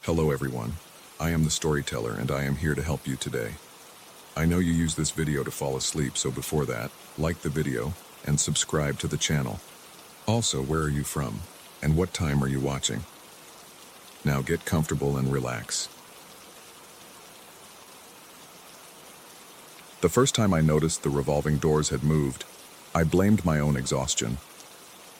Hello everyone, I am the storyteller and I am here to help you today. I know you use this video to fall asleep, so before that, like the video and subscribe to the channel. Also, where are you from and what time are you watching? Now get comfortable and relax. The first time I noticed the revolving doors had moved, I blamed my own exhaustion.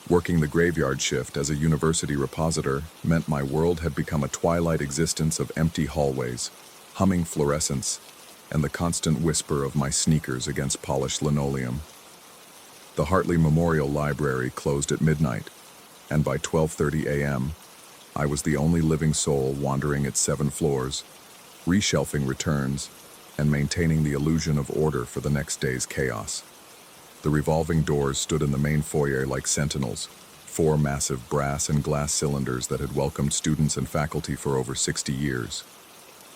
Working the graveyard shift as a university repositor meant my world had become a twilight existence of empty hallways, humming fluorescence, and the constant whisper of my sneakers against polished linoleum. The Hartley Memorial Library closed at midnight, and by 12:30 a.m., I was the only living soul wandering its 7 floors, reshelving returns, and maintaining the illusion of order for the next day's chaos. The revolving doors stood in the main foyer like sentinels, 4 massive brass and glass cylinders that had welcomed students and faculty for over 60 years.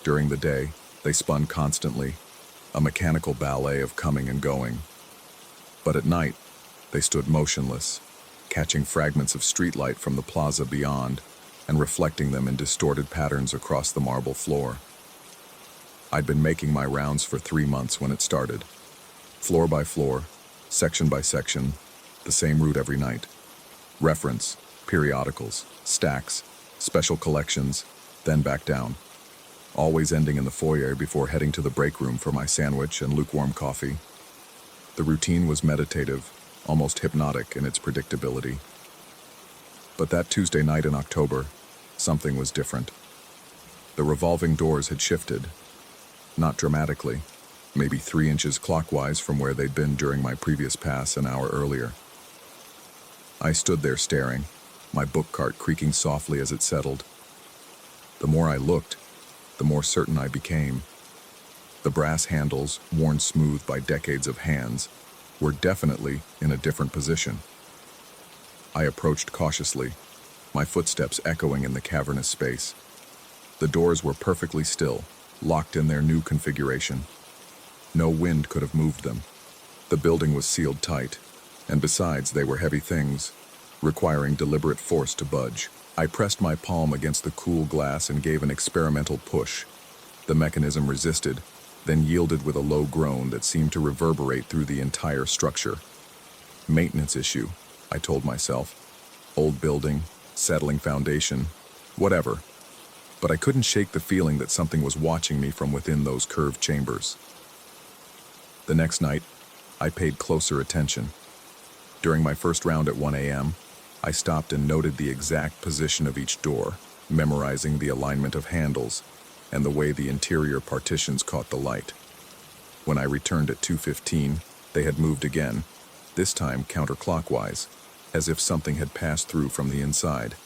During the day, they spun constantly, a mechanical ballet of coming and going. But at night, they stood motionless, catching fragments of streetlight from the plaza beyond and reflecting them in distorted patterns across the marble floor. I'd been making my rounds for 3 months when it started. Floor by floor, section by section, the same route every night. Reference, periodicals, stacks, special collections, then back down. Always ending in the foyer before heading to the break room for my sandwich and lukewarm coffee. The routine was meditative, almost hypnotic in its predictability. But that Tuesday night in October, something was different. The revolving doors had shifted. Not dramatically, maybe 3 inches clockwise from where they'd been during my previous pass an hour earlier. I stood there staring, my book cart creaking softly as it settled. The more I looked, the more certain I became. The brass handles, worn smooth by decades of hands, were definitely in a different position. I approached cautiously, my footsteps echoing in the cavernous space. The doors were perfectly still, locked in their new configuration. No wind could have moved them. The building was sealed tight, and besides, they were heavy things, requiring deliberate force to budge. I pressed my palm against the cool glass and gave an experimental push. The mechanism resisted, then yielded with a low groan that seemed to reverberate through the entire structure. Maintenance issue, I told myself. Old building, settling foundation, whatever. But I couldn't shake the feeling that something was watching me from within those curved chambers. The next night, I paid closer attention. During my first round at 1 a.m., I stopped and noted the exact position of each door, memorizing the alignment of handles and the way the interior partitions caught the light. When I returned at 2:15, they had moved again, this time counterclockwise, as if something had passed through from the inside.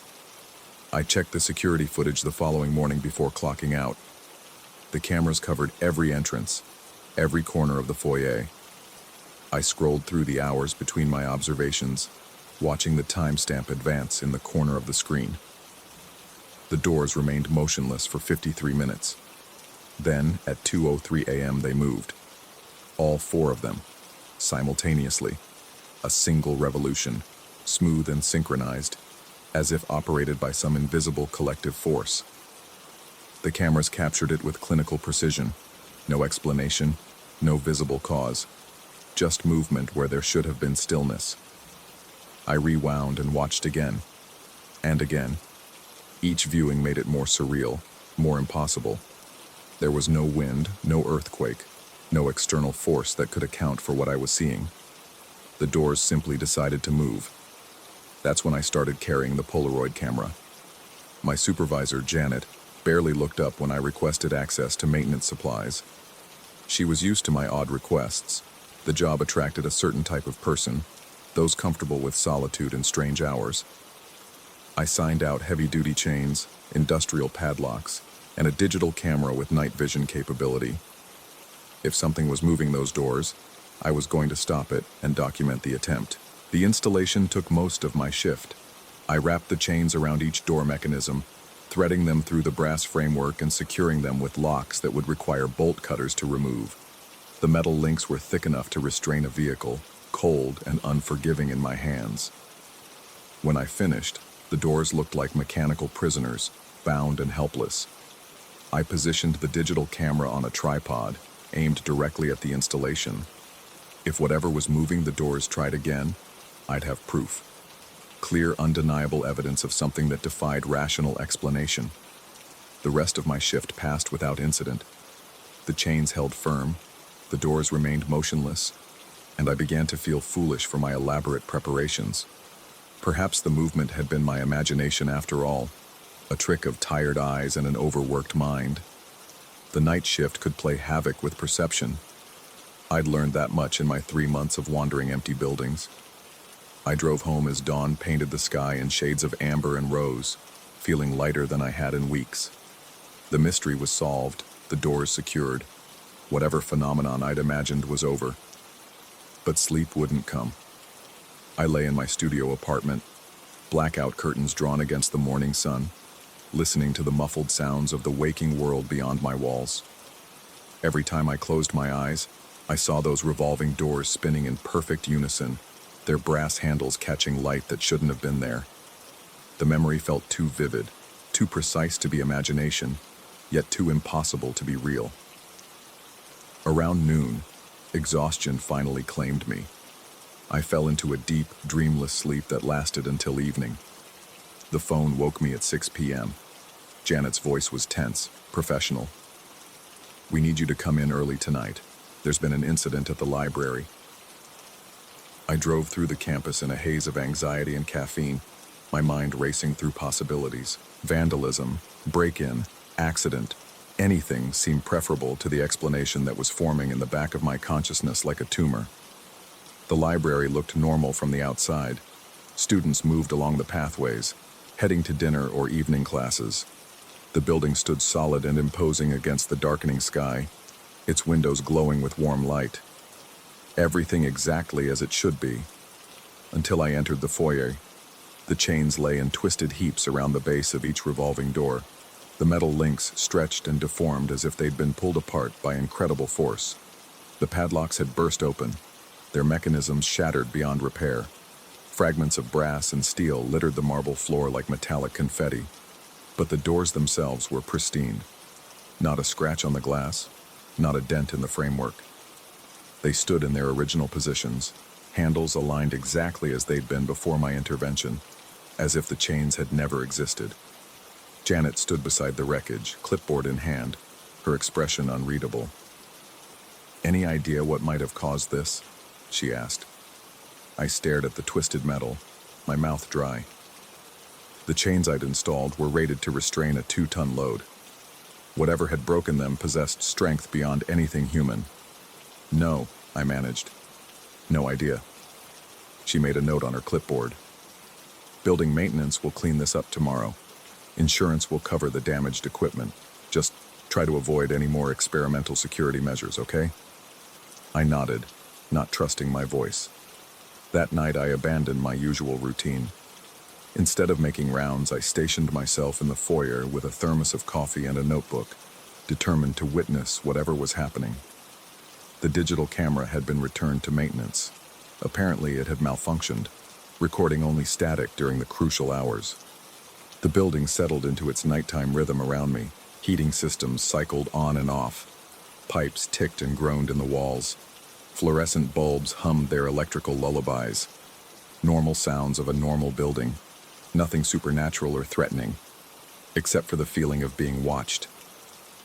I checked the security footage the following morning before clocking out. The cameras covered every entrance, every corner of the foyer. I scrolled through the hours between my observations, watching the timestamp advance in the corner of the screen. The doors remained motionless for 53 minutes. Then, at 2:03 a.m., they moved. All 4 of them, simultaneously. A single revolution, smooth and synchronized, as if operated by some invisible collective force. The cameras captured it with clinical precision. No explanation, no visible cause. Just movement where there should have been stillness. I rewound and watched again. And again. Each viewing made it more surreal, more impossible. There was no wind, no earthquake, no external force that could account for what I was seeing. The doors simply decided to move. That's when I started carrying the Polaroid camera. My supervisor, Janet, barely looked up when I requested access to maintenance supplies. She was used to my odd requests. The job attracted a certain type of person, those comfortable with solitude and strange hours. I signed out heavy-duty chains, industrial padlocks, and a digital camera with night vision capability. If something was moving those doors, I was going to stop it and document the attempt. The installation took most of my shift. I wrapped the chains around each door mechanism, threading them through the brass framework and securing them with locks that would require bolt cutters to remove. The metal links were thick enough to restrain a vehicle, cold and unforgiving in my hands. When I finished, the doors looked like mechanical prisoners, bound and helpless. I positioned the digital camera on a tripod, aimed directly at the installation. If whatever was moving the doors tried again, I'd have proof. Clear, undeniable evidence of something that defied rational explanation. The rest of my shift passed without incident. The chains held firm, the doors remained motionless, and I began to feel foolish for my elaborate preparations. Perhaps the movement had been my imagination after all, a trick of tired eyes and an overworked mind. The night shift could play havoc with perception. I'd learned that much in my 3 months of wandering empty buildings. I drove home as dawn painted the sky in shades of amber and rose, feeling lighter than I had in weeks. The mystery was solved, the doors secured. Whatever phenomenon I'd imagined was over. But sleep wouldn't come. I lay in my studio apartment, blackout curtains drawn against the morning sun, listening to the muffled sounds of the waking world beyond my walls. Every time I closed my eyes, I saw those revolving doors spinning in perfect unison, their brass handles catching light that shouldn't have been there. The memory felt too vivid, too precise to be imagination, yet too impossible to be real. Around noon, exhaustion finally claimed me. I fell into a deep, dreamless sleep that lasted until evening. The phone woke me at 6 p.m. Janet's voice was tense, professional. "We need you to come in early tonight. There's been an incident at the library." I drove through the campus in a haze of anxiety and caffeine, my mind racing through possibilities. Vandalism, break-in, accident, anything seemed preferable to the explanation that was forming in the back of my consciousness like a tumor. The library looked normal from the outside. Students moved along the pathways, heading to dinner or evening classes. The building stood solid and imposing against the darkening sky, its windows glowing with warm light. Everything exactly as it should be. Until I entered the foyer. The chains lay in twisted heaps around the base of each revolving door. The metal links stretched and deformed as if they'd been pulled apart by incredible force. The padlocks had burst open, their mechanisms shattered beyond repair. Fragments of brass and steel littered the marble floor like metallic confetti. But the doors themselves were pristine. Not a scratch on the glass, not a dent in the framework. They stood in their original positions, handles aligned exactly as they'd been before my intervention, as if the chains had never existed. Janet stood beside the wreckage, clipboard in hand, her expression unreadable. "Any idea what might have caused this?" she asked. I stared at the twisted metal, my mouth dry. The chains I'd installed were rated to restrain a 2-ton load. Whatever had broken them possessed strength beyond anything human. "No," I managed. "No idea." She made a note on her clipboard. "Building maintenance will clean this up tomorrow. Insurance will cover the damaged equipment. Just try to avoid any more experimental security measures, okay?" I nodded, not trusting my voice. That night I abandoned my usual routine. Instead of making rounds, I stationed myself in the foyer with a thermos of coffee and a notebook, determined to witness whatever was happening. The digital camera had been returned to maintenance. Apparently it had malfunctioned, recording only static during the crucial hours. The building settled into its nighttime rhythm around me. Heating systems cycled on and off. Pipes ticked and groaned in the walls. Fluorescent bulbs hummed their electrical lullabies. Normal sounds of a normal building. Nothing supernatural or threatening, except for the feeling of being watched.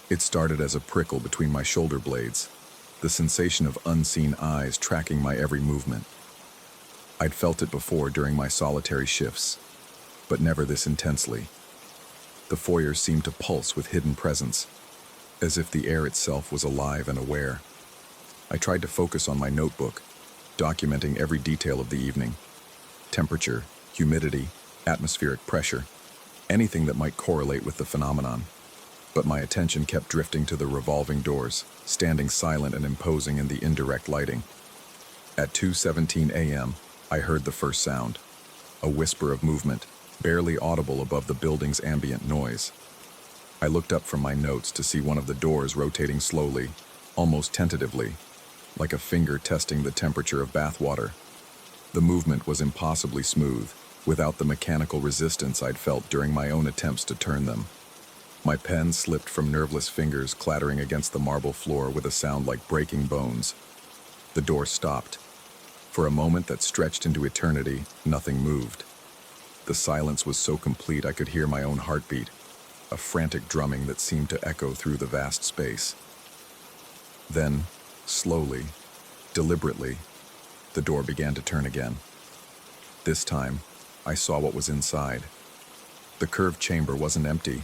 It started as a prickle between my shoulder blades, the sensation of unseen eyes tracking my every movement. I'd felt it before during my solitary shifts, but never this intensely. The foyer seemed to pulse with hidden presence, as if the air itself was alive and aware. I tried to focus on my notebook, documenting every detail of the evening. Temperature, humidity, atmospheric pressure, anything that might correlate with the phenomenon. But my attention kept drifting to the revolving doors, standing silent and imposing in the indirect lighting. At 2:17 a.m., I heard the first sound, a whisper of movement, barely audible above the building's ambient noise. I looked up from my notes to see one of the doors rotating slowly, almost tentatively, like a finger testing the temperature of bath water. The movement was impossibly smooth, without the mechanical resistance I'd felt during my own attempts to turn them. My pen slipped from nerveless fingers, clattering against the marble floor with a sound like breaking bones. The door stopped. For a moment that stretched into eternity, nothing moved. The silence was so complete I could hear my own heartbeat, a frantic drumming that seemed to echo through the vast space. Then, slowly, deliberately, the door began to turn again. This time, I saw what was inside. The curved chamber wasn't empty.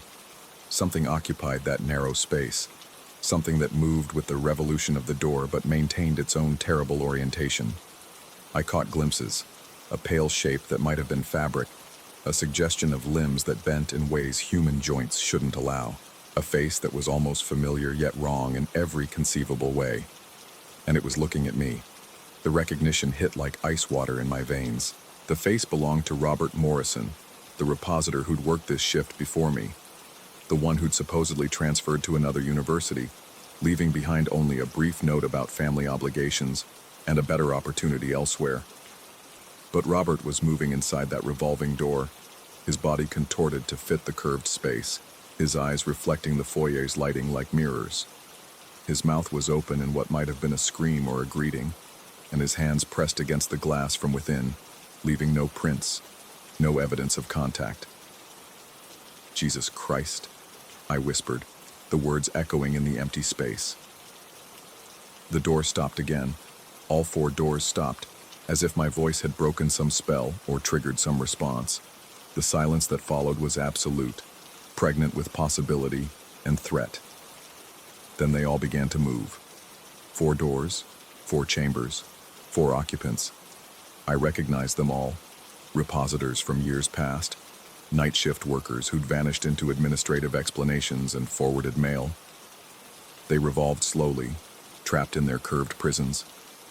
Something occupied that narrow space, something that moved with the revolution of the door but maintained its own terrible orientation. I caught glimpses, a pale shape that might have been fabric, a suggestion of limbs that bent in ways human joints shouldn't allow, a face that was almost familiar yet wrong in every conceivable way. And it was looking at me. The recognition hit like ice water in my veins. The face belonged to Robert Morrison, the repositor who'd worked this shift before me, the one who'd supposedly transferred to another university, leaving behind only a brief note about family obligations and a better opportunity elsewhere. But Robert was moving inside that revolving door, his body contorted to fit the curved space, his eyes reflecting the foyer's lighting like mirrors. His mouth was open in what might have been a scream or a greeting, and his hands pressed against the glass from within, leaving no prints, no evidence of contact. "Jesus Christ," I whispered, the words echoing in the empty space. The door stopped again. All four doors stopped, as if my voice had broken some spell or triggered some response. The silence that followed was absolute, pregnant with possibility and threat. Then they all began to move. 4 doors, 4 chambers, 4 occupants. I recognized them all. Repositors from years past, night shift workers who'd vanished into administrative explanations and forwarded mail. They revolved slowly, trapped in their curved prisons,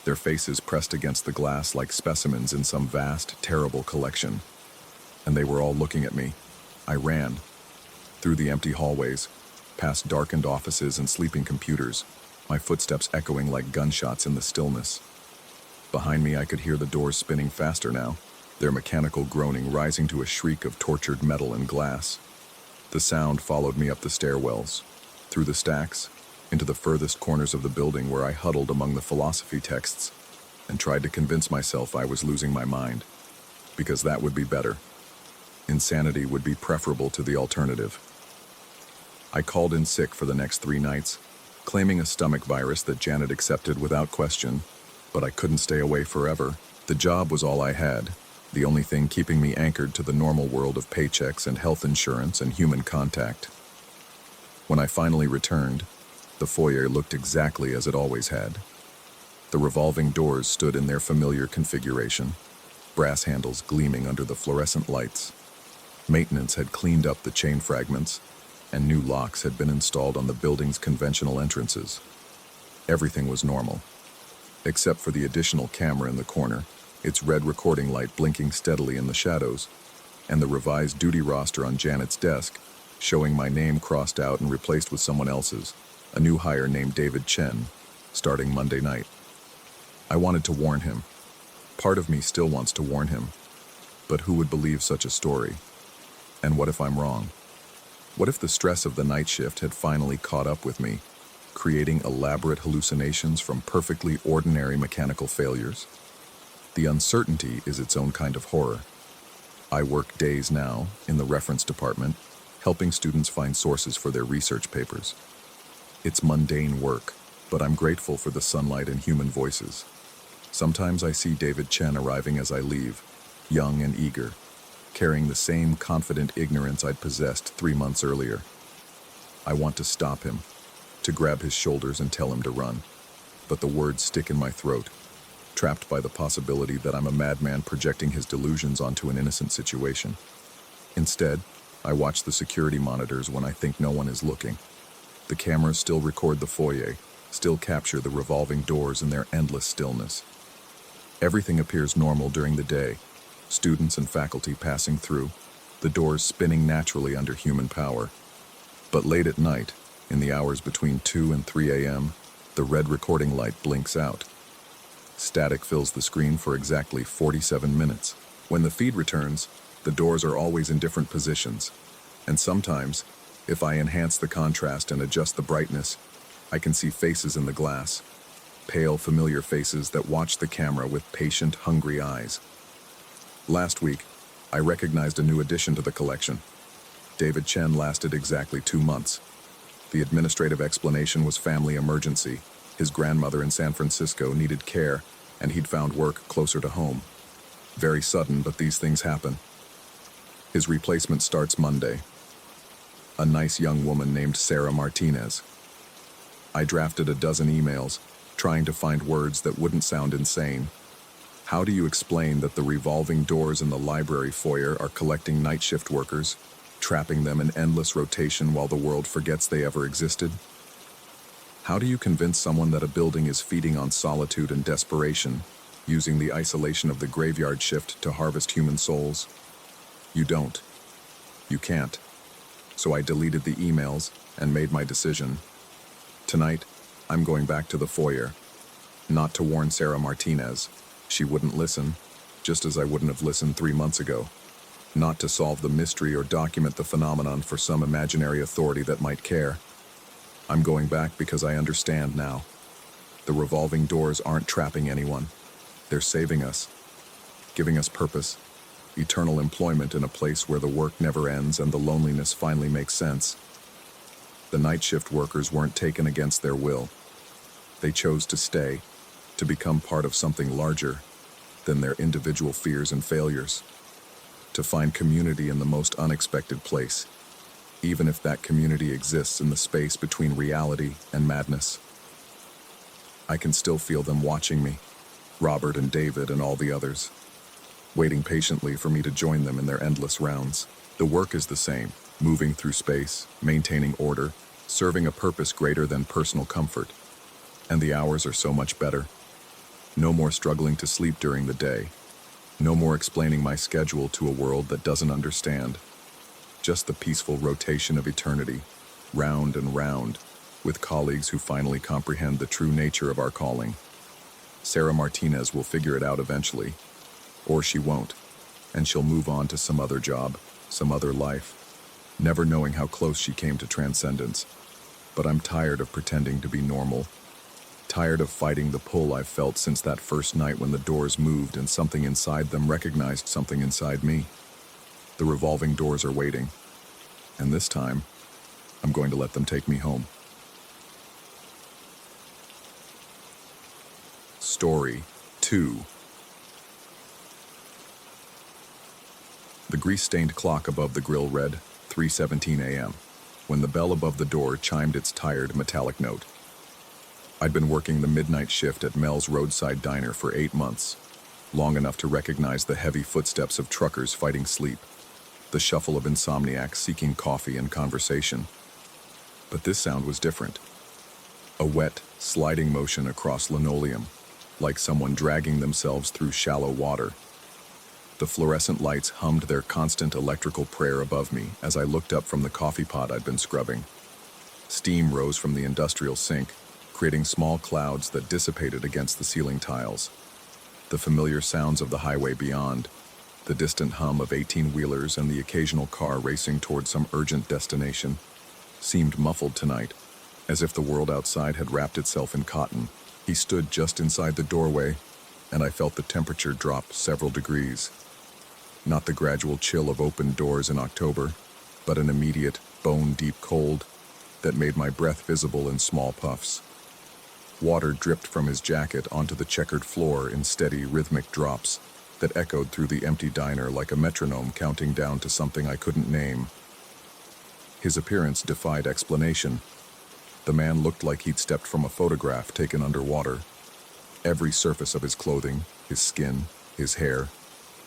their faces pressed against the glass like specimens in some vast, terrible collection. And they were all looking at me. I ran, through the empty hallways, past darkened offices and sleeping computers, my footsteps echoing like gunshots in the stillness. Behind me, I could hear the doors spinning faster now, their mechanical groaning rising to a shriek of tortured metal and glass. The sound followed me up the stairwells, through the stacks, into the furthest corners of the building where I huddled among the philosophy texts and tried to convince myself I was losing my mind, because that would be better. Insanity would be preferable to the alternative. I called in sick for the next 3 nights, claiming a stomach virus that Janet accepted without question, but I couldn't stay away forever. The job was all I had, the only thing keeping me anchored to the normal world of paychecks and health insurance and human contact. When I finally returned, the foyer looked exactly as it always had. The revolving doors stood in their familiar configuration, brass handles gleaming under the fluorescent lights. Maintenance had cleaned up the chain fragments, and new locks had been installed on the building's conventional entrances. Everything was normal, except for the additional camera in the corner, its red recording light blinking steadily in the shadows, and the revised duty roster on Janet's desk, showing my name crossed out and replaced with someone else's, a new hire named David Chen, starting Monday night. I wanted to warn him. Part of me still wants to warn him. But who would believe such a story? And what if I'm wrong? What if the stress of the night shift had finally caught up with me, creating elaborate hallucinations from perfectly ordinary mechanical failures? The uncertainty is its own kind of horror. I work days now in the reference department, helping students find sources for their research papers. It's mundane work, but I'm grateful for the sunlight and human voices. Sometimes I see David Chen arriving as I leave, young and eager, carrying the same confident ignorance I'd possessed 3 months earlier. I want to stop him, to grab his shoulders and tell him to run, but the words stick in my throat, trapped by the possibility that I'm a madman projecting his delusions onto an innocent situation. Instead, I watch the security monitors when I think no one is looking. The cameras still record the foyer, still capture the revolving doors in their endless stillness. Everything appears normal during the day, students and faculty passing through, the doors spinning naturally under human power. But late at night, in the hours between 2 and 3 a.m., the red recording light blinks out. Static fills the screen for exactly 47 minutes. When the feed returns, the doors are always in different positions, and sometimes If I enhance the contrast and adjust the brightness, I can see faces in the glass, pale, familiar faces that watch the camera with patient, hungry eyes. Last week, I recognized a new addition to the collection. David Chen lasted exactly 2 months. The administrative explanation was family emergency. His grandmother in San Francisco needed care, and he'd found work closer to home. Very sudden, but these things happen. His replacement starts Monday. A nice young woman named Sarah Martinez. I drafted a dozen emails, trying to find words that wouldn't sound insane. How do you explain that the revolving doors in the library foyer are collecting night shift workers, trapping them in endless rotation while the world forgets they ever existed? How do you convince someone that a building is feeding on solitude and desperation, using the isolation of the graveyard shift to harvest human souls? You don't. You can't. So I deleted the emails and made my decision. Tonight, I'm going back to the foyer. Not to warn Sarah Martinez. She wouldn't listen, just as I wouldn't have listened 3 months ago. Not to solve the mystery or document the phenomenon for some imaginary authority that might care. I'm going back because I understand now. The revolving doors aren't trapping anyone. They're saving us, giving us purpose, eternal employment in a place where the work never ends and the loneliness finally makes sense. The night shift workers weren't taken against their will. They chose to stay, to become part of something larger than their individual fears and failures, to find community in the most unexpected place, even if that community exists in the space between reality and madness. I can still feel them watching me, Robert and David and all the others, waiting patiently for me to join them in their endless rounds. The work is the same, moving through space, maintaining order, serving a purpose greater than personal comfort. And the hours are so much better. No more struggling to sleep during the day. No more explaining my schedule to a world that doesn't understand. Just the peaceful rotation of eternity, round and round, with colleagues who finally comprehend the true nature of our calling. Sarah Martinez will figure it out eventually, or she won't, and she'll move on to some other job, some other life, never knowing how close she came to transcendence. But I'm tired of pretending to be normal, tired of fighting the pull I've felt since that first night when the doors moved and something inside them recognized something inside me. The revolving doors are waiting, and this time, I'm going to let them take me home. Story 2. The grease-stained clock above the grill read 3:17 a.m. when the bell above the door chimed its tired, metallic note. I'd been working the midnight shift at Mel's roadside diner for 8 months, long enough to recognize the heavy footsteps of truckers fighting sleep, the shuffle of insomniacs seeking coffee and conversation. But this sound was different. A wet, sliding motion across linoleum, like someone dragging themselves through shallow water. The fluorescent lights hummed their constant electrical prayer above me as I looked up from the coffee pot I'd been scrubbing. Steam rose from the industrial sink, creating small clouds that dissipated against the ceiling tiles. The familiar sounds of the highway beyond, the distant hum of 18-wheelers and the occasional car racing toward some urgent destination, seemed muffled tonight, as if the world outside had wrapped itself in cotton. He stood just inside the doorway, and I felt the temperature drop several degrees. Not the gradual chill of open doors in October, but an immediate, bone-deep cold that made my breath visible in small puffs. Water dripped from his jacket onto the checkered floor in steady, rhythmic drops that echoed through the empty diner like a metronome counting down to something I couldn't name. His appearance defied explanation. The man looked like he'd stepped from a photograph taken underwater. Every surface of his clothing, his skin, his hair,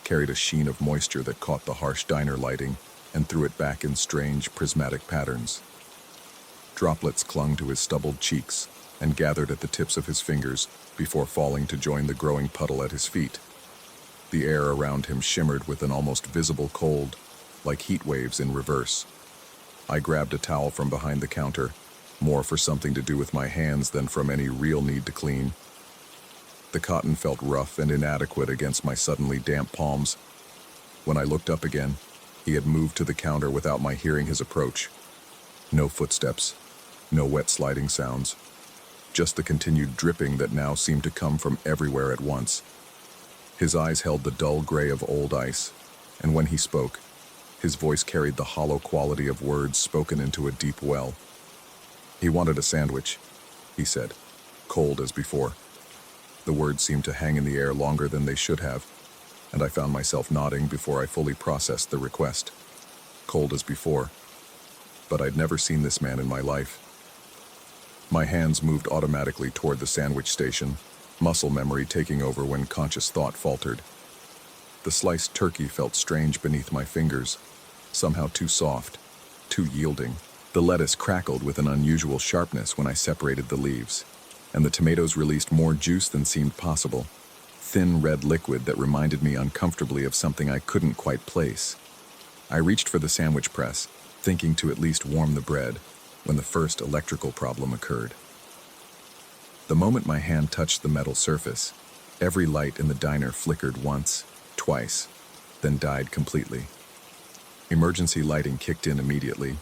carried a sheen of moisture that caught the harsh diner lighting and threw it back in strange, prismatic patterns. Droplets clung to his stubbled cheeks and gathered at the tips of his fingers before falling to join the growing puddle at his feet. The air around him shimmered with an almost visible cold, like heat waves in reverse. I grabbed a towel from behind the counter, more for something to do with my hands than from any real need to clean. The cotton felt rough and inadequate against my suddenly damp palms. When I looked up again, he had moved to the counter without my hearing his approach. No footsteps, no wet sliding sounds, just the continued dripping that now seemed to come from everywhere at once. His eyes held the dull gray of old ice, and when he spoke, his voice carried the hollow quality of words spoken into a deep well. He wanted a sandwich, he said, cold as before. The words seemed to hang in the air longer than they should have, and I found myself nodding before I fully processed the request. Cold as before. But I'd never seen this man in my life. My hands moved automatically toward the sandwich station, muscle memory taking over when conscious thought faltered. The sliced turkey felt strange beneath my fingers, somehow too soft, too yielding. The lettuce crackled with an unusual sharpness when I separated the leaves, and the tomatoes released more juice than seemed possible, thin red liquid that reminded me uncomfortably of something I couldn't quite place. I reached for the sandwich press, thinking to at least warm the bread, when the first electrical problem occurred. The moment my hand touched the metal surface, every light in the diner flickered once, twice, then died completely. Emergency lighting kicked in immediately,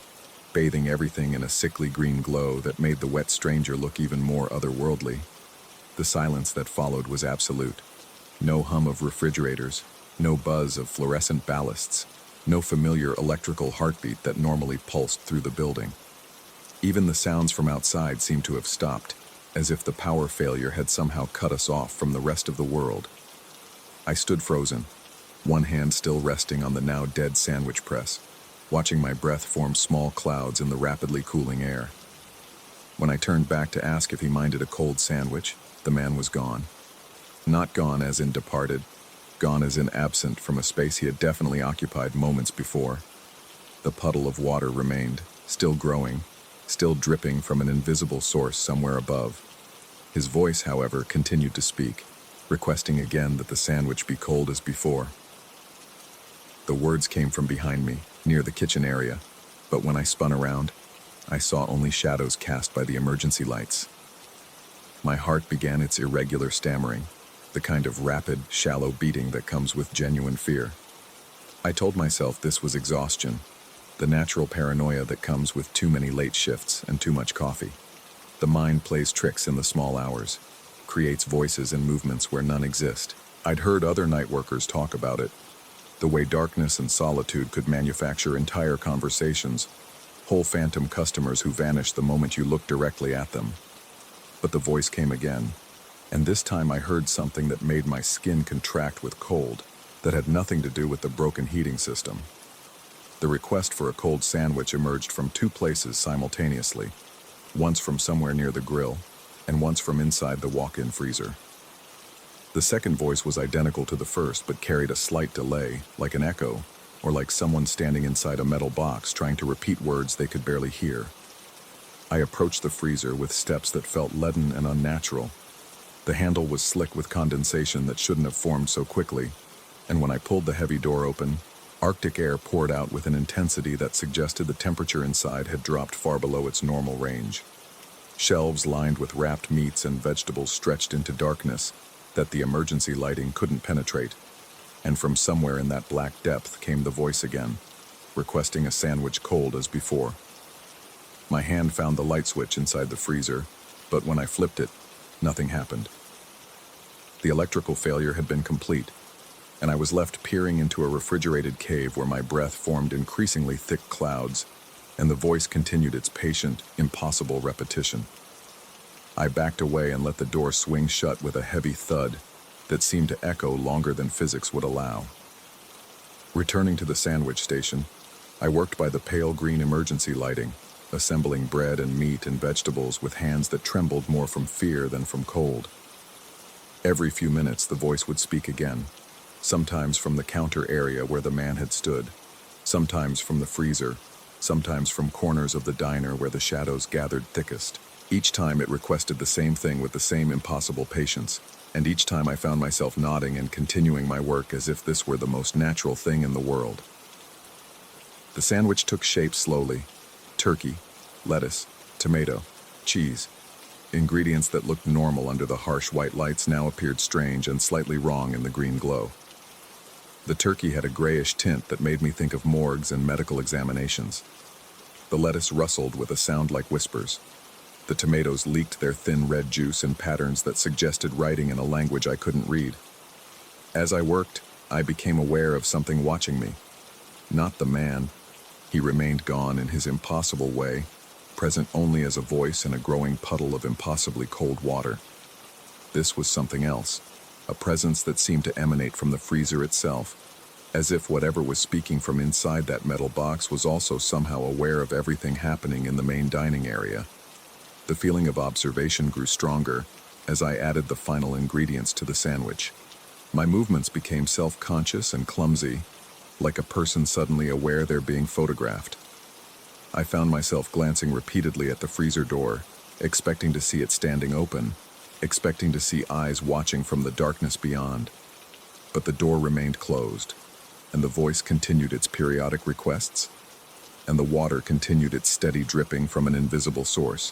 bathing everything in a sickly green glow that made the wet stranger look even more otherworldly. The silence that followed was absolute. No hum of refrigerators, no buzz of fluorescent ballasts, no familiar electrical heartbeat that normally pulsed through the building. Even the sounds from outside seemed to have stopped, as if the power failure had somehow cut us off from the rest of the world. I stood frozen, one hand still resting on the now dead sandwich press, watching my breath form small clouds in the rapidly cooling air. When I turned back to ask if he minded a cold sandwich, the man was gone. Not gone as in departed, gone as in absent from a space he had definitely occupied moments before. The puddle of water remained, still growing, still dripping from an invisible source somewhere above. His voice, however, continued to speak, requesting again that the sandwich be cold as before. The words came from behind me, near the kitchen area, but when I spun around, I saw only shadows cast by the emergency lights. My heart began its irregular stammering, the kind of rapid, shallow beating that comes with genuine fear. I told myself this was exhaustion, the natural paranoia that comes with too many late shifts and too much coffee. The mind plays tricks in the small hours, creates voices and movements where none exist. I'd heard other night workers talk about it, the way darkness and solitude could manufacture entire conversations, whole phantom customers who vanished the moment you looked directly at them. But the voice came again, and this time I heard something that made my skin contract with cold, that had nothing to do with the broken heating system. The request for a cold sandwich emerged from two places simultaneously, once from somewhere near the grill, and once from inside the walk-in freezer. The second voice was identical to the first, but carried a slight delay, like an echo, or like someone standing inside a metal box trying to repeat words they could barely hear. I approached the freezer with steps that felt leaden and unnatural. The handle was slick with condensation that shouldn't have formed so quickly, and when I pulled the heavy door open, Arctic air poured out with an intensity that suggested the temperature inside had dropped far below its normal range. Shelves lined with wrapped meats and vegetables stretched into darkness that the emergency lighting couldn't penetrate, and from somewhere in that black depth came the voice again, requesting a sandwich cold as before. My hand found the light switch inside the freezer, but when I flipped it, nothing happened. The electrical failure had been complete, and I was left peering into a refrigerated cave where my breath formed increasingly thick clouds, and the voice continued its patient, impossible repetition. I backed away and let the door swing shut with a heavy thud that seemed to echo longer than physics would allow. Returning to the sandwich station, I worked by the pale green emergency lighting, assembling bread and meat and vegetables with hands that trembled more from fear than from cold. Every few minutes the voice would speak again, sometimes from the counter area where the man had stood, sometimes from the freezer, sometimes from corners of the diner where the shadows gathered thickest. Each time it requested the same thing with the same impossible patience, and each time I found myself nodding and continuing my work as if this were the most natural thing in the world. The sandwich took shape slowly. Turkey, lettuce, tomato, cheese. Ingredients that looked normal under the harsh white lights now appeared strange and slightly wrong in the green glow. The turkey had a grayish tint that made me think of morgues and medical examinations. The lettuce rustled with a sound like whispers. The tomatoes leaked their thin red juice in patterns that suggested writing in a language I couldn't read. As I worked, I became aware of something watching me. Not the man. He remained gone in his impossible way, present only as a voice in a growing puddle of impossibly cold water. This was something else, a presence that seemed to emanate from the freezer itself, as if whatever was speaking from inside that metal box was also somehow aware of everything happening in the main dining area. The feeling of observation grew stronger as I added the final ingredients to the sandwich. My movements became self-conscious and clumsy, like a person suddenly aware they're being photographed. I found myself glancing repeatedly at the freezer door, expecting to see it standing open, expecting to see eyes watching from the darkness beyond. But the door remained closed, and the voice continued its periodic requests, and the water continued its steady dripping from an invisible source.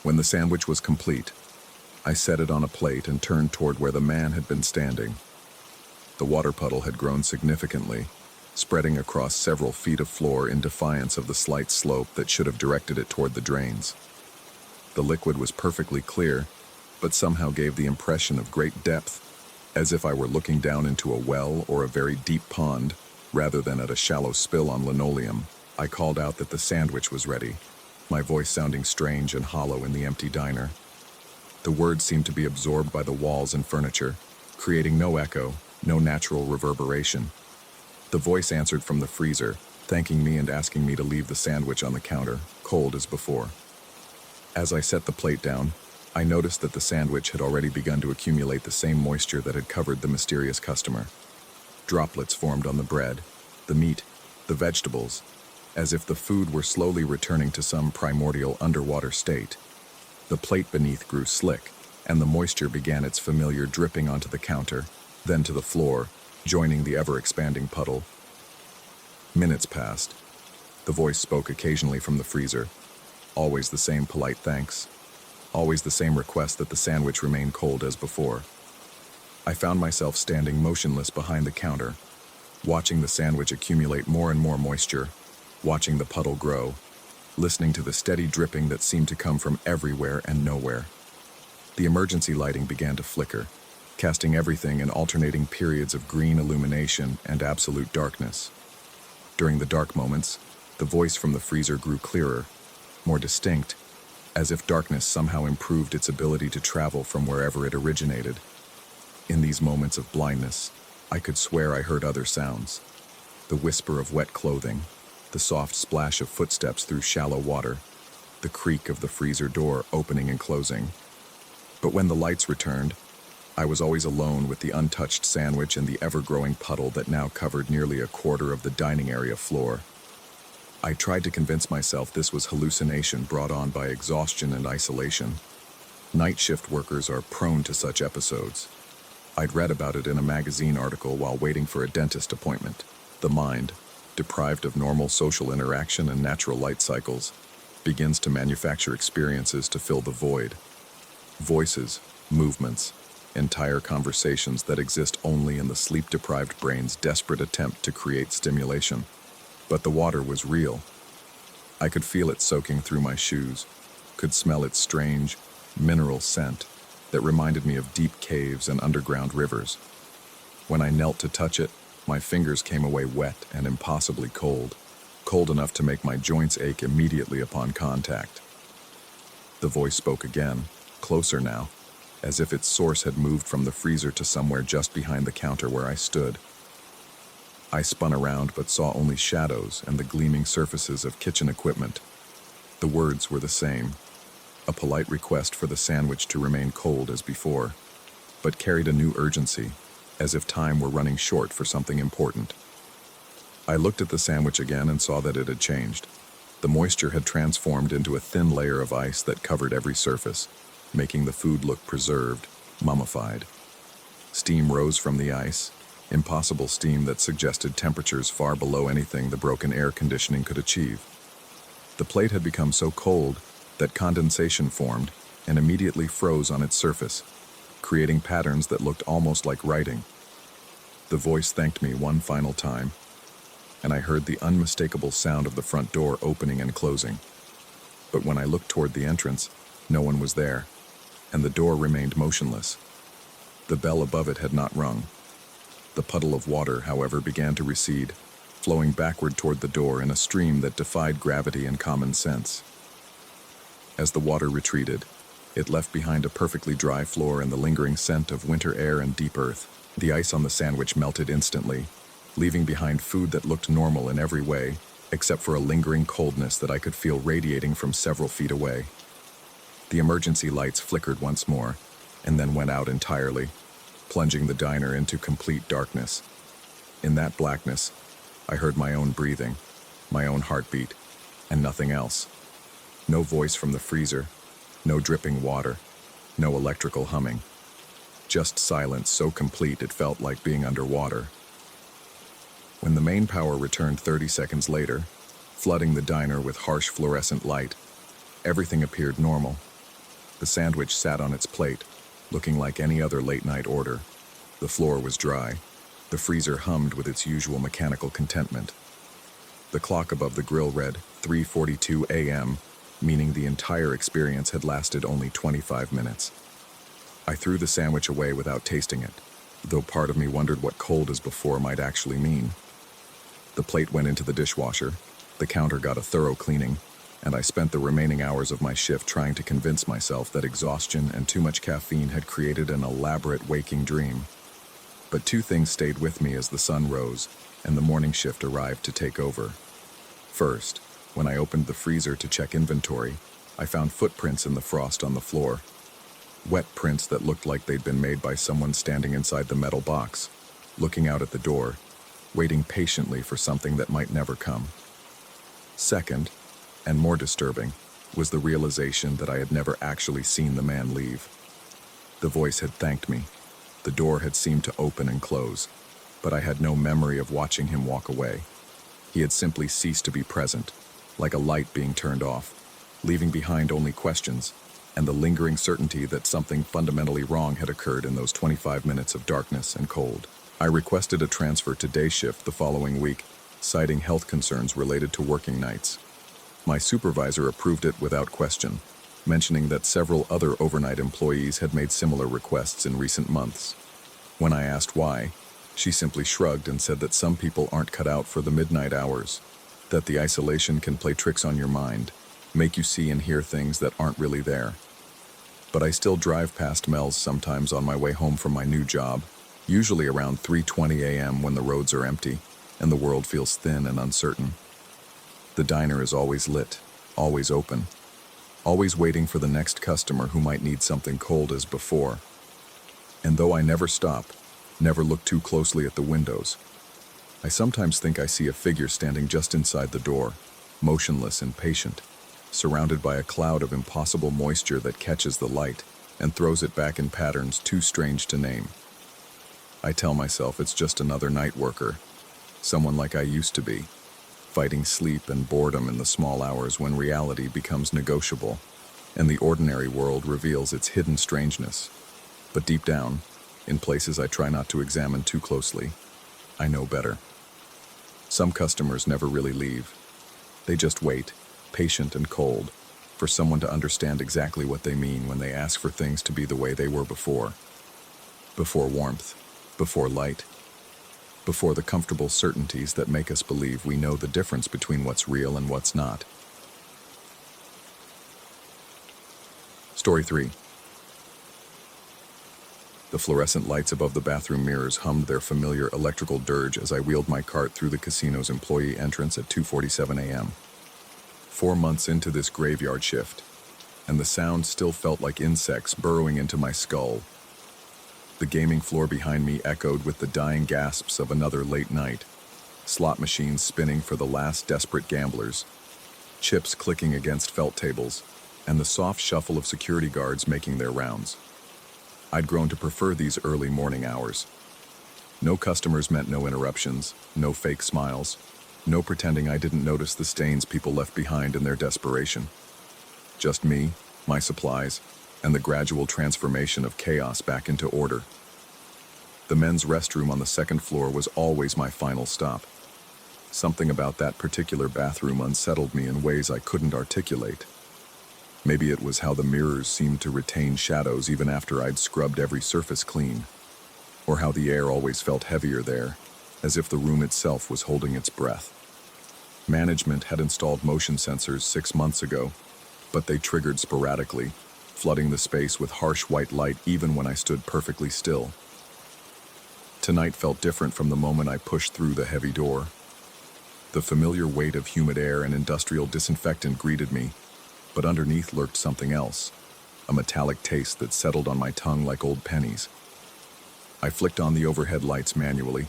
When the sandwich was complete, I set it on a plate and turned toward where the man had been standing. The water puddle had grown significantly, spreading across several feet of floor in defiance of the slight slope that should have directed it toward the drains. The liquid was perfectly clear, but somehow gave the impression of great depth, as if I were looking down into a well or a very deep pond, rather than at a shallow spill on linoleum. I called out that the sandwich was ready, my voice sounding strange and hollow in the empty diner. The words seemed to be absorbed by the walls and furniture, creating no echo, no natural reverberation. The voice answered from the freezer, thanking me and asking me to leave the sandwich on the counter, cold as before. As I set the plate down, I noticed that the sandwich had already begun to accumulate the same moisture that had covered the mysterious customer. Droplets formed on the bread, the meat, the vegetables, as if the food were slowly returning to some primordial underwater state. The plate beneath grew slick, and the moisture began its familiar dripping onto the counter, then to the floor, joining the ever-expanding puddle. Minutes passed. The voice spoke occasionally from the freezer. Always the same polite thanks. Always the same request that the sandwich remain cold as before. I found myself standing motionless behind the counter, watching the sandwich accumulate more and more moisture, watching the puddle grow, listening to the steady dripping that seemed to come from everywhere and nowhere. The emergency lighting began to flicker, casting everything in alternating periods of green illumination and absolute darkness. During the dark moments, the voice from the freezer grew clearer, more distinct, as if darkness somehow improved its ability to travel from wherever it originated. In these moments of blindness, I could swear I heard other sounds. The whisper of wet clothing, the soft splash of footsteps through shallow water, the creak of the freezer door opening and closing. But when the lights returned, I was always alone with the untouched sandwich and the ever-growing puddle that now covered nearly a quarter of the dining area floor. I tried to convince myself this was hallucination brought on by exhaustion and isolation. Night shift workers are prone to such episodes. I'd read about it in a magazine article while waiting for a dentist appointment. The mind, deprived of normal social interaction and natural light cycles, begins to manufacture experiences to fill the void. Voices, movements, entire conversations that exist only in the sleep-deprived brain's desperate attempt to create stimulation. But the water was real. I could feel it soaking through my shoes, could smell its strange, mineral scent that reminded me of deep caves and underground rivers. When I knelt to touch it, my fingers came away wet and impossibly cold, cold enough to make my joints ache immediately upon contact. The voice spoke again, closer now, as if its source had moved from the freezer to somewhere just behind the counter where I stood. I spun around but saw only shadows and the gleaming surfaces of kitchen equipment. The words were the same, a polite request for the sandwich to remain cold as before, but carried a new urgency, as if time were running short for something important. I looked at the sandwich again and saw that it had changed. The moisture had transformed into a thin layer of ice that covered every surface, making the food look preserved, mummified. Steam rose from the ice, impossible steam that suggested temperatures far below anything the broken air conditioning could achieve. The plate had become so cold that condensation formed and immediately froze on its surface, creating patterns that looked almost like writing. The voice thanked me one final time. and I heard the unmistakable sound of the front door opening and closing. But when I looked toward the entrance, no one was there, and the door remained motionless. The bell above it had not rung. The puddle of water, however, began to recede, flowing backward toward the door in a stream that defied gravity and common sense. As the water retreated, it left behind a perfectly dry floor and the lingering scent of winter air and deep earth. The ice on the sandwich melted instantly, leaving behind food that looked normal in every way, except for a lingering coldness that I could feel radiating from several feet away. The emergency lights flickered once more, and then went out entirely, plunging the diner into complete darkness. In that blackness, I heard my own breathing, my own heartbeat, and nothing else. No voice from the freezer, no dripping water, no electrical humming. Just silence so complete it felt like being underwater. When the main power returned 30 seconds later, flooding the diner with harsh fluorescent light, everything appeared normal. The sandwich sat on its plate, looking like any other late-night order. The floor was dry. The freezer hummed with its usual mechanical contentment. The clock above the grill read 3:42 a.m., meaning the entire experience had lasted only 25 minutes. I threw the sandwich away without tasting it, though part of me wondered what cold as before might actually mean. The plate went into the dishwasher, the counter got a thorough cleaning, and I spent the remaining hours of my shift trying to convince myself that exhaustion and too much caffeine had created an elaborate waking dream. But two things stayed with me as the sun rose and the morning shift arrived to take over. First, when I opened the freezer to check inventory, I found footprints in the frost on the floor. Wet prints that looked like they'd been made by someone standing inside the metal box, looking out at the door, waiting patiently for something that might never come. Second, and more disturbing, was the realization that I had never actually seen the man leave. The voice had thanked me. The door had seemed to open and close, but I had no memory of watching him walk away. He had simply ceased to be present, like a light being turned off, leaving behind only questions and the lingering certainty that something fundamentally wrong had occurred in those 25 minutes of darkness and cold. I requested a transfer to day shift the following week, citing health concerns related to working nights. My supervisor approved it without question, mentioning that several other overnight employees had made similar requests in recent months. When I asked why, she simply shrugged and said that some people aren't cut out for the midnight hours, that the isolation can play tricks on your mind, make you see and hear things that aren't really there. But I still drive past Mel's sometimes on my way home from my new job, usually around 3:20 a.m. when the roads are empty and the world feels thin and uncertain. The diner is always lit, always open, always waiting for the next customer who might need something cold as before. And though I never stop, never look too closely at the windows, I sometimes think I see a figure standing just inside the door, motionless and patient, surrounded by a cloud of impossible moisture that catches the light and throws it back in patterns too strange to name. I tell myself it's just another night worker, someone like I used to be, fighting sleep and boredom in the small hours when reality becomes negotiable and the ordinary world reveals its hidden strangeness. But deep down, in places I try not to examine too closely, I know better. Some customers never really leave. They just wait, patient and cold, for someone to understand exactly what they mean when they ask for things to be the way they were before. Before warmth, before light, before the comfortable certainties that make us believe we know the difference between what's real and what's not. Story 3. The fluorescent lights above the bathroom mirrors hummed their familiar electrical dirge as I wheeled my cart through the casino's employee entrance at 2:47 a.m. 4 months into this graveyard shift, and the sound still felt like insects burrowing into my skull. The gaming floor behind me echoed with the dying gasps of another late night, slot machines spinning for the last desperate gamblers, chips clicking against felt tables, and the soft shuffle of security guards making their rounds. I'd grown to prefer these early morning hours. No customers meant no interruptions, no fake smiles, no pretending I didn't notice the stains people left behind in their desperation. Just me, my supplies, and the gradual transformation of chaos back into order. The men's restroom on the second floor was always my final stop. Something about that particular bathroom unsettled me in ways I couldn't articulate. Maybe it was how the mirrors seemed to retain shadows even after I'd scrubbed every surface clean, or how the air always felt heavier there, as if the room itself was holding its breath. Management had installed motion sensors 6 months ago, but they triggered sporadically, flooding the space with harsh white light even when I stood perfectly still. Tonight felt different from the moment I pushed through the heavy door. The familiar weight of humid air and industrial disinfectant greeted me, but underneath lurked something else, a metallic taste that settled on my tongue like old pennies. I flicked on the overhead lights manually,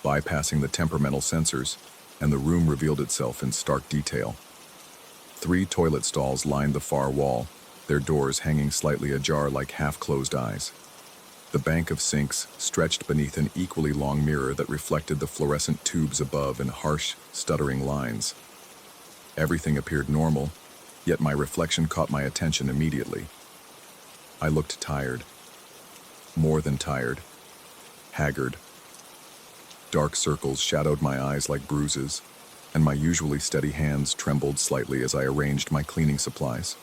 bypassing the temperamental sensors, and the room revealed itself in stark detail. 3 toilet stalls lined the far wall, their doors hanging slightly ajar like half-closed eyes. The bank of sinks stretched beneath an equally long mirror that reflected the fluorescent tubes above in harsh, stuttering lines. Everything appeared normal, yet my reflection caught my attention immediately. I looked tired. More than tired. Haggard. Dark circles shadowed my eyes like bruises, and my usually steady hands trembled slightly as I arranged my cleaning supplies.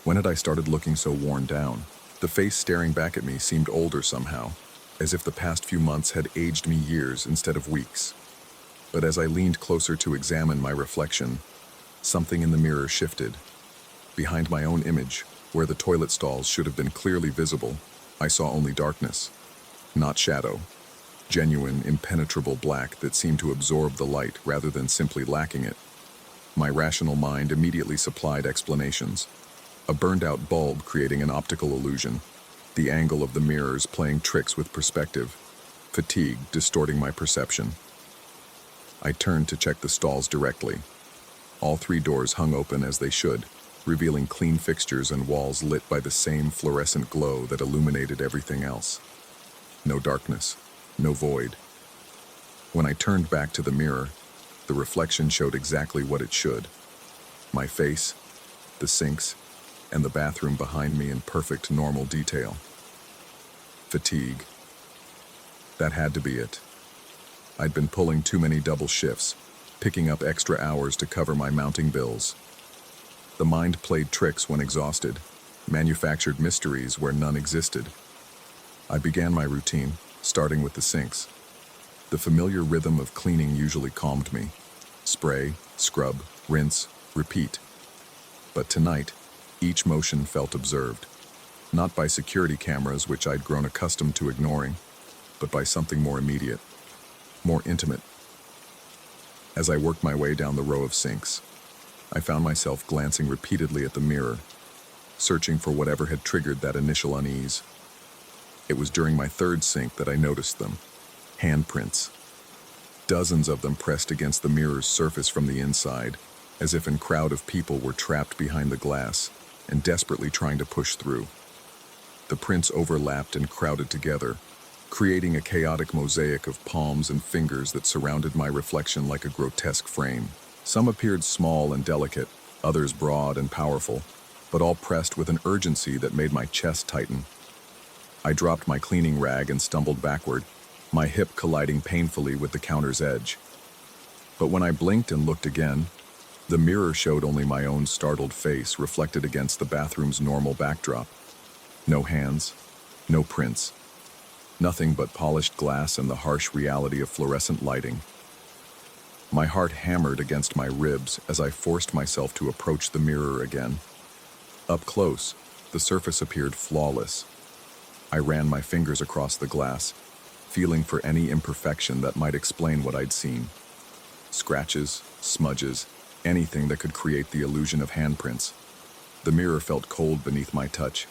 When had I started looking so worn down? The face staring back at me seemed older somehow, as if the past few months had aged me years instead of weeks. But as I leaned closer to examine my reflection, something in the mirror shifted. Behind my own image, where the toilet stalls should have been clearly visible, I saw only darkness, not shadow. Genuine, impenetrable black that seemed to absorb the light rather than simply lacking it. My rational mind immediately supplied explanations. A burned-out bulb creating an optical illusion, the angle of the mirrors playing tricks with perspective, fatigue distorting my perception. I turned to check the stalls directly. All 3 doors hung open as they should, revealing clean fixtures and walls lit by the same fluorescent glow that illuminated everything else. No darkness. No void. When I turned back to the mirror, the reflection showed exactly what it should. My face, the sinks, and the bathroom behind me in perfect, normal detail. Fatigue. That had to be it. I'd been pulling too many double shifts, picking up extra hours to cover my mounting bills. The mind played tricks when exhausted, manufactured mysteries where none existed. I began my routine, starting with the sinks. The familiar rhythm of cleaning usually calmed me. Spray, scrub, rinse, repeat. But tonight, each motion felt observed. Not by security cameras, which I'd grown accustomed to ignoring, but by something more immediate, more intimate. As I worked my way down the row of sinks, I found myself glancing repeatedly at the mirror, searching for whatever had triggered that initial unease. It was during my 3rd sink that I noticed them. Handprints. Dozens of them pressed against the mirror's surface from the inside, as if a crowd of people were trapped behind the glass and desperately trying to push through. The prints overlapped and crowded together, creating a chaotic mosaic of palms and fingers that surrounded my reflection like a grotesque frame. Some appeared small and delicate, others broad and powerful, but all pressed with an urgency that made my chest tighten. I dropped my cleaning rag and stumbled backward, my hip colliding painfully with the counter's edge. But when I blinked and looked again, the mirror showed only my own startled face reflected against the bathroom's normal backdrop. No hands, no prints. Nothing but polished glass and the harsh reality of fluorescent lighting. My heart hammered against my ribs as I forced myself to approach the mirror again. Up close, the surface appeared flawless. I ran my fingers across the glass, feeling for any imperfection that might explain what I'd seen. Scratches, smudges, anything that could create the illusion of handprints. The mirror felt cold beneath my touch,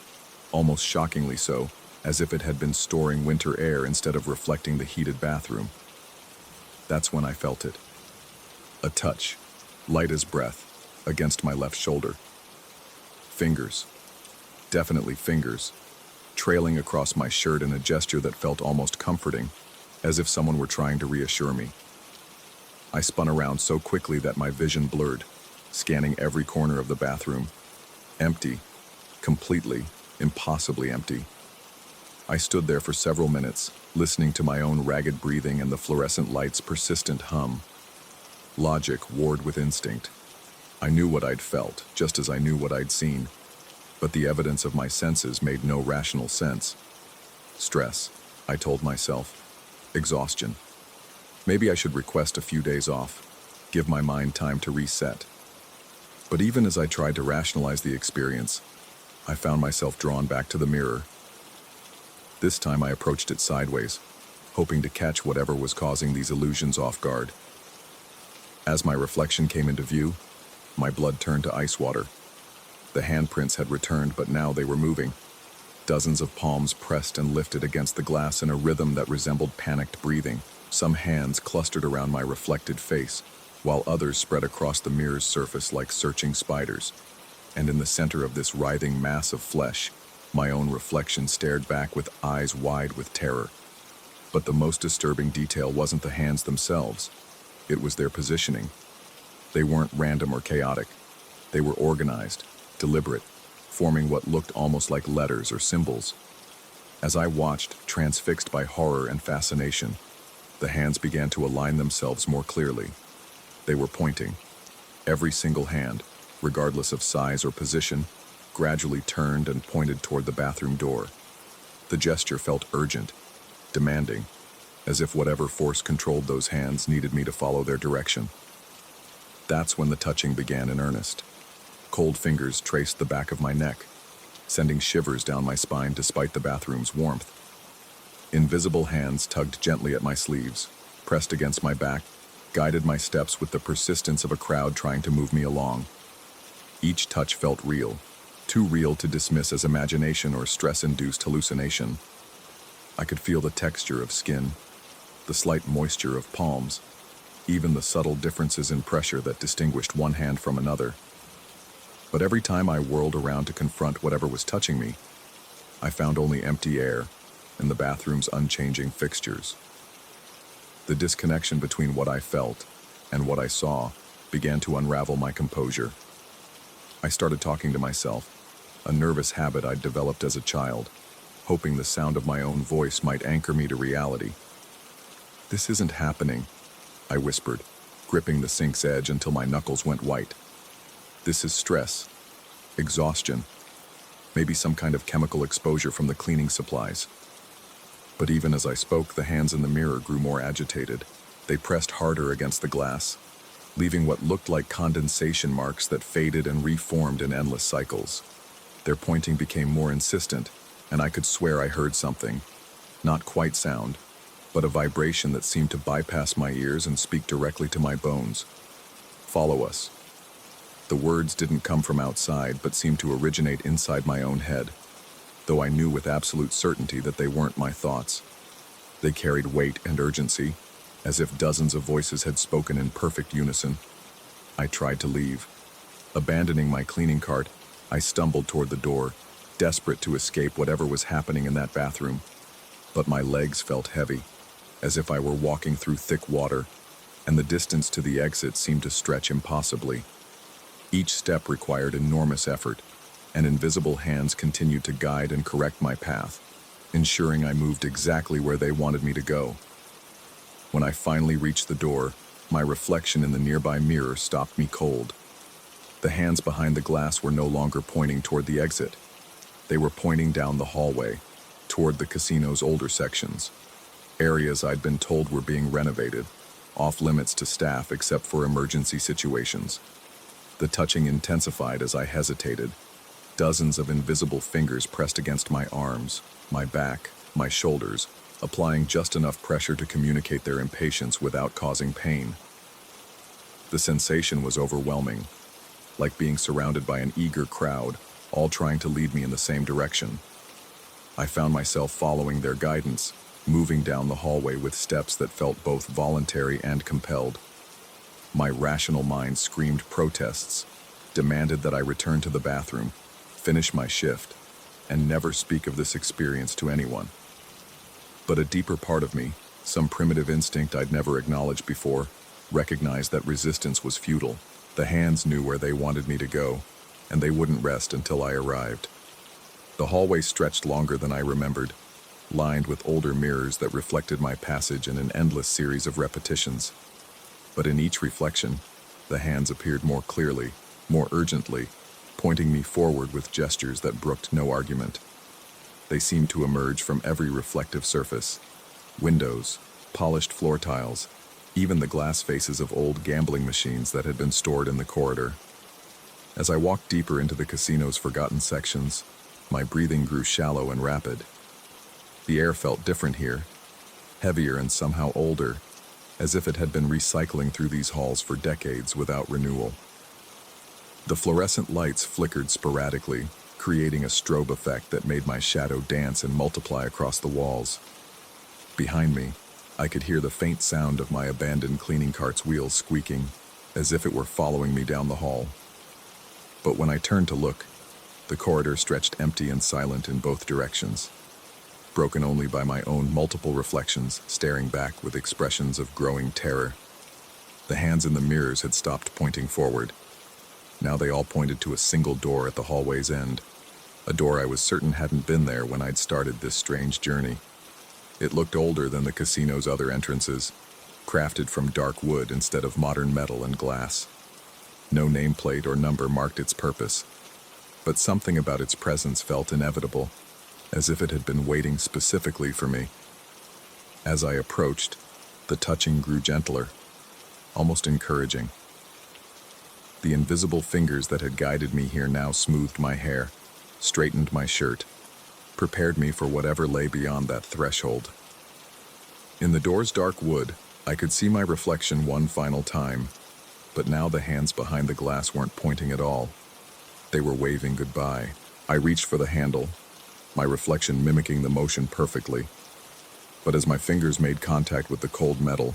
almost shockingly so, as if it had been storing winter air instead of reflecting the heated bathroom. That's when I felt it. A touch, light as breath, against my left shoulder. Fingers. Definitely fingers. Trailing across my shirt in a gesture that felt almost comforting, as if someone were trying to reassure me. I spun around so quickly that my vision blurred, scanning every corner of the bathroom. Empty. Completely, impossibly empty. I stood there for several minutes, listening to my own ragged breathing and the fluorescent light's persistent hum. Logic warred with instinct. I knew what I'd felt, just as I knew what I'd seen, but the evidence of my senses made no rational sense. Stress, I told myself. Exhaustion. Maybe I should request a few days off, give my mind time to reset. But even as I tried to rationalize the experience, I found myself drawn back to the mirror. This time I approached it sideways, hoping to catch whatever was causing these illusions off guard. As my reflection came into view, my blood turned to ice water. The handprints had returned, but now they were moving. Dozens of palms pressed and lifted against the glass in a rhythm that resembled panicked breathing. Some hands clustered around my reflected face, while others spread across the mirror's surface like searching spiders. And in the center of this writhing mass of flesh, my own reflection stared back with eyes wide with terror. But the most disturbing detail wasn't the hands themselves. It was their positioning. They weren't random or chaotic. They were organized, deliberate, forming what looked almost like letters or symbols. As I watched, transfixed by horror and fascination, the hands began to align themselves more clearly. They were pointing. Every single hand, regardless of size or position, gradually turned and pointed toward the bathroom door. The gesture felt urgent, demanding, as if whatever force controlled those hands needed me to follow their direction. That's when the touching began in earnest. Cold fingers traced the back of my neck, sending shivers down my spine despite the bathroom's warmth. Invisible hands tugged gently at my sleeves, pressed against my back, guided my steps with the persistence of a crowd trying to move me along. Each touch felt real, too real to dismiss as imagination or stress-induced hallucination. I could feel the texture of skin, the slight moisture of palms, even the subtle differences in pressure that distinguished one hand from another. But every time I whirled around to confront whatever was touching me, I found only empty air and the bathroom's unchanging fixtures. The disconnection between what I felt and what I saw began to unravel my composure. I started talking to myself, a nervous habit I'd developed as a child, hoping the sound of my own voice might anchor me to reality. "This isn't happening," I whispered, gripping the sink's edge until my knuckles went white. "This is stress, exhaustion, maybe some kind of chemical exposure from the cleaning supplies." But even as I spoke, the hands in the mirror grew more agitated. They pressed harder against the glass, leaving what looked like condensation marks that faded and reformed in endless cycles. Their pointing became more insistent, and I could swear I heard something. Not quite sound, but a vibration that seemed to bypass my ears and speak directly to my bones. "Follow us." The words didn't come from outside, but seemed to originate inside my own head, though I knew with absolute certainty that they weren't my thoughts. They carried weight and urgency, as if dozens of voices had spoken in perfect unison. I tried to leave. Abandoning my cleaning cart, I stumbled toward the door, desperate to escape whatever was happening in that bathroom. But my legs felt heavy, as if I were walking through thick water, and the distance to the exit seemed to stretch impossibly. Each step required enormous effort, and invisible hands continued to guide and correct my path, ensuring I moved exactly where they wanted me to go. When I finally reached the door, my reflection in the nearby mirror stopped me cold. The hands behind the glass were no longer pointing toward the exit. They were pointing down the hallway, toward the casino's older sections, areas I'd been told were being renovated, off limits to staff except for emergency situations. The touching intensified as I hesitated. Dozens of invisible fingers pressed against my arms, my back, my shoulders, applying just enough pressure to communicate their impatience without causing pain. The sensation was overwhelming, like being surrounded by an eager crowd, all trying to lead me in the same direction. I found myself following their guidance, moving down the hallway with steps that felt both voluntary and compelled. My rational mind screamed protests, demanded that I return to the bathroom, finish my shift, and never speak of this experience to anyone. But a deeper part of me, some primitive instinct I'd never acknowledged before, recognized that resistance was futile. The hands knew where they wanted me to go, and they wouldn't rest until I arrived. The hallway stretched longer than I remembered, lined with older mirrors that reflected my passage in an endless series of repetitions. But in each reflection, the hands appeared more clearly, more urgently, pointing me forward with gestures that brooked no argument. They seemed to emerge from every reflective surface: windows, polished floor tiles, even the glass faces of old gambling machines that had been stored in the corridor. As I walked deeper into the casino's forgotten sections, my breathing grew shallow and rapid. The air felt different here, heavier and somehow older, as if it had been recycling through these halls for decades without renewal. The fluorescent lights flickered sporadically, creating a strobe effect that made my shadow dance and multiply across the walls. Behind me, I could hear the faint sound of my abandoned cleaning cart's wheels squeaking, as if it were following me down the hall. But when I turned to look, the corridor stretched empty and silent in both directions, broken only by my own multiple reflections staring back with expressions of growing terror. The hands in the mirrors had stopped pointing forward. Now they all pointed to a single door at the hallway's end, a door I was certain hadn't been there when I'd started this strange journey. It looked older than the casino's other entrances, crafted from dark wood instead of modern metal and glass. No nameplate or number marked its purpose, but something about its presence felt inevitable, as if it had been waiting specifically for me. As I approached, the touching grew gentler, almost encouraging. The invisible fingers that had guided me here now smoothed my hair, straightened my shirt, prepared me for whatever lay beyond that threshold. In the door's dark wood, I could see my reflection one final time, but now the hands behind the glass weren't pointing at all. They were waving goodbye. I reached for the handle, my reflection mimicking the motion perfectly. But as my fingers made contact with the cold metal,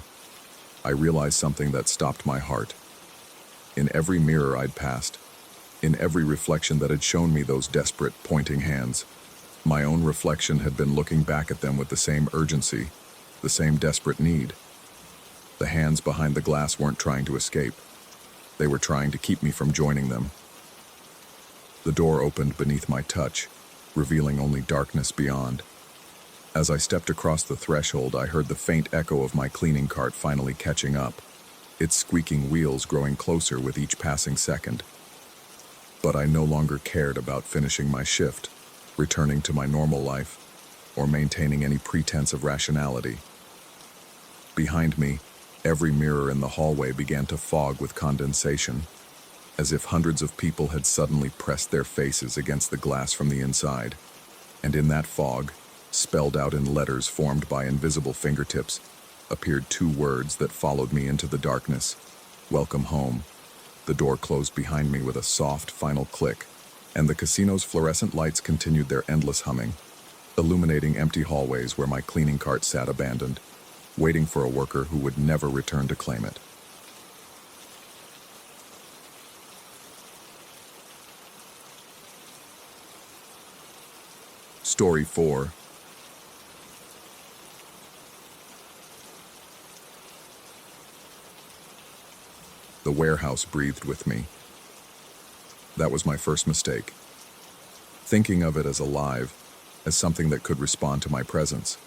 I realized something that stopped my heart. In every mirror I'd passed, in every reflection that had shown me those desperate, pointing hands, my own reflection had been looking back at them with the same urgency, the same desperate need. The hands behind the glass weren't trying to escape. They were trying to keep me from joining them. The door opened beneath my touch, revealing only darkness beyond. As I stepped across the threshold, I heard the faint echo of my cleaning cart finally catching up, its squeaking wheels growing closer with each passing second. But I no longer cared about finishing my shift, returning to my normal life, or maintaining any pretense of rationality. Behind me, every mirror in the hallway began to fog with condensation, as if hundreds of people had suddenly pressed their faces against the glass from the inside. And in that fog, spelled out in letters formed by invisible fingertips, appeared two words that followed me into the darkness: "Welcome home." The door closed behind me with a soft, final click, and the casino's fluorescent lights continued their endless humming, illuminating empty hallways where my cleaning cart sat abandoned, waiting for a worker who would never return to claim it. Story 4. The warehouse breathed with me. That was my first mistake. Thinking of it as alive, as something that could respond to my presence.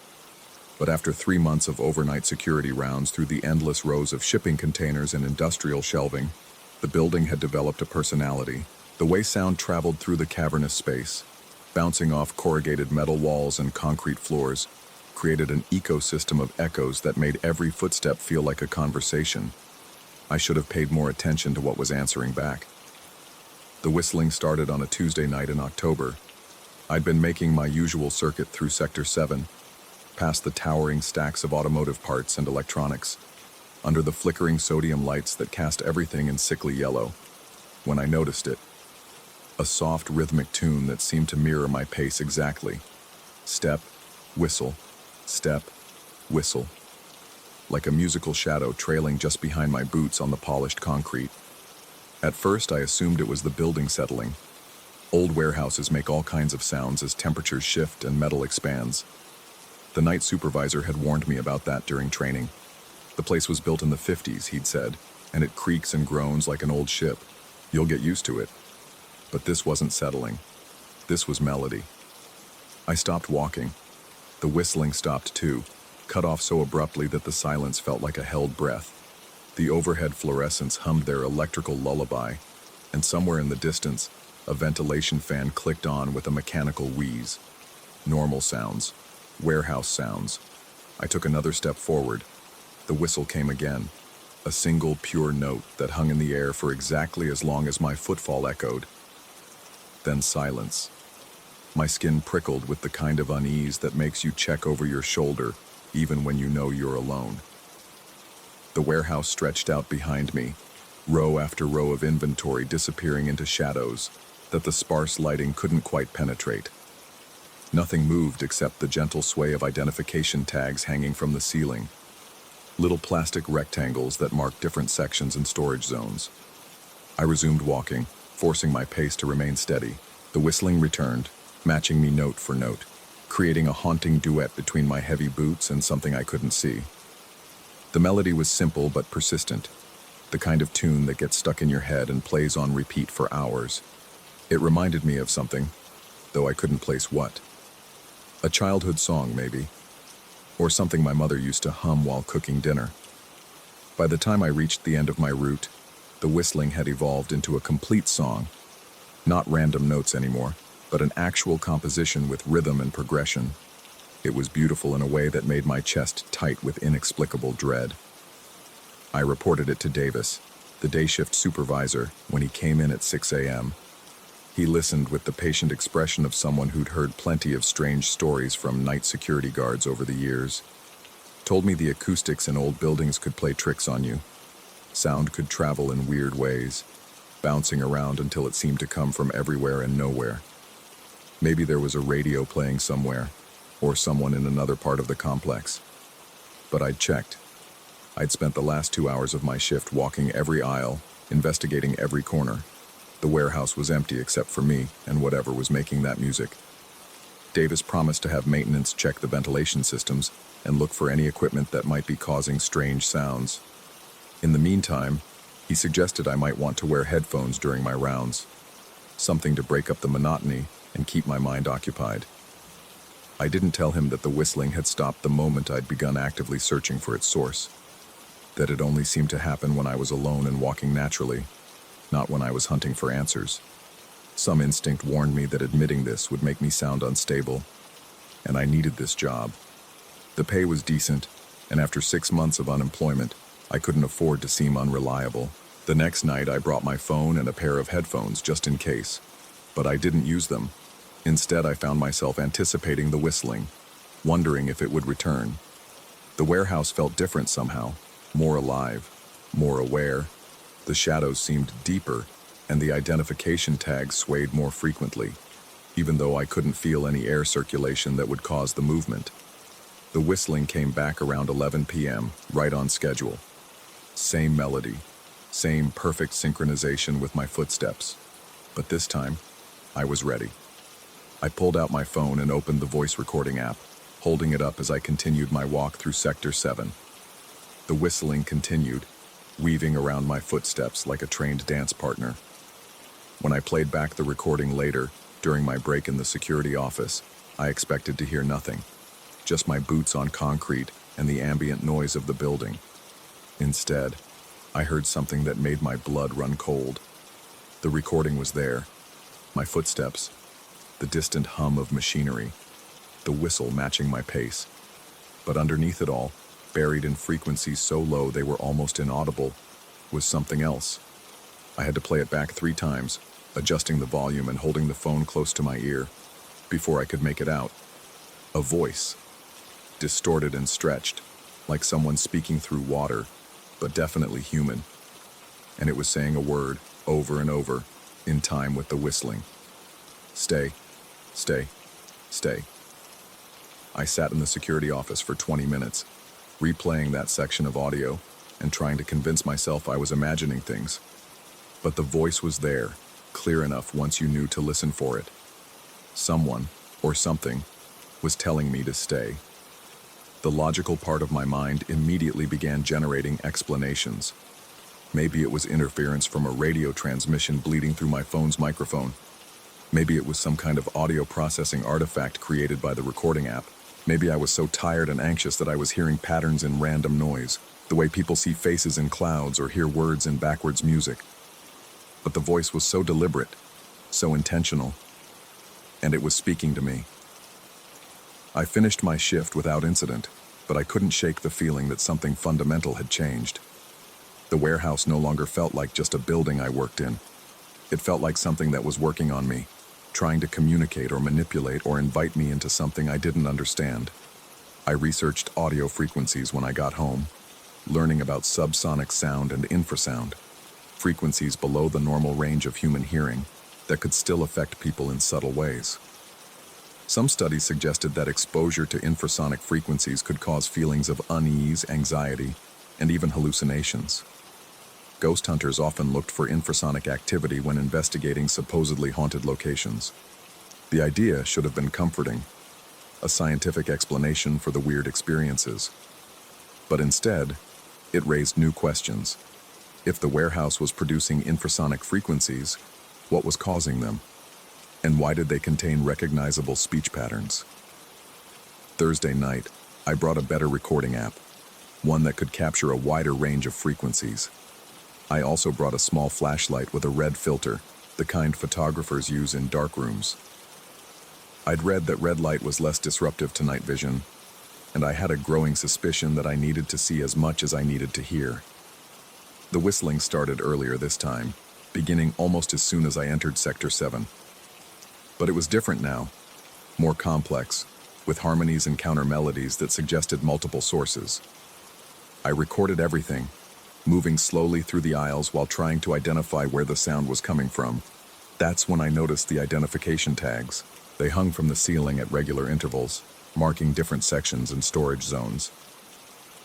But after 3 months of overnight security rounds through the endless rows of shipping containers and industrial shelving, the building had developed a personality. The way sound traveled through the cavernous space, bouncing off corrugated metal walls and concrete floors, created an ecosystem of echoes that made every footstep feel like a conversation. I should have paid more attention to what was answering back. The whistling started on a Tuesday night in October. I'd been making my usual circuit through Sector 7, past the towering stacks of automotive parts and electronics, under the flickering sodium lights that cast everything in sickly yellow, when I noticed it. A soft, rhythmic tune that seemed to mirror my pace exactly. Step, whistle, step, whistle. Like a musical shadow trailing just behind my boots on the polished concrete. At first, I assumed it was the building settling. Old warehouses make all kinds of sounds as temperatures shift and metal expands. The night supervisor had warned me about that during training. The place was built in the 50s, he'd said, and it creaks and groans like an old ship. You'll get used to it. But this wasn't settling. This was melody. I stopped walking. The whistling stopped too, cut off so abruptly that the silence felt like a held breath. The overhead fluorescents hummed their electrical lullaby, and somewhere in the distance, a ventilation fan clicked on with a mechanical wheeze. Normal sounds. Warehouse sounds. I took another step forward. The whistle came again. A single pure note that hung in the air for exactly as long as my footfall echoed. Then silence. My skin prickled with the kind of unease that makes you check over your shoulder even when you know you're alone. The warehouse stretched out behind me, row after row of inventory disappearing into shadows that the sparse lighting couldn't quite penetrate. Nothing moved except the gentle sway of identification tags hanging from the ceiling, little plastic rectangles that marked different sections and storage zones. I resumed walking, forcing my pace to remain steady. The whistling returned, matching me note for note, creating a haunting duet between my heavy boots and something I couldn't see. The melody was simple but persistent, the kind of tune that gets stuck in your head and plays on repeat for hours. It reminded me of something, though I couldn't place what. A childhood song, maybe, or something my mother used to hum while cooking dinner. By the time I reached the end of my route, the whistling had evolved into a complete song, not random notes anymore, but an actual composition with rhythm and progression. It was beautiful in a way that made my chest tight with inexplicable dread. I reported it to Davis, the day shift supervisor, when he came in at 6 a.m. He listened with the patient expression of someone who'd heard plenty of strange stories from night security guards over the years. Told me the acoustics in old buildings could play tricks on you. Sound could travel in weird ways, bouncing around until it seemed to come from everywhere and nowhere. Maybe there was a radio playing somewhere, or someone in another part of the complex. But I'd checked. I'd spent the last 2 hours of my shift walking every aisle, investigating every corner. The warehouse was empty except for me and whatever was making that music. Davis promised to have maintenance check the ventilation systems and look for any equipment that might be causing strange sounds. In the meantime, he suggested I might want to wear headphones during my rounds, something to break up the monotony and keep my mind occupied. I didn't tell him that the whistling had stopped the moment I'd begun actively searching for its source, that it only seemed to happen when I was alone and walking naturally, not when I was hunting for answers. Some instinct warned me that admitting this would make me sound unstable, and I needed this job. The pay was decent, and after 6 months of unemployment, I couldn't afford to seem unreliable. The next night, I brought my phone and a pair of headphones just in case, but I didn't use them. Instead, I found myself anticipating the whistling, wondering if it would return. The warehouse felt different somehow, more alive, more aware. The shadows seemed deeper, and the identification tags swayed more frequently, even though I couldn't feel any air circulation that would cause the movement. The whistling came back around 11 p.m., right on schedule. Same melody, same perfect synchronization with my footsteps. But this time, I was ready. I pulled out my phone and opened the voice recording app, holding it up as I continued my walk through Sector 7. The whistling continued, weaving around my footsteps like a trained dance partner. When I played back the recording later, during my break in the security office, I expected to hear nothing, just my boots on concrete and the ambient noise of the building. Instead, I heard something that made my blood run cold. The recording was there, my footsteps, the distant hum of machinery, the whistle matching my pace. But underneath it all, buried in frequencies so low they were almost inaudible, was something else. I had to play it back 3 times, adjusting the volume and holding the phone close to my ear, before I could make it out. A voice, distorted and stretched, like someone speaking through water, but definitely human. And it was saying a word, over and over, in time with the whistling. Stay, stay, stay. I sat in the security office for 20 minutes, replaying that section of audio and trying to convince myself I was imagining things. But the voice was there, clear enough once you knew to listen for it. Someone, or something, was telling me to stay. The logical part of my mind immediately began generating explanations. Maybe it was interference from a radio transmission bleeding through my phone's microphone. Maybe it was some kind of audio processing artifact created by the recording app. Maybe I was so tired and anxious that I was hearing patterns in random noise, the way people see faces in clouds or hear words in backwards music. But the voice was so deliberate, so intentional, and it was speaking to me. I finished my shift without incident, but I couldn't shake the feeling that something fundamental had changed. The warehouse no longer felt like just a building I worked in. It felt like something that was working on me, trying to communicate or manipulate or invite me into something I didn't understand. I researched audio frequencies when I got home, learning about subsonic sound and infrasound, frequencies below the normal range of human hearing that could still affect people in subtle ways. Some studies suggested that exposure to infrasonic frequencies could cause feelings of unease, anxiety, and even hallucinations. Ghost hunters often looked for infrasonic activity when investigating supposedly haunted locations. The idea should have been comforting, a scientific explanation for the weird experiences. But instead, it raised new questions. If the warehouse was producing infrasonic frequencies, what was causing them? And why did they contain recognizable speech patterns? Thursday night, I brought a better recording app, one that could capture a wider range of frequencies. I also brought a small flashlight with a red filter, the kind photographers use in dark rooms. I'd read that red light was less disruptive to night vision, and I had a growing suspicion that I needed to see as much as I needed to hear. The whistling started earlier this time, beginning almost as soon as I entered Sector 7. But it was different now, more complex, with harmonies and counter melodies that suggested multiple sources. I recorded everything, moving slowly through the aisles while trying to identify where the sound was coming from. That's when I noticed the identification tags. They hung from the ceiling at regular intervals, marking different sections and storage zones.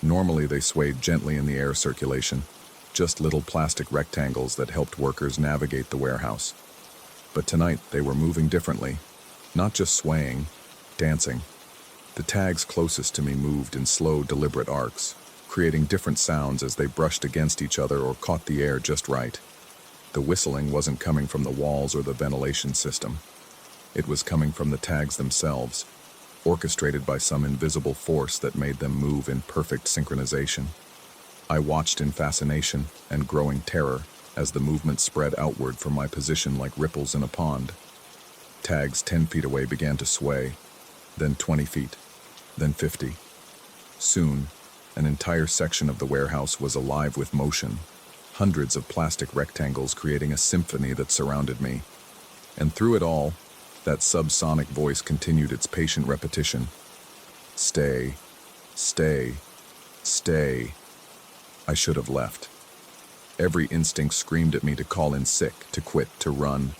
Normally they swayed gently in the air circulation, just little plastic rectangles that helped workers navigate the warehouse. But tonight they were moving differently, not just swaying, dancing. The tags closest to me moved in slow, deliberate arcs, creating different sounds as they brushed against each other or caught the air just right. The whistling wasn't coming from the walls or the ventilation system. It was coming from the tags themselves, orchestrated by some invisible force that made them move in perfect synchronization. I watched in fascination and growing terror as the movement spread outward from my position like ripples in a pond. Tags 10 feet away began to sway, then 20 feet, then 50. Soon, an entire section of the warehouse was alive with motion, hundreds of plastic rectangles creating a symphony that surrounded me. And through it all, that subsonic voice continued its patient repetition. Stay, stay, stay. I should have left. Every instinct screamed at me to call in sick, to quit, to run.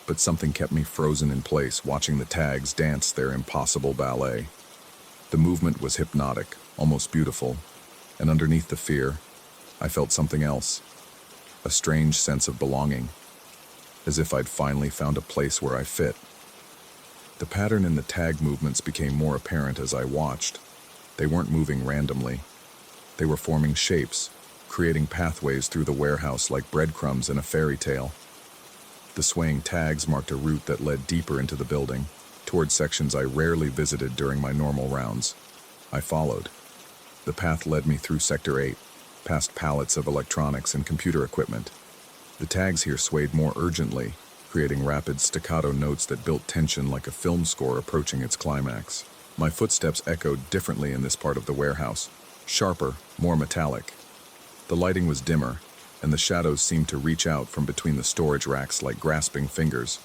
But something kept me frozen in place, watching the tags dance their impossible ballet. The movement was hypnotic, almost beautiful, and underneath the fear, I felt something else. A strange sense of belonging, as if I'd finally found a place where I fit. The pattern in the tag movements became more apparent as I watched. They weren't moving randomly. They were forming shapes, creating pathways through the warehouse like breadcrumbs in a fairy tale. The swaying tags marked a route that led deeper into the building, toward sections I rarely visited during my normal rounds. I followed. The path led me through Sector 8, past pallets of electronics and computer equipment. The tags here swayed more urgently, creating rapid staccato notes that built tension like a film score approaching its climax. My footsteps echoed differently in this part of the warehouse, sharper, more metallic. The lighting was dimmer, and the shadows seemed to reach out from between the storage racks like grasping fingers.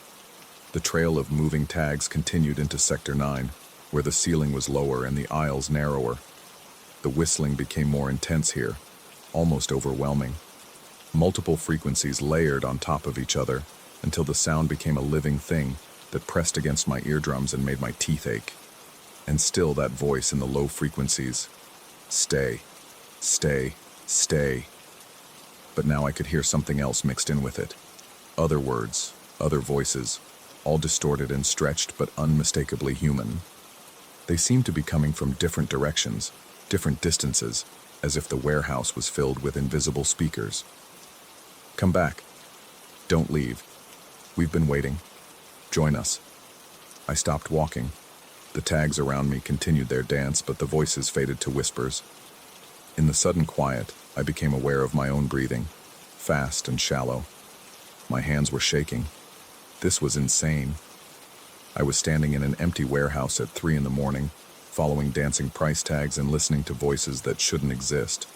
The trail of moving tags continued into Sector 9, where the ceiling was lower and the aisles narrower. The whistling became more intense here, almost overwhelming. Multiple frequencies layered on top of each other until the sound became a living thing that pressed against my eardrums and made my teeth ache. And still that voice in the low frequencies. Stay, stay, stay. But now I could hear something else mixed in with it. Other words, other voices, all distorted and stretched but unmistakably human. They seemed to be coming from different directions, different distances, as if the warehouse was filled with invisible speakers. Come back. Don't leave. We've been waiting. Join us. I stopped walking. The tags around me continued their dance, but the voices faded to whispers. In the sudden quiet, I became aware of my own breathing, fast and shallow. My hands were shaking. This was insane. I was standing in an empty warehouse at 3 in the morning, following dancing price tags and listening to voices that shouldn't exist.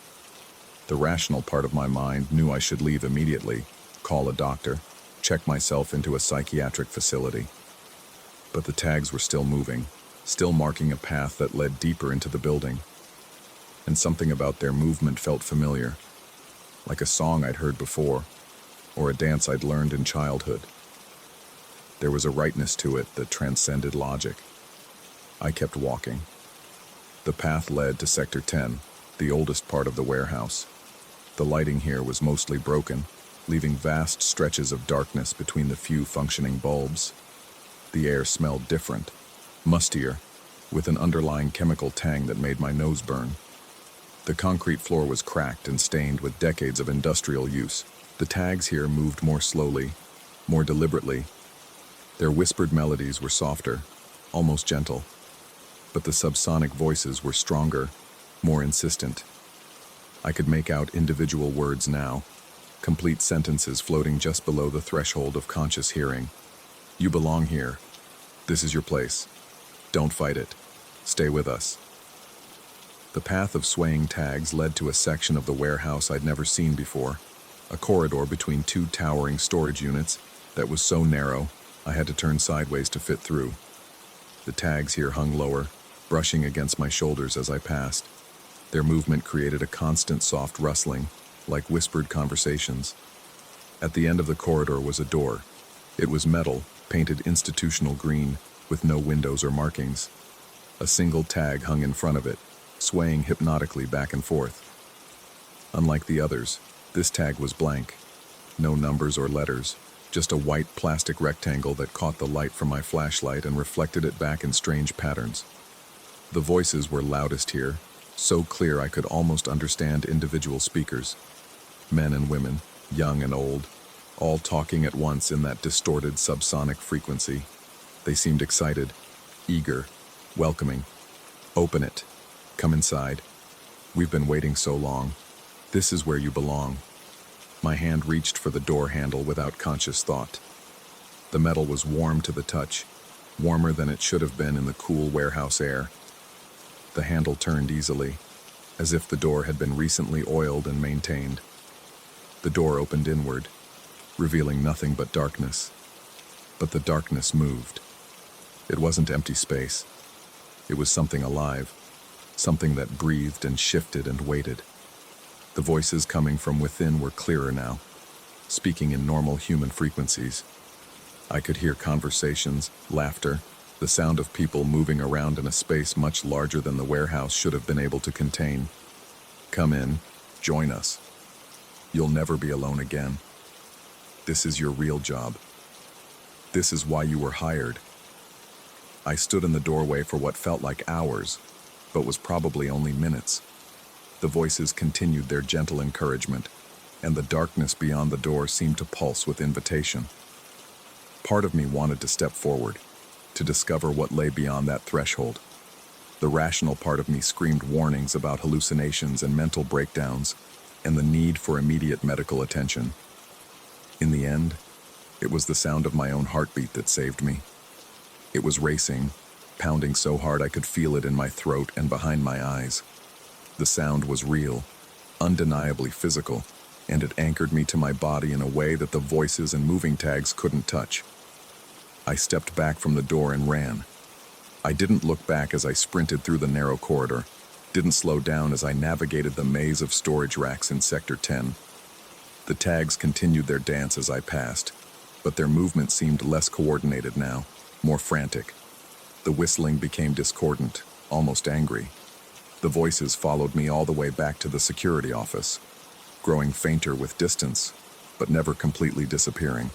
The rational part of my mind knew I should leave immediately, call a doctor, check myself into a psychiatric facility. But the tags were still moving, still marking a path that led deeper into the building. And something about their movement felt familiar, like a song I'd heard before, or a dance I'd learned in childhood. There was a rightness to it that transcended logic. I kept walking. The path led to Sector 10, the oldest part of the warehouse. The lighting here was mostly broken, leaving vast stretches of darkness between the few functioning bulbs. The air smelled different, mustier, with an underlying chemical tang that made my nose burn. The concrete floor was cracked and stained with decades of industrial use. The tags here moved more slowly, more deliberately. Their whispered melodies were softer, almost gentle, but the subsonic voices were stronger, more insistent. I could make out individual words now, complete sentences floating just below the threshold of conscious hearing. You belong here. This is your place. Don't fight it. Stay with us. The path of swaying tags led to a section of the warehouse I'd never seen before, a corridor between 2 towering storage units that was so narrow I had to turn sideways to fit through. The tags here hung lower, brushing against my shoulders as I passed. Their movement created a constant soft rustling, like whispered conversations. At the end of the corridor was a door. It was metal, painted institutional green, with no windows or markings. A single tag hung in front of it, swaying hypnotically back and forth. Unlike the others, this tag was blank. No numbers or letters, just a white plastic rectangle that caught the light from my flashlight and reflected it back in strange patterns. The voices were loudest here, so clear I could almost understand individual speakers. Men and women, young and old, all talking at once in that distorted subsonic frequency. They seemed excited, eager, welcoming. Open it. Come inside. We've been waiting so long. This is where you belong. My hand reached for the door handle without conscious thought. The metal was warm to the touch, warmer than it should have been in the cool warehouse air. The handle turned easily, as if the door had been recently oiled and maintained. The door opened inward, revealing nothing but darkness. But the darkness moved. It wasn't empty space. It was something alive, something that breathed and shifted and waited. The voices coming from within were clearer now, speaking in normal human frequencies. I could hear conversations, laughter, the sound of people moving around in a space much larger than the warehouse should have been able to contain. Come in, join us. You'll never be alone again. This is your real job. This is why you were hired. I stood in the doorway for what felt like hours, but was probably only minutes. The voices continued their gentle encouragement, and the darkness beyond the door seemed to pulse with invitation. Part of me wanted to step forward, to discover what lay beyond that threshold. The rational part of me screamed warnings about hallucinations and mental breakdowns, and the need for immediate medical attention. In the end, it was the sound of my own heartbeat that saved me. It was racing, pounding so hard I could feel it in my throat and behind my eyes. The sound was real, undeniably physical, and it anchored me to my body in a way that the voices and moving tags couldn't touch. I stepped back from the door and ran. I didn't look back as I sprinted through the narrow corridor, didn't slow down as I navigated the maze of storage racks in Sector 10. The tags continued their dance as I passed, but their movement seemed less coordinated now, more frantic. The whistling became discordant, almost angry. The voices followed me all the way back to the security office, growing fainter with distance, but never completely disappearing.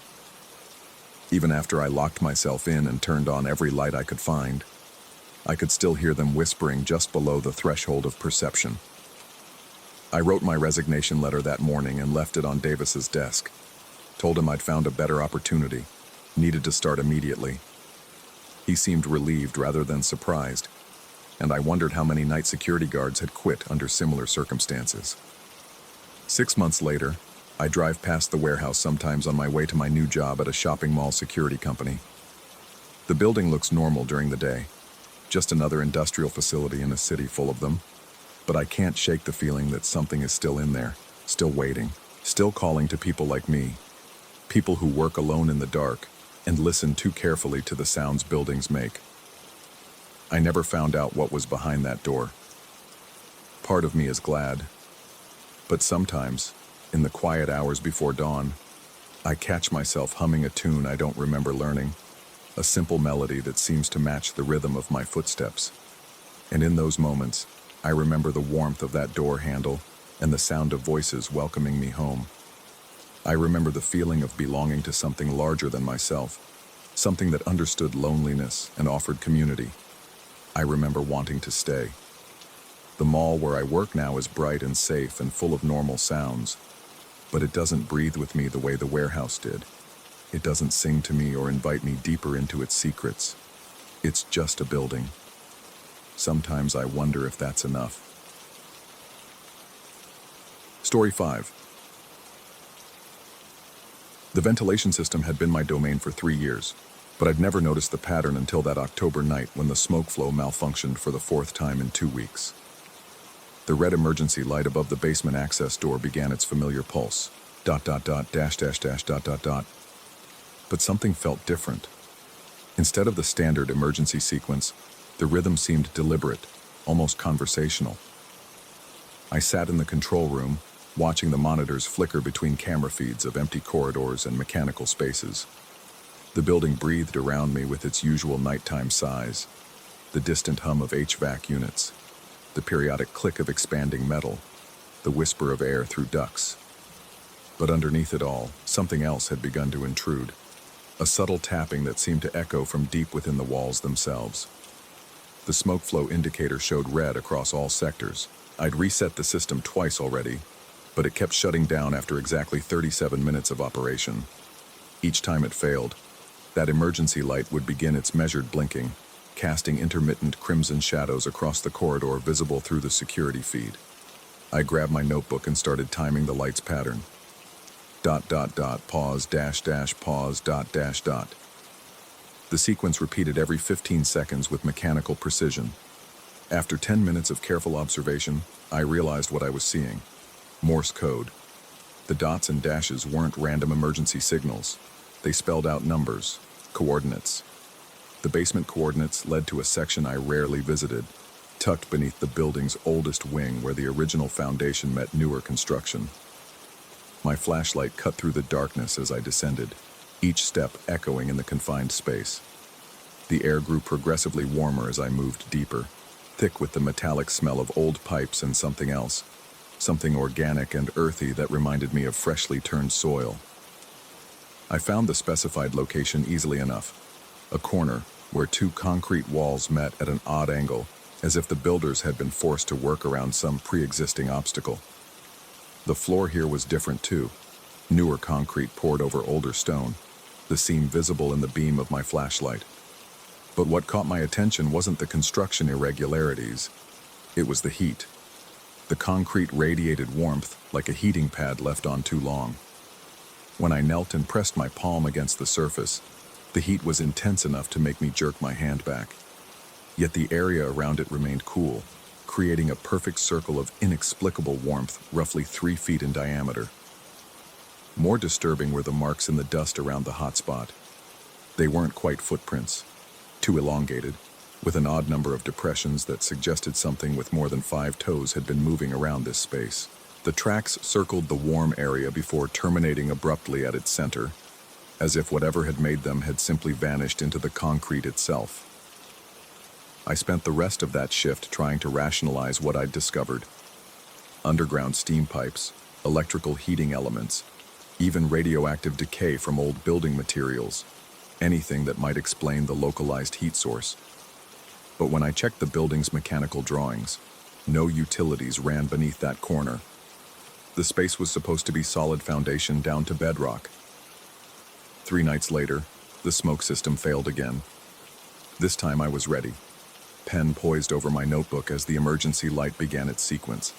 Even after I locked myself in and turned on every light I could find, I could still hear them whispering just below the threshold of perception. I wrote my resignation letter that morning and left it on Davis's desk. Told him I'd found a better opportunity, needed to start immediately. He seemed relieved rather than surprised, and I wondered how many night security guards had quit under similar circumstances. 6 months later, I drive past the warehouse sometimes on my way to my new job at a shopping mall security company. The building looks normal during the day, just another industrial facility in a city full of them, but I can't shake the feeling that something is still in there, still waiting, still calling to people like me, people who work alone in the dark and listen too carefully to the sounds buildings make. I never found out what was behind that door. Part of me is glad, but sometimes, in the quiet hours before dawn, I catch myself humming a tune I don't remember learning, a simple melody that seems to match the rhythm of my footsteps. And in those moments, I remember the warmth of that door handle and the sound of voices welcoming me home. I remember the feeling of belonging to something larger than myself, something that understood loneliness and offered community. I remember wanting to stay. The mall where I work now is bright and safe and full of normal sounds, but it doesn't breathe with me the way the warehouse did. It doesn't sing to me or invite me deeper into its secrets. It's just a building. Sometimes I wonder if that's enough. Story 5. The ventilation system had been my domain for 3 years, but I'd never noticed the pattern until that October night when the smoke flow malfunctioned for the 4th time in 2 weeks. The red emergency light above the basement access door began its familiar pulse. ... But something felt different. Instead of the standard emergency sequence, the rhythm seemed deliberate, almost conversational. I sat in the control room, watching the monitors flicker between camera feeds of empty corridors and mechanical spaces. The building breathed around me with its usual nighttime sighs, the distant hum of HVAC units, the periodic click of expanding metal, the whisper of air through ducts. But underneath it all, something else had begun to intrude, a subtle tapping that seemed to echo from deep within the walls themselves. The smoke flow indicator showed red across all sectors. I'd reset the system twice already, but it kept shutting down after exactly 37 minutes of operation. Each time it failed, that emergency light would begin its measured blinking, casting intermittent crimson shadows across the corridor visible through the security feed. I grabbed my notebook and started timing the light's pattern. ... Pause, pause, ... The sequence repeated every 15 seconds with mechanical precision. After 10 minutes of careful observation, I realized what I was seeing. Morse code. The dots and dashes weren't random emergency signals. They spelled out numbers, coordinates. The basement coordinates led to a section I rarely visited, tucked beneath the building's oldest wing where the original foundation met newer construction. My flashlight cut through the darkness as I descended, each step echoing in the confined space. The air grew progressively warmer as I moved deeper, thick with the metallic smell of old pipes and something else, something organic and earthy that reminded me of freshly turned soil. I found the specified location easily enough, a corner where 2 concrete walls met at an odd angle, as if the builders had been forced to work around some pre-existing obstacle. The floor here was different too, newer concrete poured over older stone, the seam visible in the beam of my flashlight. But what caught my attention wasn't the construction irregularities, it was the heat. The concrete radiated warmth like a heating pad left on too long. When I knelt and pressed my palm against the surface, the heat was intense enough to make me jerk my hand back. Yet the area around it remained cool, creating a perfect circle of inexplicable warmth roughly 3 feet in diameter. More disturbing were the marks in the dust around the hot spot. They weren't quite footprints, too elongated, with an odd number of depressions that suggested something with more than 5 toes had been moving around this space. The tracks circled the warm area before terminating abruptly at its center, as if whatever had made them had simply vanished into the concrete itself. I spent the rest of that shift trying to rationalize what I'd discovered. Underground steam pipes, electrical heating elements, even radioactive decay from old building materials, anything that might explain the localized heat source. But when I checked the building's mechanical drawings, no utilities ran beneath that corner. The space was supposed to be solid foundation down to bedrock. 3 nights later, the smoke system failed again. This time I was ready, pen poised over my notebook as the emergency light began its sequence.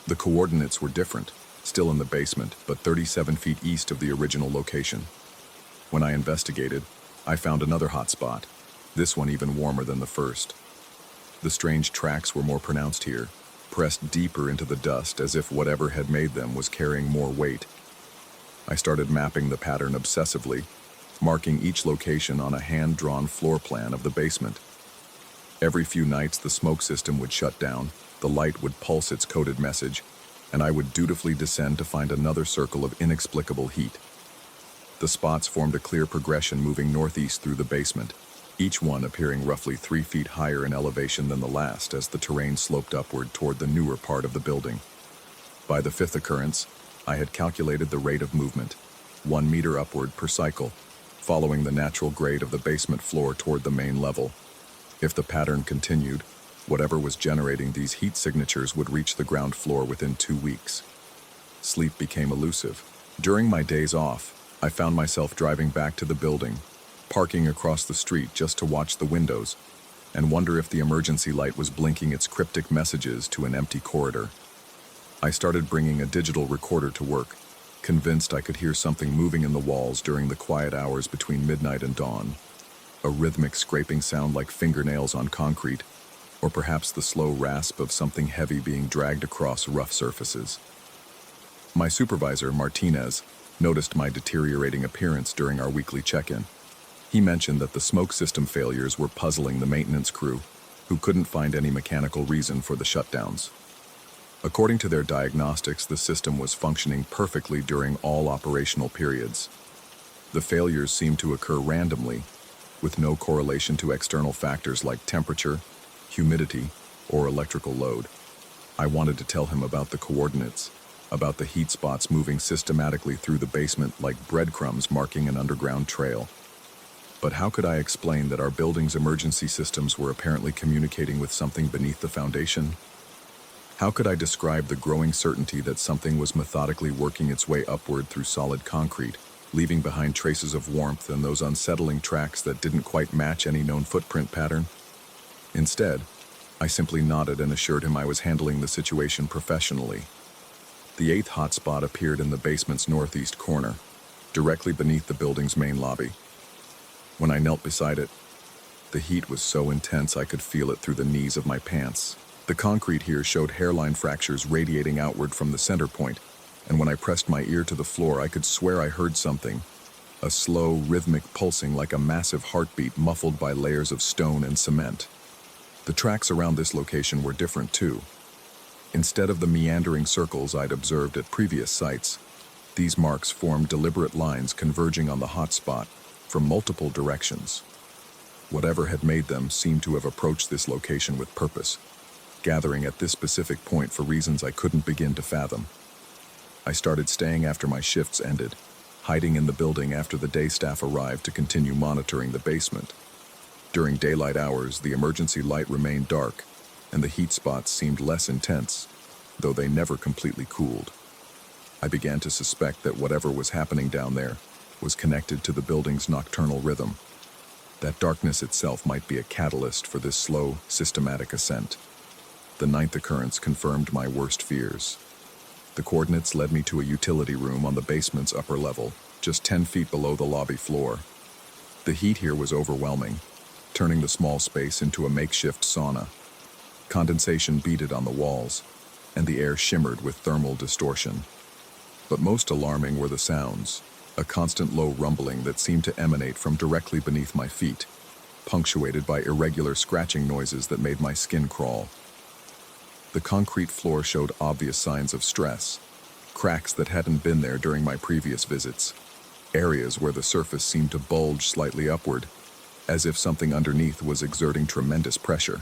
The coordinates were different, still in the basement, but 37 feet east of the original location. When I investigated, I found another hot spot, this one even warmer than the first. The strange tracks were more pronounced here, pressed deeper into the dust as if whatever had made them was carrying more weight. I started mapping the pattern obsessively, marking each location on a hand-drawn floor plan of the basement. Every few nights the smoke system would shut down, the light would pulse its coded message, and I would dutifully descend to find another circle of inexplicable heat. The spots formed a clear progression moving northeast through the basement, each one appearing roughly 3 feet higher in elevation than the last as the terrain sloped upward toward the newer part of the building. By the fifth occurrence, I had calculated the rate of movement, 1 meter upward per cycle, following the natural grade of the basement floor toward the main level. If the pattern continued, whatever was generating these heat signatures would reach the ground floor within 2 weeks. Sleep became elusive. During my days off, I found myself driving back to the building, parking across the street just to watch the windows, and wonder if the emergency light was blinking its cryptic messages to an empty corridor. I started bringing a digital recorder to work, convinced I could hear something moving in the walls during the quiet hours between midnight and dawn. A rhythmic scraping sound like fingernails on concrete, or perhaps the slow rasp of something heavy being dragged across rough surfaces. My supervisor, Martinez, noticed my deteriorating appearance during our weekly check-in. He mentioned that the smoke system failures were puzzling the maintenance crew, who couldn't find any mechanical reason for the shutdowns. According to their diagnostics, the system was functioning perfectly during all operational periods. The failures seemed to occur randomly, with no correlation to external factors like temperature, humidity, or electrical load. I wanted to tell him about the coordinates, about the heat spots moving systematically through the basement like breadcrumbs marking an underground trail. But how could I explain that our building's emergency systems were apparently communicating with something beneath the foundation? How could I describe the growing certainty that something was methodically working its way upward through solid concrete, leaving behind traces of warmth and those unsettling tracks that didn't quite match any known footprint pattern? Instead, I simply nodded and assured him I was handling the situation professionally. The eighth hotspot appeared in the basement's northeast corner, directly beneath the building's main lobby. When I knelt beside it, the heat was so intense I could feel it through the knees of my pants. The concrete here showed hairline fractures radiating outward from the center point, and when I pressed my ear to the floor, I could swear I heard something, a slow, rhythmic pulsing like a massive heartbeat muffled by layers of stone and cement. The tracks around this location were different too. Instead of the meandering circles I'd observed at previous sites, these marks formed deliberate lines converging on the hot spot from multiple directions. Whatever had made them seemed to have approached this location with purpose, gathering at this specific point for reasons I couldn't begin to fathom. I started staying after my shifts ended, hiding in the building after the day staff arrived to continue monitoring the basement. During daylight hours, the emergency light remained dark, and the heat spots seemed less intense, though they never completely cooled. I began to suspect that whatever was happening down there was connected to the building's nocturnal rhythm. That darkness itself might be a catalyst for this slow, systematic ascent. The ninth occurrence confirmed my worst fears. The coordinates led me to a utility room on the basement's upper level, just 10 feet below the lobby floor. The heat here was overwhelming, turning the small space into a makeshift sauna. Condensation beaded on the walls, and the air shimmered with thermal distortion. But most alarming were the sounds, a constant low rumbling that seemed to emanate from directly beneath my feet, punctuated by irregular scratching noises that made my skin crawl. The concrete floor showed obvious signs of stress, cracks that hadn't been there during my previous visits, areas where the surface seemed to bulge slightly upward, as if something underneath was exerting tremendous pressure.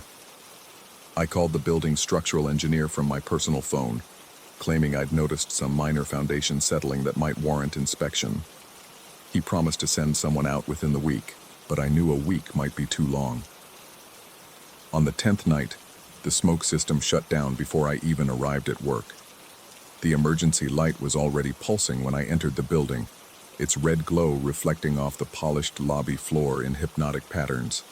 I called the building's structural engineer from my personal phone, claiming I'd noticed some minor foundation settling that might warrant inspection. He promised to send someone out within the week, but I knew a week might be too long. On the 10th night, the smoke system shut down before I even arrived at work. The emergency light was already pulsing when I entered the building, its red glow reflecting off the polished lobby floor in hypnotic patterns.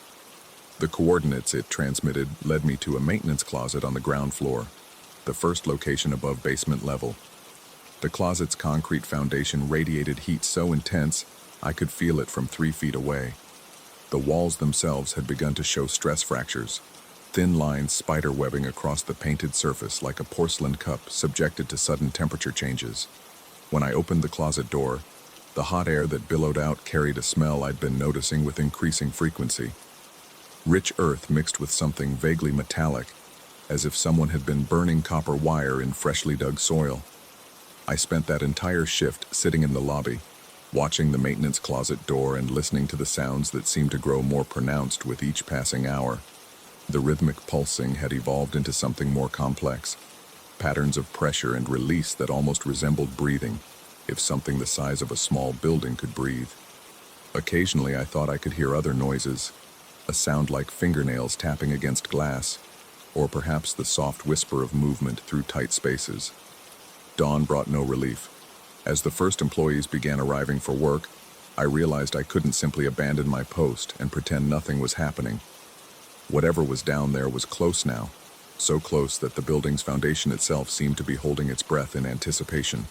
The coordinates it transmitted led me to a maintenance closet on the ground floor, the first location above basement level. The closet's concrete foundation radiated heat so intense I could feel it from 3 feet away. The walls themselves had begun to show stress fractures, thin lines spiderwebbing across the painted surface like a porcelain cup subjected to sudden temperature changes. When I opened the closet door, the hot air that billowed out carried a smell I'd been noticing with increasing frequency. Rich earth mixed with something vaguely metallic, as if someone had been burning copper wire in freshly dug soil. I spent that entire shift sitting in the lobby, watching the maintenance closet door and listening to the sounds that seemed to grow more pronounced with each passing hour. The rhythmic pulsing had evolved into something more complex, patterns of pressure and release that almost resembled breathing, if something the size of a small building could breathe. Occasionally I thought I could hear other noises, a sound like fingernails tapping against glass, or perhaps the soft whisper of movement through tight spaces. Dawn brought no relief. As the first employees began arriving for work, I realized I couldn't simply abandon my post and pretend nothing was happening. Whatever was down there was close now, so close that the building's foundation itself seemed to be holding its breath in anticipation.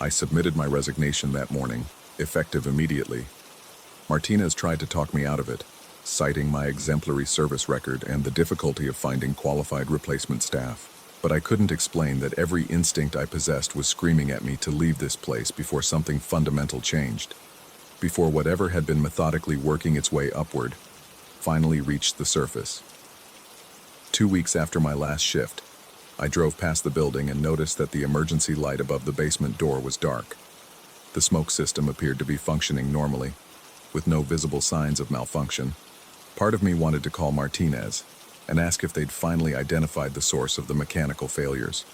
I submitted my resignation that morning, effective immediately. Martinez tried to talk me out of it, citing my exemplary service record and the difficulty of finding qualified replacement staff. But I couldn't explain that every instinct I possessed was screaming at me to leave this place before something fundamental changed, before whatever had been methodically working its way upward finally reached the surface. 2 weeks after my last shift, I drove past the building and noticed that the emergency light above the basement door was dark. The smoke system appeared to be functioning normally, with no visible signs of malfunction. Part of me wanted to call Martinez and ask if they'd finally identified the source of the mechanical failures.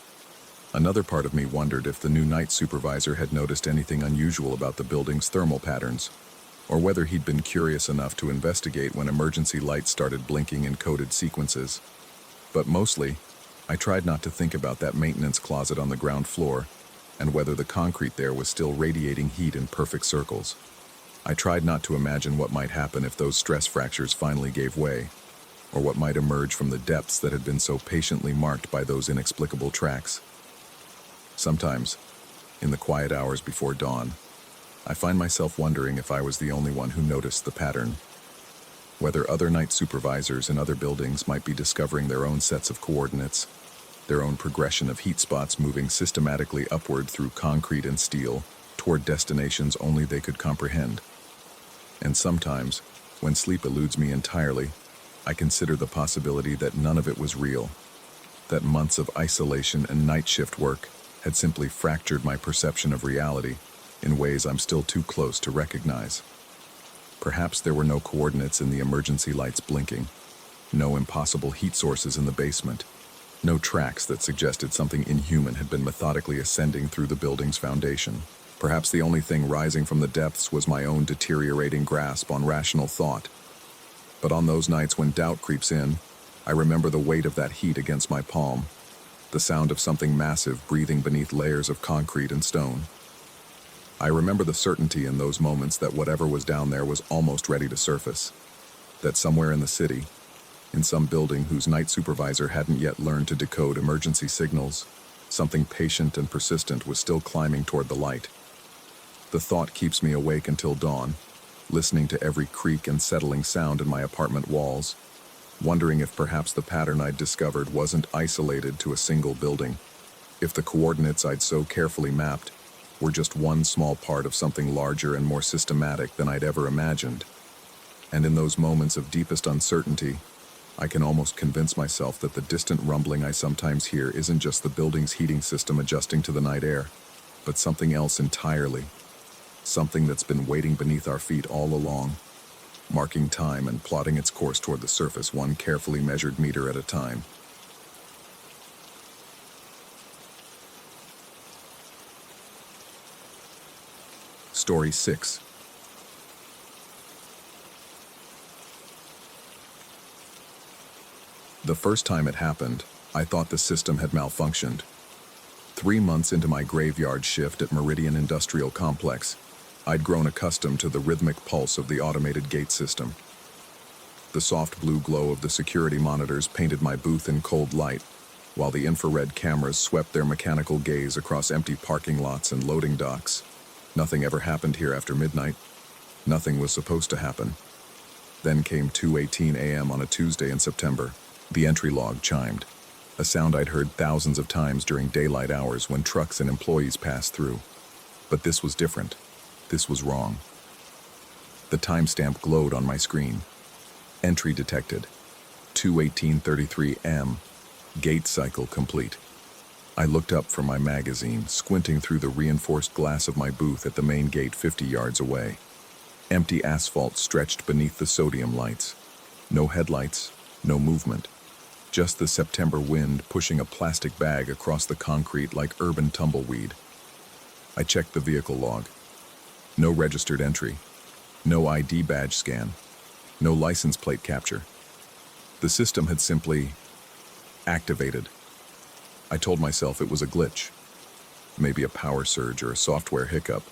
Another part of me wondered if the new night supervisor had noticed anything unusual about the building's thermal patterns, or whether he'd been curious enough to investigate when emergency lights started blinking in coded sequences. But mostly, I tried not to think about that maintenance closet on the ground floor and whether the concrete there was still radiating heat in perfect circles. I tried not to imagine what might happen if those stress fractures finally gave way, or what might emerge from the depths that had been so patiently marked by those inexplicable tracks. Sometimes, in the quiet hours before dawn, I find myself wondering if I was the only one who noticed the pattern, whether other night supervisors in other buildings might be discovering their own sets of coordinates, their own progression of heat spots moving systematically upward through concrete and steel toward destinations only they could comprehend. And sometimes, when sleep eludes me entirely, I consider the possibility that none of it was real, that months of isolation and night shift work had simply fractured my perception of reality in ways I'm still too close to recognize. Perhaps there were no coordinates in the emergency lights blinking, no impossible heat sources in the basement, no tracks that suggested something inhuman had been methodically ascending through the building's foundation. Perhaps the only thing rising from the depths was my own deteriorating grasp on rational thought. But on those nights when doubt creeps in, I remember the weight of that heat against my palm, the sound of something massive breathing beneath layers of concrete and stone. I remember the certainty in those moments that whatever was down there was almost ready to surface, that somewhere in the city, in some building whose night supervisor hadn't yet learned to decode emergency signals, something patient and persistent was still climbing toward the light. The thought keeps me awake until dawn, listening to every creak and settling sound in my apartment walls, wondering if perhaps the pattern I'd discovered wasn't isolated to a single building, if the coordinates I'd so carefully mapped were just one small part of something larger and more systematic than I'd ever imagined. And in those moments of deepest uncertainty, I can almost convince myself that the distant rumbling I sometimes hear isn't just the building's heating system adjusting to the night air, but something else entirely. Something that's been waiting beneath our feet all along, marking time and plotting its course toward the surface one carefully measured meter at a time. Story 6. The first time it happened, I thought the system had malfunctioned. 3 months into my graveyard shift at Meridian Industrial Complex, I'd grown accustomed to the rhythmic pulse of the automated gate system. The soft blue glow of the security monitors painted my booth in cold light, while the infrared cameras swept their mechanical gaze across empty parking lots and loading docks. Nothing ever happened here after midnight. Nothing was supposed to happen. Then came 2:18 a.m. on a Tuesday in September. The entry log chimed, a sound I'd heard thousands of times during daylight hours when trucks and employees passed through. But this was different. This was wrong. The timestamp glowed on my screen. Entry detected. 2:18:33 m. Gate cycle complete. I looked up from my magazine, squinting through the reinforced glass of my booth at the main gate 50 yards away. Empty asphalt stretched beneath the sodium lights. No headlights, no movement. Just the September wind pushing a plastic bag across the concrete like urban tumbleweed. I checked the vehicle log. No registered entry. No ID badge scan. No license plate capture. The system had simply activated. I told myself it was a glitch. Maybe a power surge or a software hiccup.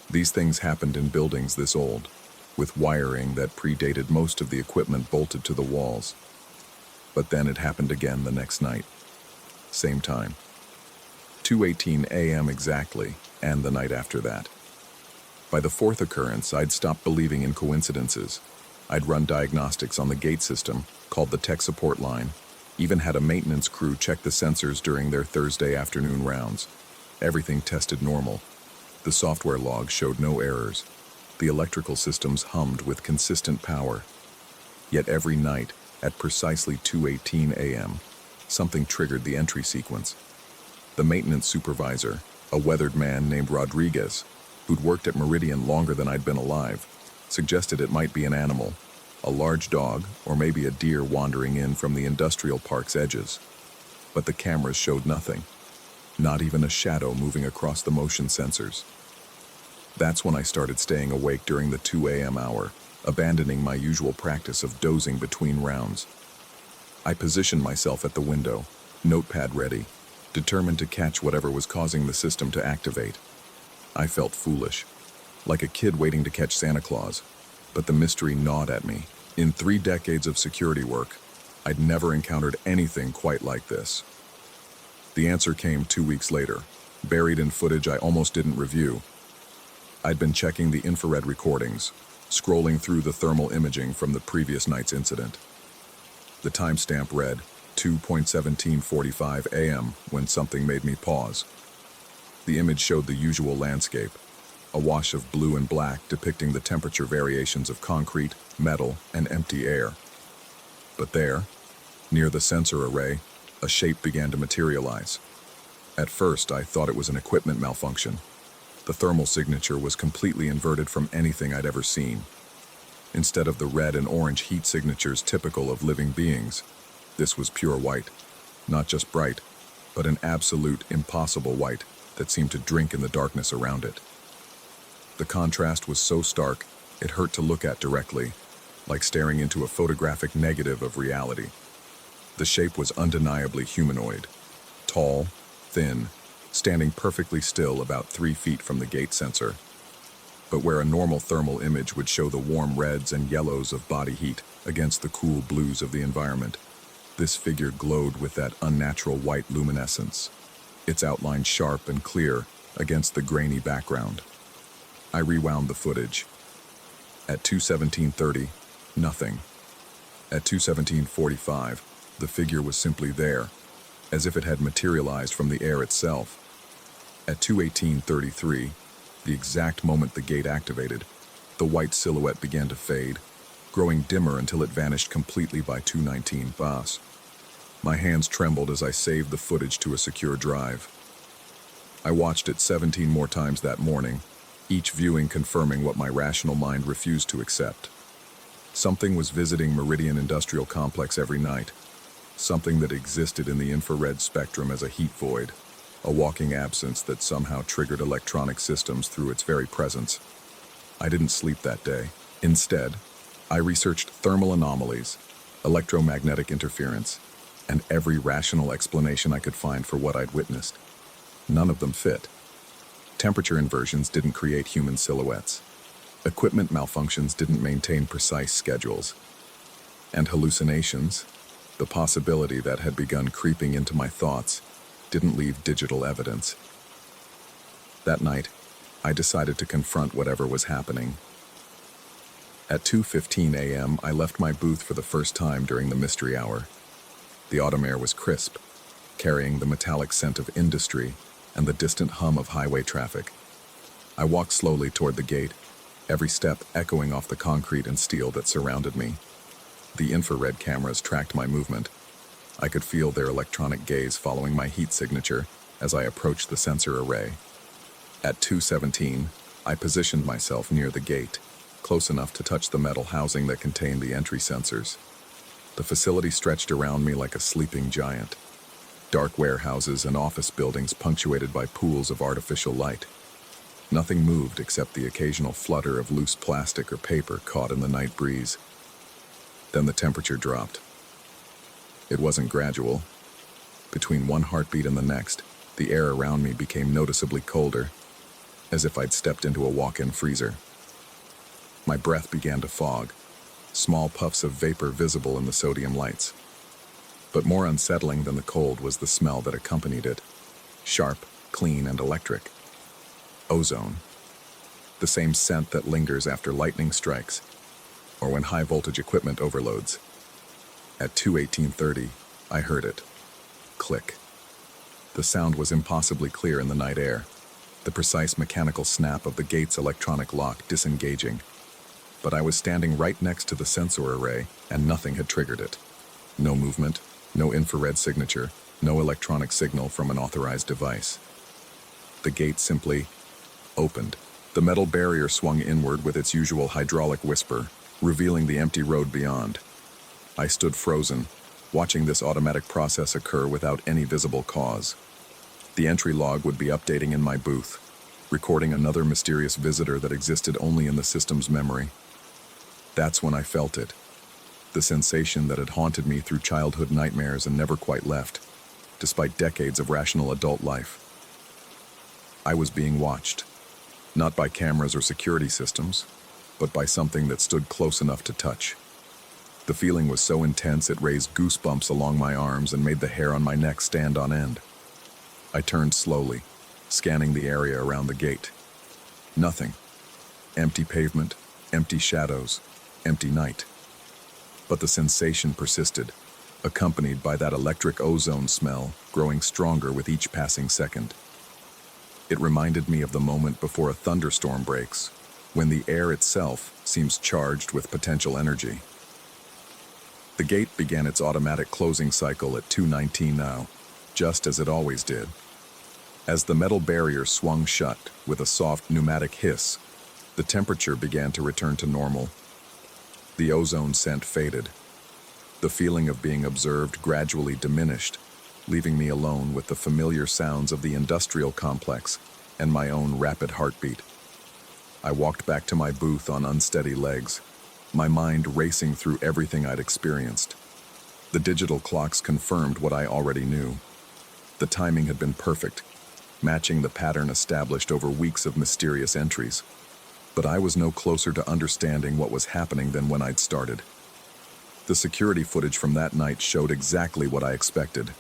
These things happened in buildings this old, with wiring that predated most of the equipment bolted to the walls. But then it happened again the next night. Same time. 2:18 a.m. exactly, and the night after that. By the fourth occurrence, I'd stopped believing in coincidences. I'd run diagnostics on the gate system, called the tech support line, even had a maintenance crew check the sensors during their Thursday afternoon rounds. Everything tested normal. The software log showed no errors. The electrical systems hummed with consistent power. Yet every night, at precisely 2:18 a.m., something triggered the entry sequence. The maintenance supervisor, a weathered man named Rodriguez, who'd worked at Meridian longer than I'd been alive, suggested it might be an animal, a large dog, or maybe a deer wandering in from the industrial park's edges. But the cameras showed nothing, not even a shadow moving across the motion sensors. That's when I started staying awake during the 2 a.m. hour, abandoning my usual practice of dozing between rounds. I positioned myself at the window, notepad ready, determined to catch whatever was causing the system to activate. I felt foolish, like a kid waiting to catch Santa Claus, but the mystery gnawed at me. In 3 decades of security work, I'd never encountered anything quite like this. The answer came 2 weeks later, buried in footage I almost didn't review. I'd been checking the infrared recordings, scrolling through the thermal imaging from the previous night's incident. The timestamp read 2:17:45 a.m. when something made me pause. The image showed the usual landscape, a wash of blue and black depicting the temperature variations of concrete, metal, and empty air. But there, near the sensor array, a shape began to materialize. At first, I thought it was an equipment malfunction. The thermal signature was completely inverted from anything I'd ever seen. Instead of the red and orange heat signatures typical of living beings, this was pure white. Not just bright, but an absolute, impossible white that seemed to drink in the darkness around it. The contrast was so stark, it hurt to look at directly, like staring into a photographic negative of reality. The shape was undeniably humanoid. Tall, thin, standing perfectly still about 3 feet from the gate sensor. But where a normal thermal image would show the warm reds and yellows of body heat against the cool blues of the environment, this figure glowed with that unnatural white luminescence, its outline sharp and clear against the grainy background. I rewound the footage. At 2:17:30, nothing. At 2:17:45, the figure was simply there, as if it had materialized from the air itself. At 2:18:33, the exact moment the gate activated, the white silhouette began to fade, growing dimmer until it vanished completely by 2:19 bas. My hands trembled as I saved the footage to a secure drive. I watched it 17 more times that morning, each viewing confirming what my rational mind refused to accept. Something was visiting Meridian Industrial Complex every night, something that existed in the infrared spectrum as a heat void, a walking absence that somehow triggered electronic systems through its very presence. I didn't sleep that day. Instead, I researched thermal anomalies, electromagnetic interference, and every rational explanation I could find for what I'd witnessed. None of them fit. Temperature inversions didn't create human silhouettes. Equipment malfunctions didn't maintain precise schedules. And hallucinations, the possibility that had begun creeping into my thoughts, didn't leave digital evidence. That night, I decided to confront whatever was happening. At 2:15 a.m., I left my booth for the first time during the mystery hour. The autumn air was crisp, carrying the metallic scent of industry and the distant hum of highway traffic. I walked slowly toward the gate, every step echoing off the concrete and steel that surrounded me. The infrared cameras tracked my movement. I could feel their electronic gaze following my heat signature as I approached the sensor array. At 2:17, I positioned myself near the gate, close enough to touch the metal housing that contained the entry sensors. The facility stretched around me like a sleeping giant. Dark warehouses and office buildings punctuated by pools of artificial light. Nothing moved except the occasional flutter of loose plastic or paper caught in the night breeze. Then the temperature dropped. It wasn't gradual. Between one heartbeat and the next, the air around me became noticeably colder, as if I'd stepped into a walk-in freezer. My breath began to fog, small puffs of vapor visible in the sodium lights. But more unsettling than the cold was the smell that accompanied it. Sharp, clean, and electric. Ozone. The same scent that lingers after lightning strikes, or when high-voltage equipment overloads. At 2:18:30, I heard it. Click. The sound was impossibly clear in the night air, the precise mechanical snap of the gate's electronic lock disengaging. But I was standing right next to the sensor array, and nothing had triggered it. No movement, no infrared signature, no electronic signal from an authorized device. The gate simply opened. The metal barrier swung inward with its usual hydraulic whisper, revealing the empty road beyond. I stood frozen, watching this automatic process occur without any visible cause. The entry log would be updating in my booth, recording another mysterious visitor that existed only in the system's memory. That's when I felt it. The sensation that had haunted me through childhood nightmares and never quite left, despite decades of rational adult life. I was being watched, not by cameras or security systems, but by something that stood close enough to touch. The feeling was so intense it raised goosebumps along my arms and made the hair on my neck stand on end. I turned slowly, scanning the area around the gate. Nothing. Empty pavement, empty shadows, empty night. But the sensation persisted, accompanied by that electric ozone smell growing stronger with each passing second. It reminded me of the moment before a thunderstorm breaks, when the air itself seems charged with potential energy. The gate began its automatic closing cycle at 2:19 now, just as it always did. As the metal barrier swung shut with a soft pneumatic hiss, the temperature began to return to normal. The ozone scent faded. The feeling of being observed gradually diminished, leaving me alone with the familiar sounds of the industrial complex and my own rapid heartbeat. I walked back to my booth on unsteady legs, my mind racing through everything I'd experienced. The digital clocks confirmed what I already knew. The timing had been perfect, matching the pattern established over weeks of mysterious entries. But I was no closer to understanding what was happening than when I'd started. The security footage from that night showed exactly what I expected.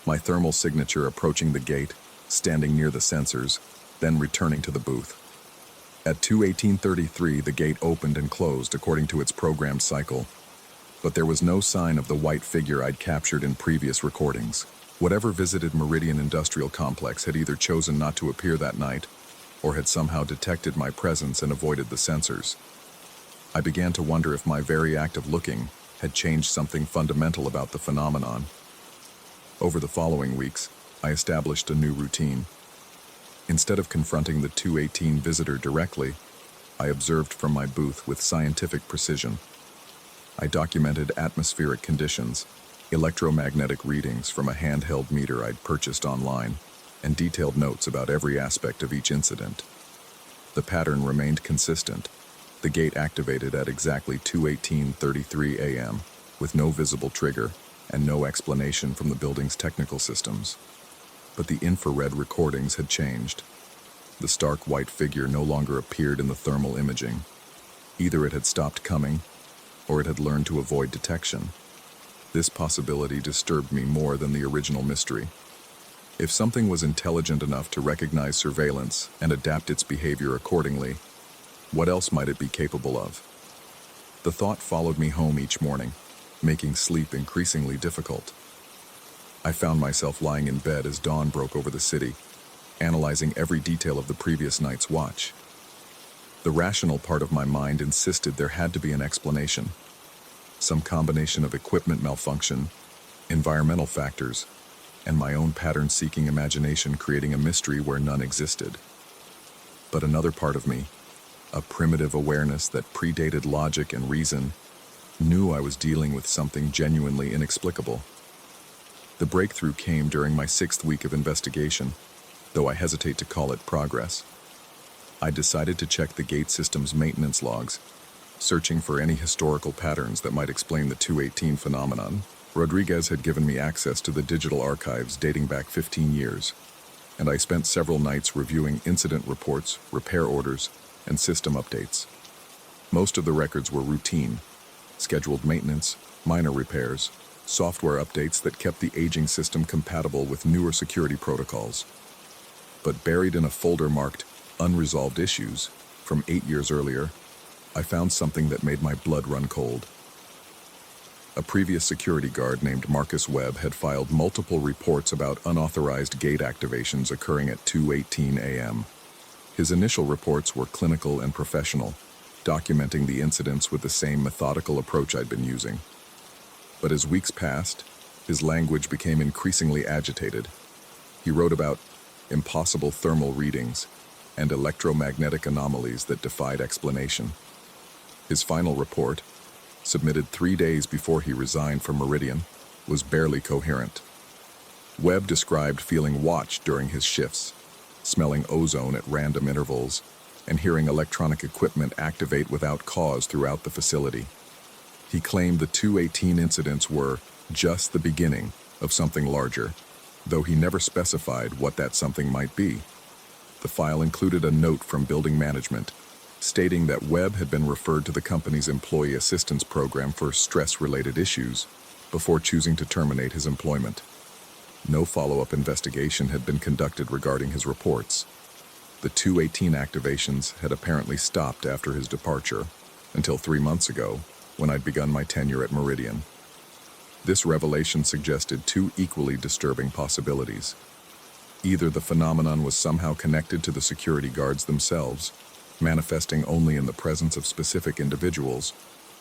My thermal signature approaching the gate, standing near the sensors, then returning to the booth. At 2:18:33, the gate opened and closed according to its programmed cycle. But there was no sign of the white figure I'd captured in previous recordings. Whatever visited Meridian Industrial Complex had either chosen not to appear that night, or had somehow detected my presence and avoided the sensors. I began to wonder if my very act of looking had changed something fundamental about the phenomenon. Over the following weeks, I established a new routine. Instead of confronting the 2:18 visitor directly, I observed from my booth with scientific precision. I documented atmospheric conditions, electromagnetic readings from a handheld meter I'd purchased online, and detailed notes about every aspect of each incident. The pattern remained consistent. The gate activated at exactly 2:18:33 a.m., with no visible trigger and no explanation from the building's technical systems. But the infrared recordings had changed. The stark white figure no longer appeared in the thermal imaging. Either it had stopped coming, or it had learned to avoid detection. This possibility disturbed me more than the original mystery. If something was intelligent enough to recognize surveillance and adapt its behavior accordingly, what else might it be capable of? The thought followed me home each morning, making sleep increasingly difficult. I found myself lying in bed as dawn broke over the city, analyzing every detail of the previous night's watch. The rational part of my mind insisted there had to be an explanation. Some combination of equipment malfunction, environmental factors, and my own pattern-seeking imagination creating a mystery where none existed. But another part of me, a primitive awareness that predated logic and reason, knew I was dealing with something genuinely inexplicable. The breakthrough came during my 6th week of investigation, though I hesitate to call it progress. I decided to check the gate system's maintenance logs, searching for any historical patterns that might explain the 218 phenomenon. Rodriguez had given me access to the digital archives dating back 15 years, and I spent several nights reviewing incident reports, repair orders, and system updates. Most of the records were routine, scheduled maintenance, minor repairs, software updates that kept the aging system compatible with newer security protocols. But buried in a folder marked Unresolved Issues from 8 years earlier, I found something that made my blood run cold. A previous security guard named Marcus Webb had filed multiple reports about unauthorized gate activations occurring at 2:18 a.m. His initial reports were clinical and professional, documenting the incidents with the same methodical approach I'd been using. But as weeks passed, his language became increasingly agitated. He wrote about impossible thermal readings and electromagnetic anomalies that defied explanation. His final report, submitted 3 days before he resigned from Meridian, was barely coherent. Webb described feeling watched during his shifts, smelling ozone at random intervals, and hearing electronic equipment activate without cause throughout the facility. He claimed the 218 incidents were just the beginning of something larger, though he never specified what that something might be. The file included a note from building management, stating that Webb had been referred to the company's employee assistance program for stress-related issues before choosing to terminate his employment. No follow-up investigation had been conducted regarding his reports. The 218 activations had apparently stopped after his departure, until 3 months ago, when I'd begun my tenure at Meridian. This revelation suggested 2 equally disturbing possibilities. Either the phenomenon was somehow connected to the security guards themselves, manifesting only in the presence of specific individuals,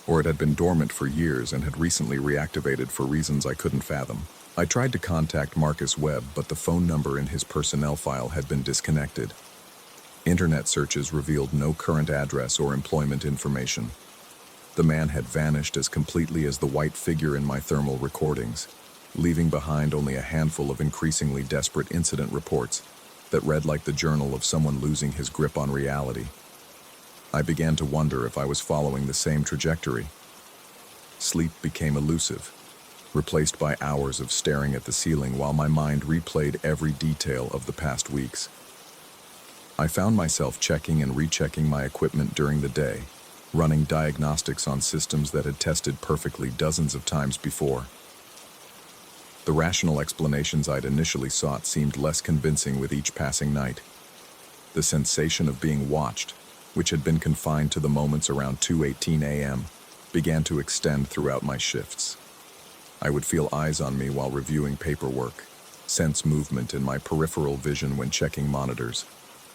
or it had been dormant for years and had recently reactivated for reasons I couldn't fathom. I tried to contact Marcus Webb, but the phone number in his personnel file had been disconnected. Internet searches revealed no current address or employment information. The man had vanished as completely as the white figure in my thermal recordings, leaving behind only a handful of increasingly desperate incident reports that read like the journal of someone losing his grip on reality. I began to wonder if I was following the same trajectory. Sleep became elusive, replaced by hours of staring at the ceiling while my mind replayed every detail of the past weeks. I found myself checking and rechecking my equipment during the day, running diagnostics on systems that had tested perfectly dozens of times before. The rational explanations I'd initially sought seemed less convincing with each passing night. The sensation of being watched, which had been confined to the moments around 2:18 a.m., began to extend throughout my shifts. I would feel eyes on me while reviewing paperwork, sense movement in my peripheral vision when checking monitors,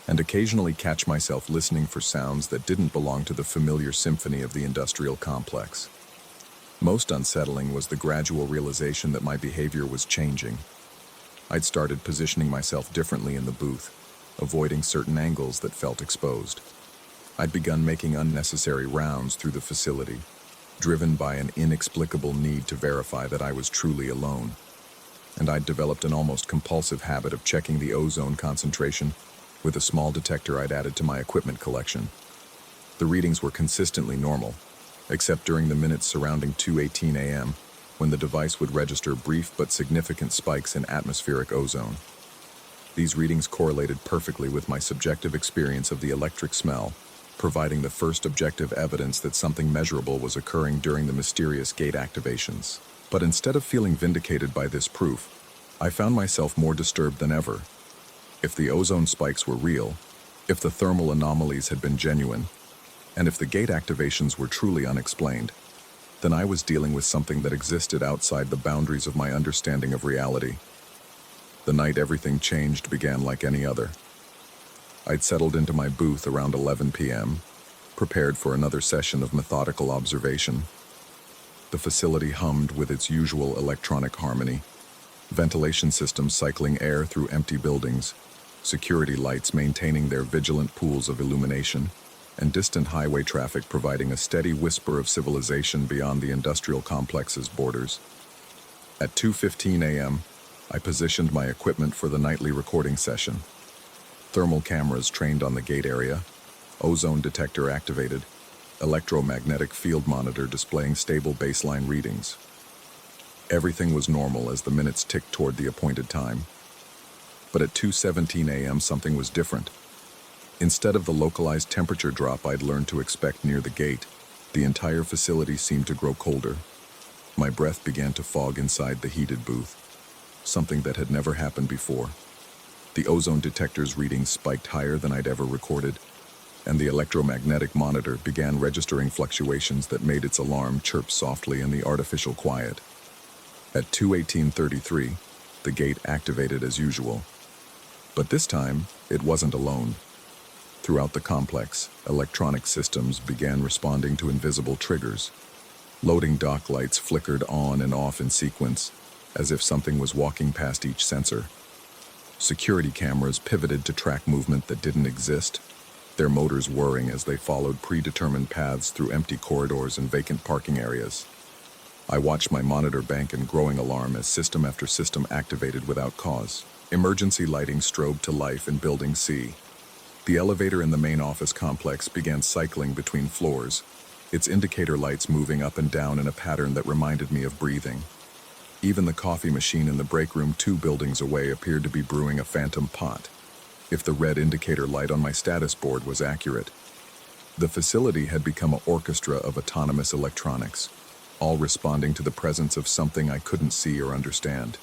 and occasionally catch myself listening for sounds that didn't belong to the familiar symphony of the industrial complex. Most unsettling was the gradual realization that my behavior was changing. I'd started positioning myself differently in the booth, avoiding certain angles that felt exposed. I'd begun making unnecessary rounds through the facility, driven by an inexplicable need to verify that I was truly alone. And I'd developed an almost compulsive habit of checking the ozone concentration with a small detector I'd added to my equipment collection. The readings were consistently normal, except during the minutes surrounding 2:18 a.m., when the device would register brief but significant spikes in atmospheric ozone. These readings correlated perfectly with my subjective experience of the electric smell, providing the first objective evidence that something measurable was occurring during the mysterious gate activations. But instead of feeling vindicated by this proof, I found myself more disturbed than ever. If the ozone spikes were real, if the thermal anomalies had been genuine, and if the gate activations were truly unexplained, then I was dealing with something that existed outside the boundaries of my understanding of reality. The night everything changed began like any other. I'd settled into my booth around 11 p.m., prepared for another session of methodical observation. The facility hummed with its usual electronic harmony, ventilation systems cycling air through empty buildings, security lights maintaining their vigilant pools of illumination, and distant highway traffic providing a steady whisper of civilization beyond the industrial complex's borders. At 2:15 a.m., I positioned my equipment for the nightly recording session. Thermal cameras trained on the gate area, ozone detector activated, electromagnetic field monitor displaying stable baseline readings. Everything was normal as the minutes ticked toward the appointed time. But at 2:17 a.m. something was different. Instead of the localized temperature drop I'd learned to expect near the gate, the entire facility seemed to grow colder. My breath began to fog inside the heated booth, something that had never happened before. The ozone detector's readings spiked higher than I'd ever recorded, and the electromagnetic monitor began registering fluctuations that made its alarm chirp softly in the artificial quiet. At 2:18:33, the gate activated as usual. But this time, it wasn't alone. Throughout the complex, electronic systems began responding to invisible triggers. Loading dock lights flickered on and off in sequence, as if something was walking past each sensor. Security cameras pivoted to track movement that didn't exist, their motors whirring as they followed predetermined paths through empty corridors and vacant parking areas. I watched my monitor bank in growing alarm as system after system activated without cause. Emergency lighting strobed to life in Building C. The elevator in the main office complex began cycling between floors, its indicator lights moving up and down in a pattern that reminded me of breathing. Even the coffee machine in the break room 2 buildings away appeared to be brewing a phantom pot, if the red indicator light on my status board was accurate. The facility had become an orchestra of autonomous electronics, all responding to the presence of something I couldn't see or understand.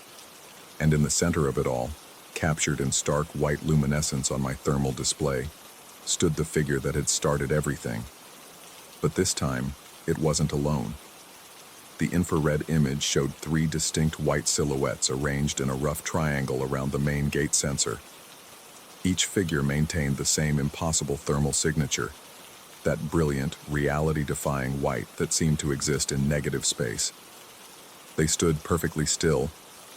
And in the center of it all, captured in stark white luminescence on my thermal display, stood the figure that had started everything. But this time, it wasn't alone. The infrared image showed 3 distinct white silhouettes arranged in a rough triangle around the main gate sensor. Each figure maintained the same impossible thermal signature, that brilliant, reality-defying white that seemed to exist in negative space. They stood perfectly still,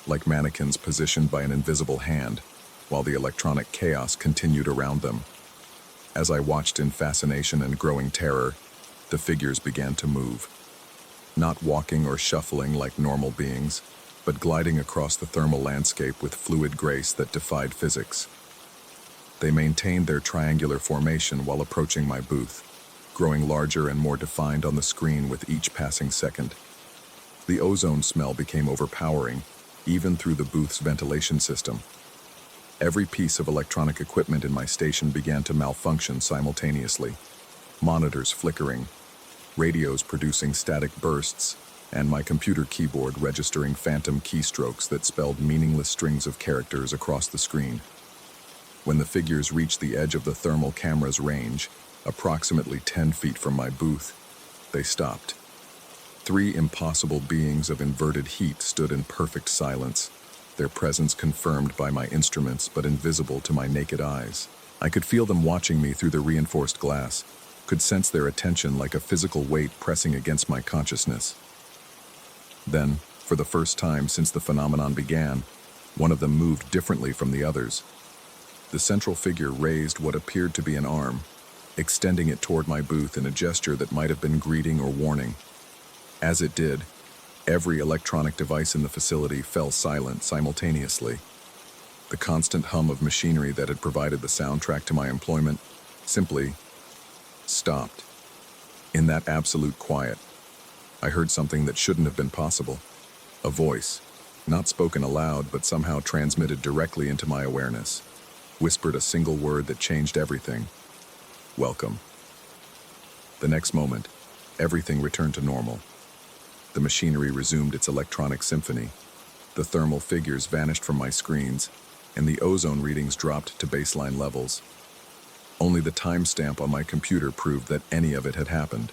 like mannequins positioned by an invisible hand, while the electronic chaos continued around them. As I watched in fascination and growing terror, the figures began to move. Not walking or shuffling like normal beings, but gliding across the thermal landscape with fluid grace that defied physics. They maintained their triangular formation while approaching my booth, growing larger and more defined on the screen with each passing second. The ozone smell became overpowering, even through the booth's ventilation system. Every piece of electronic equipment in my station began to malfunction simultaneously. Monitors flickering, radios producing static bursts, and my computer keyboard registering phantom keystrokes that spelled meaningless strings of characters across the screen. When the figures reached the edge of the thermal camera's range, approximately 10 feet from my booth, they stopped. 3 impossible beings of inverted heat stood in perfect silence, their presence confirmed by my instruments but invisible to my naked eyes. I could feel them watching me through the reinforced glass, could sense their attention like a physical weight pressing against my consciousness. Then, for the first time since the phenomenon began, one of them moved differently from the others. The central figure raised what appeared to be an arm, extending it toward my booth in a gesture that might have been greeting or warning. As it did, every electronic device in the facility fell silent simultaneously. The constant hum of machinery that had provided the soundtrack to my employment simply stopped. In that absolute quiet, I heard something that shouldn't have been possible. A voice, not spoken aloud but somehow transmitted directly into my awareness, whispered a single word that changed everything. Welcome. The next moment, everything returned to normal. The machinery resumed its electronic symphony. The thermal figures vanished from my screens, and the ozone readings dropped to baseline levels. Only the timestamp on my computer proved that any of it had happened.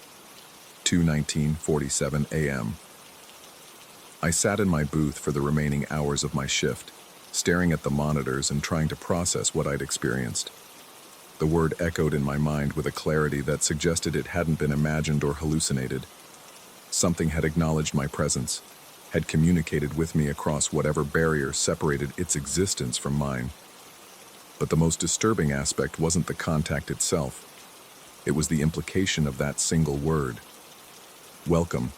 2:19:47 a.m. I sat in my booth for the remaining hours of my shift, staring at the monitors and trying to process what I'd experienced. The word echoed in my mind with a clarity that suggested it hadn't been imagined or hallucinated. Something had acknowledged my presence, had communicated with me across whatever barrier separated its existence from mine. But the most disturbing aspect wasn't the contact itself. It was the implication of that single word. Welcome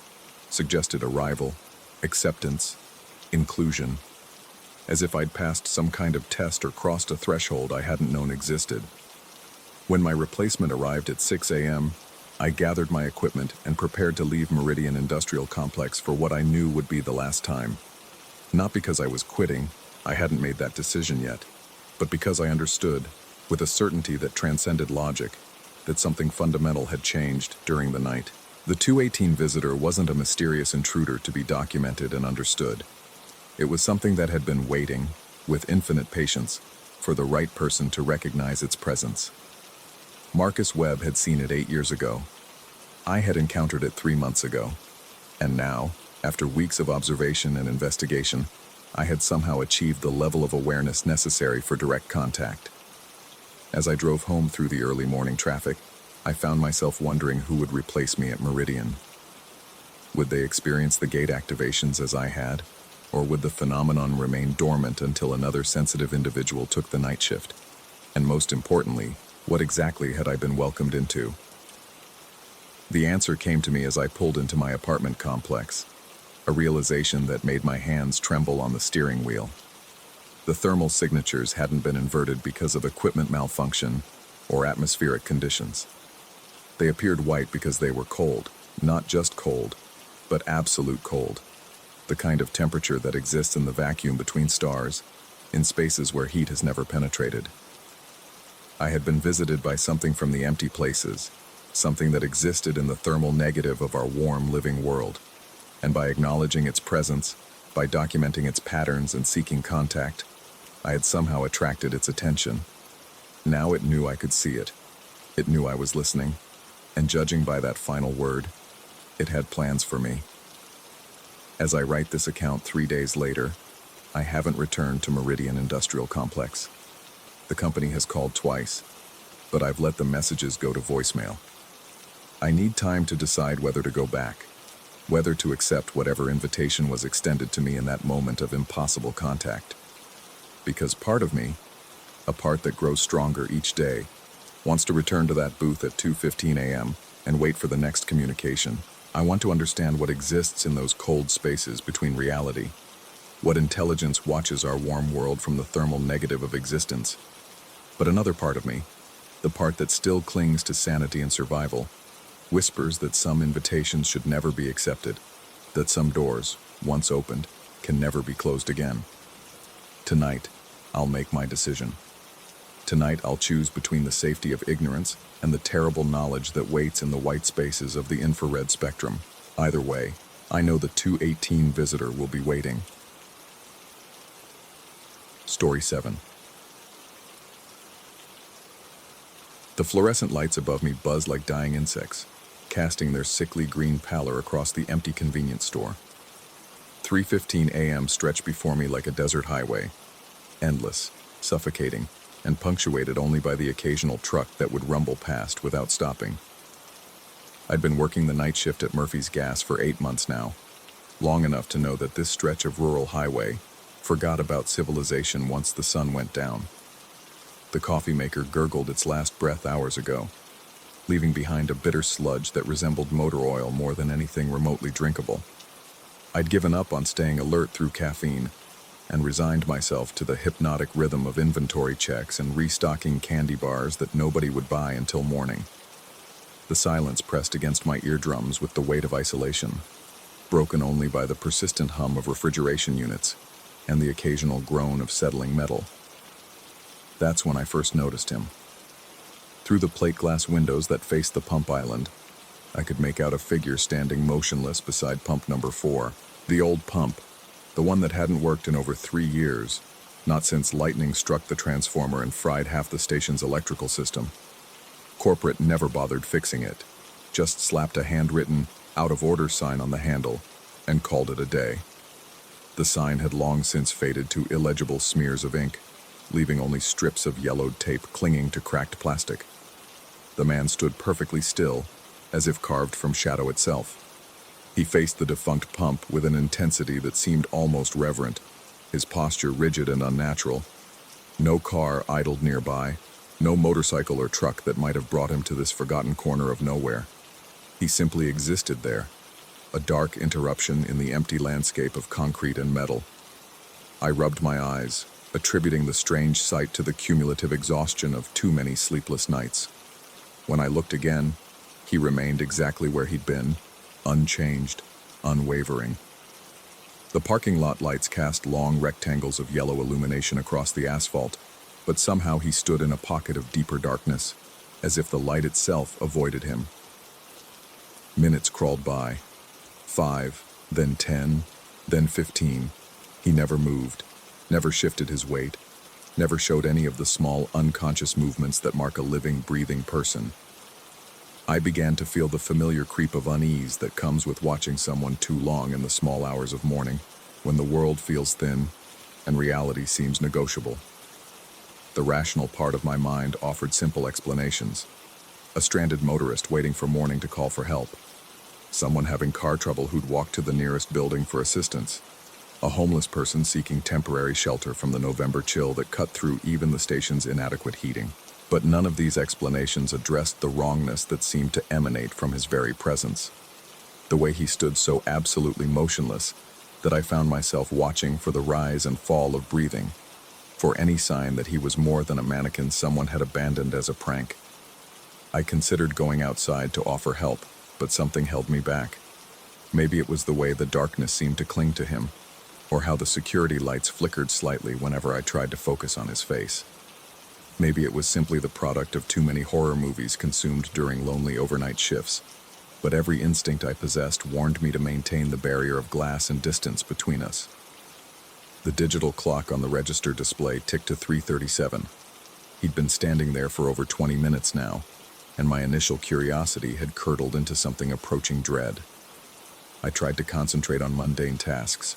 suggested arrival, acceptance, inclusion, as if I'd passed some kind of test or crossed a threshold I hadn't known existed. When my replacement arrived at 6 a.m., I gathered my equipment and prepared to leave Meridian Industrial Complex for what I knew would be the last time. Not because I was quitting, I hadn't made that decision yet, but because I understood, with a certainty that transcended logic, that something fundamental had changed during the night. The 218 visitor wasn't a mysterious intruder to be documented and understood. It was something that had been waiting, with infinite patience, for the right person to recognize its presence. Marcus Webb had seen it 8 years ago. I had encountered it 3 months ago. And now, after weeks of observation and investigation, I had somehow achieved the level of awareness necessary for direct contact. As I drove home through the early morning traffic, I found myself wondering who would replace me at Meridian. Would they experience the gate activations as I had, or would the phenomenon remain dormant until another sensitive individual took the night shift? And most importantly, what exactly had I been welcomed into? The answer came to me as I pulled into my apartment complex, a realization that made my hands tremble on the steering wheel. The thermal signatures hadn't been inverted because of equipment malfunction or atmospheric conditions. They appeared white because they were cold, not just cold, but absolute cold, the kind of temperature that exists in the vacuum between stars, in spaces where heat has never penetrated. I had been visited by something from the empty places, something that existed in the thermal negative of our warm, living world. And by acknowledging its presence, by documenting its patterns and seeking contact, I had somehow attracted its attention. Now it knew I could see it. It knew I was listening. And judging by that final word, it had plans for me. As I write this account 3 days later, I haven't returned to Meridian Industrial Complex. The company has called twice, but I've let the messages go to voicemail. I need time to decide whether to go back, whether to accept whatever invitation was extended to me in that moment of impossible contact. Because part of me, a part that grows stronger each day, wants to return to that booth at 2:15 a.m. and wait for the next communication. I want to understand what exists in those cold spaces between reality, what intelligence watches our warm world from the thermal negative of existence. But another part of me, the part that still clings to sanity and survival, whispers that some invitations should never be accepted, that some doors, once opened, can never be closed again. Tonight, I'll make my decision. Tonight, I'll choose between the safety of ignorance and the terrible knowledge that waits in the white spaces of the infrared spectrum. Either way, I know the 218 visitor will be waiting. Story 7. The fluorescent lights above me buzz like dying insects, casting their sickly green pallor across the empty convenience store. 3:15 a.m. stretched before me like a desert highway, endless, suffocating, and punctuated only by the occasional truck that would rumble past without stopping. I'd been working the night shift at Murphy's Gas for 8 months now, long enough to know that this stretch of rural highway forgot about civilization once the sun went down. The coffee maker gurgled its last breath hours ago, leaving behind a bitter sludge that resembled motor oil more than anything remotely drinkable. I'd given up on staying alert through caffeine and resigned myself to the hypnotic rhythm of inventory checks and restocking candy bars that nobody would buy until morning. The silence pressed against my eardrums with the weight of isolation. broken only by the persistent hum of refrigeration units and the occasional groan of settling metal. That's when I first noticed him. Through the plate glass windows that faced the pump island, I could make out a figure standing motionless beside pump number 4, the old pump, the one that hadn't worked in over 3 years, not since lightning struck the transformer and fried half the station's electrical system. Corporate never bothered fixing it, just slapped a handwritten, out-of-order sign on the handle and called it a day. The sign had long since faded to illegible smears of ink, leaving only strips of yellowed tape clinging to cracked plastic. The man stood perfectly still, as if carved from shadow itself. He faced the defunct pump with an intensity that seemed almost reverent, his posture rigid and unnatural. No car idled nearby, no motorcycle or truck that might have brought him to this forgotten corner of nowhere. He simply existed there, a dark interruption in the empty landscape of concrete and metal. I rubbed my eyes, attributing the strange sight to the cumulative exhaustion of too many sleepless nights. When I looked again, he remained exactly where he'd been, unchanged, unwavering. The parking lot lights cast long rectangles of yellow illumination across the asphalt, but somehow he stood in a pocket of deeper darkness, as if the light itself avoided him. Minutes crawled by. 5, then 10, then 15. He never moved, never shifted his weight, never showed any of the small, unconscious movements that mark a living, breathing person. I began to feel the familiar creep of unease that comes with watching someone too long in the small hours of morning, when the world feels thin and reality seems negotiable. The rational part of my mind offered simple explanations. A stranded motorist waiting for morning to call for help. Someone having car trouble who'd walk to the nearest building for assistance. A homeless person seeking temporary shelter from the November chill that cut through even the station's inadequate heating. But none of these explanations addressed the wrongness that seemed to emanate from his very presence. The way he stood so absolutely motionless that I found myself watching for the rise and fall of breathing, for any sign that he was more than a mannequin someone had abandoned as a prank. I considered going outside to offer help, but something held me back. Maybe it was the way the darkness seemed to cling to him, or how the security lights flickered slightly whenever I tried to focus on his face. Maybe it was simply the product of too many horror movies consumed during lonely overnight shifts, but every instinct I possessed warned me to maintain the barrier of glass and distance between us. The digital clock on the register display ticked to 3:37. He'd been standing there for over 20 minutes now, and my initial curiosity had curdled into something approaching dread. I tried to concentrate on mundane tasks,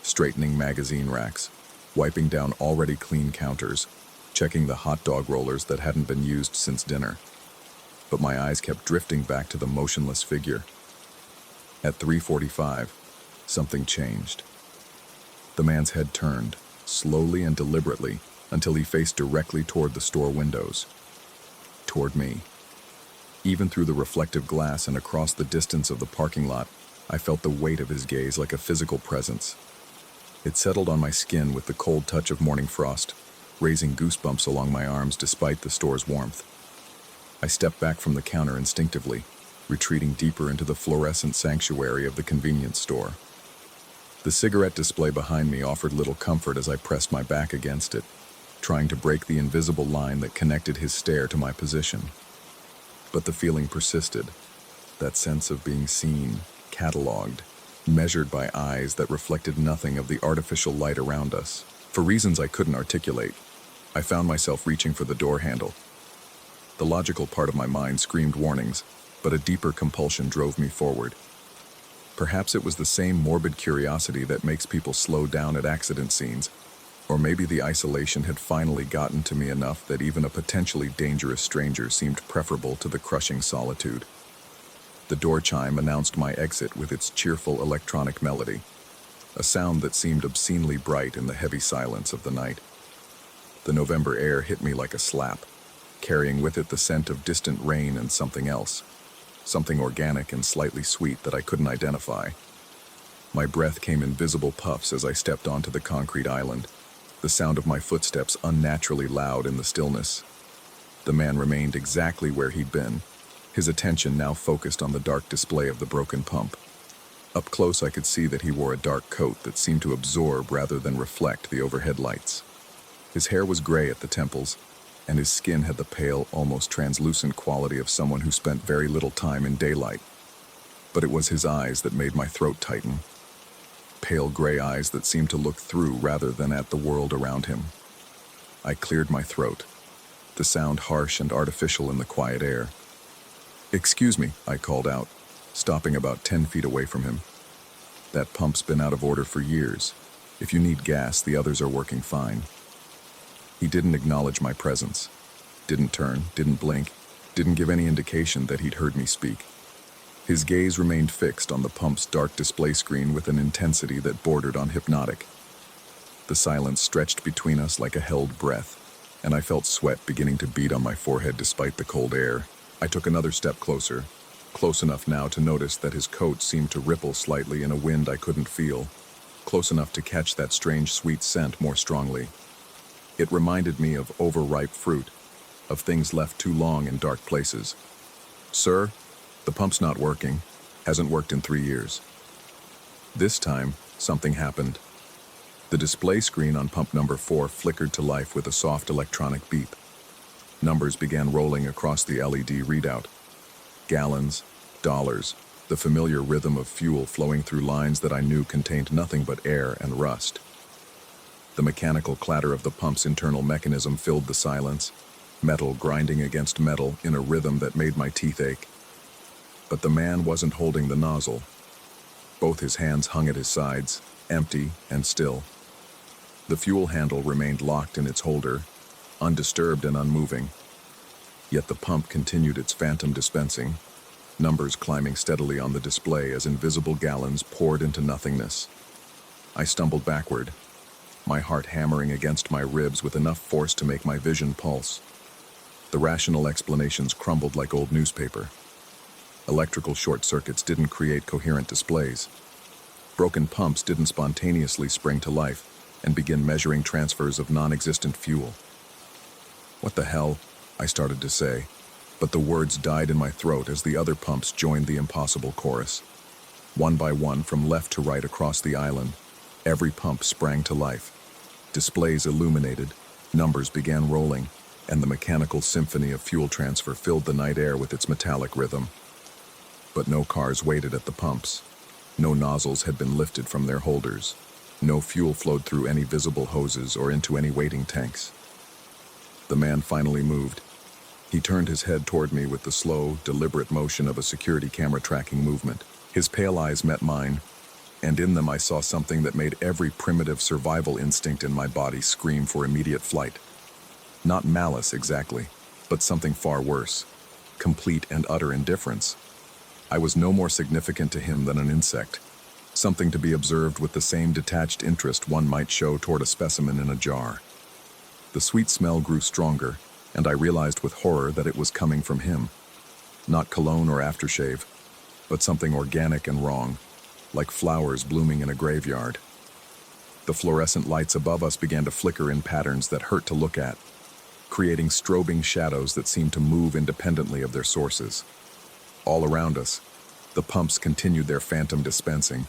straightening magazine racks, wiping down already clean counters, checking the hot dog rollers that hadn't been used since dinner. But my eyes kept drifting back to the motionless figure. At 3:45, something changed. The man's head turned, slowly and deliberately, until he faced directly toward the store windows. Toward me. Even through the reflective glass and across the distance of the parking lot, I felt the weight of his gaze like a physical presence. It settled on my skin with the cold touch of morning frost, raising goosebumps along my arms despite the store's warmth. I stepped back from the counter instinctively, retreating deeper into the fluorescent sanctuary of the convenience store. The cigarette display behind me offered little comfort as I pressed my back against it, trying to break the invisible line that connected his stare to my position. But the feeling persisted, that sense of being seen, catalogued, measured by eyes that reflected nothing of the artificial light around us. For reasons I couldn't articulate, I found myself reaching for the door handle. The logical part of my mind screamed warnings, but a deeper compulsion drove me forward. Perhaps it was the same morbid curiosity that makes people slow down at accident scenes, or maybe the isolation had finally gotten to me enough that even a potentially dangerous stranger seemed preferable to the crushing solitude. The door chime announced my exit with its cheerful electronic melody, a sound that seemed obscenely bright in the heavy silence of the night. The November air hit me like a slap, carrying with it the scent of distant rain and something else, something organic and slightly sweet that I couldn't identify. My breath came in visible puffs as I stepped onto the concrete island, the sound of my footsteps unnaturally loud in the stillness. The man remained exactly where he'd been, his attention now focused on the dark display of the broken pump. Up close, I could see that he wore a dark coat that seemed to absorb rather than reflect the overhead lights. His hair was gray at the temples, and his skin had the pale, almost translucent quality of someone who spent very little time in daylight. But it was his eyes that made my throat tighten. Pale gray eyes that seemed to look through rather than at the world around him. I cleared my throat, the sound harsh and artificial in the quiet air. "Excuse me," I called out, stopping about 10 feet away from him. "That pump's been out of order for years. If you need gas, the others are working fine." He didn't acknowledge my presence, didn't turn, didn't blink, didn't give any indication that he'd heard me speak. His gaze remained fixed on the pump's dark display screen with an intensity that bordered on hypnotic. The silence stretched between us like a held breath, and I felt sweat beginning to bead on my forehead despite the cold air. I took another step closer, close enough now to notice that his coat seemed to ripple slightly in a wind I couldn't feel, close enough to catch that strange sweet scent more strongly. It reminded me of overripe fruit, of things left too long in dark places. "Sir, the pump's not working. Hasn't worked in 3 years." This time, something happened. The display screen on pump number 4 flickered to life with a soft electronic beep. Numbers began rolling across the LED readout. Gallons, dollars, the familiar rhythm of fuel flowing through lines that I knew contained nothing but air and rust. The mechanical clatter of the pump's internal mechanism filled the silence, metal grinding against metal in a rhythm that made my teeth ache. But the man wasn't holding the nozzle. Both his hands hung at his sides, empty and still. The fuel handle remained locked in its holder, undisturbed and unmoving. Yet the pump continued its phantom dispensing, numbers climbing steadily on the display as invisible gallons poured into nothingness. I stumbled backward, my heart hammering against my ribs with enough force to make my vision pulse. The rational explanations crumbled like old newspaper. Electrical short circuits didn't create coherent displays. Broken pumps didn't spontaneously spring to life and begin measuring transfers of non-existent fuel. "What the hell?" I started to say, but the words died in my throat as the other pumps joined the impossible chorus. One by one, from left to right across the island, every pump sprang to life. Displays illuminated, numbers began rolling, and the mechanical symphony of fuel transfer filled the night air with its metallic rhythm. But no cars waited at the pumps. No nozzles had been lifted from their holders. No fuel flowed through any visible hoses or into any waiting tanks. The man finally moved. He turned his head toward me with the slow, deliberate motion of a security camera tracking movement. His pale eyes met mine, and in them I saw something that made every primitive survival instinct in my body scream for immediate flight. Not malice exactly, but something far worse. Complete and utter indifference. I was no more significant to him than an insect, something to be observed with the same detached interest one might show toward a specimen in a jar. The sweet smell grew stronger, and I realized with horror that it was coming from him. Not cologne or aftershave, but something organic and wrong, like flowers blooming in a graveyard. The fluorescent lights above us began to flicker in patterns that hurt to look at, creating strobing shadows that seemed to move independently of their sources. All around us, the pumps continued their phantom dispensing.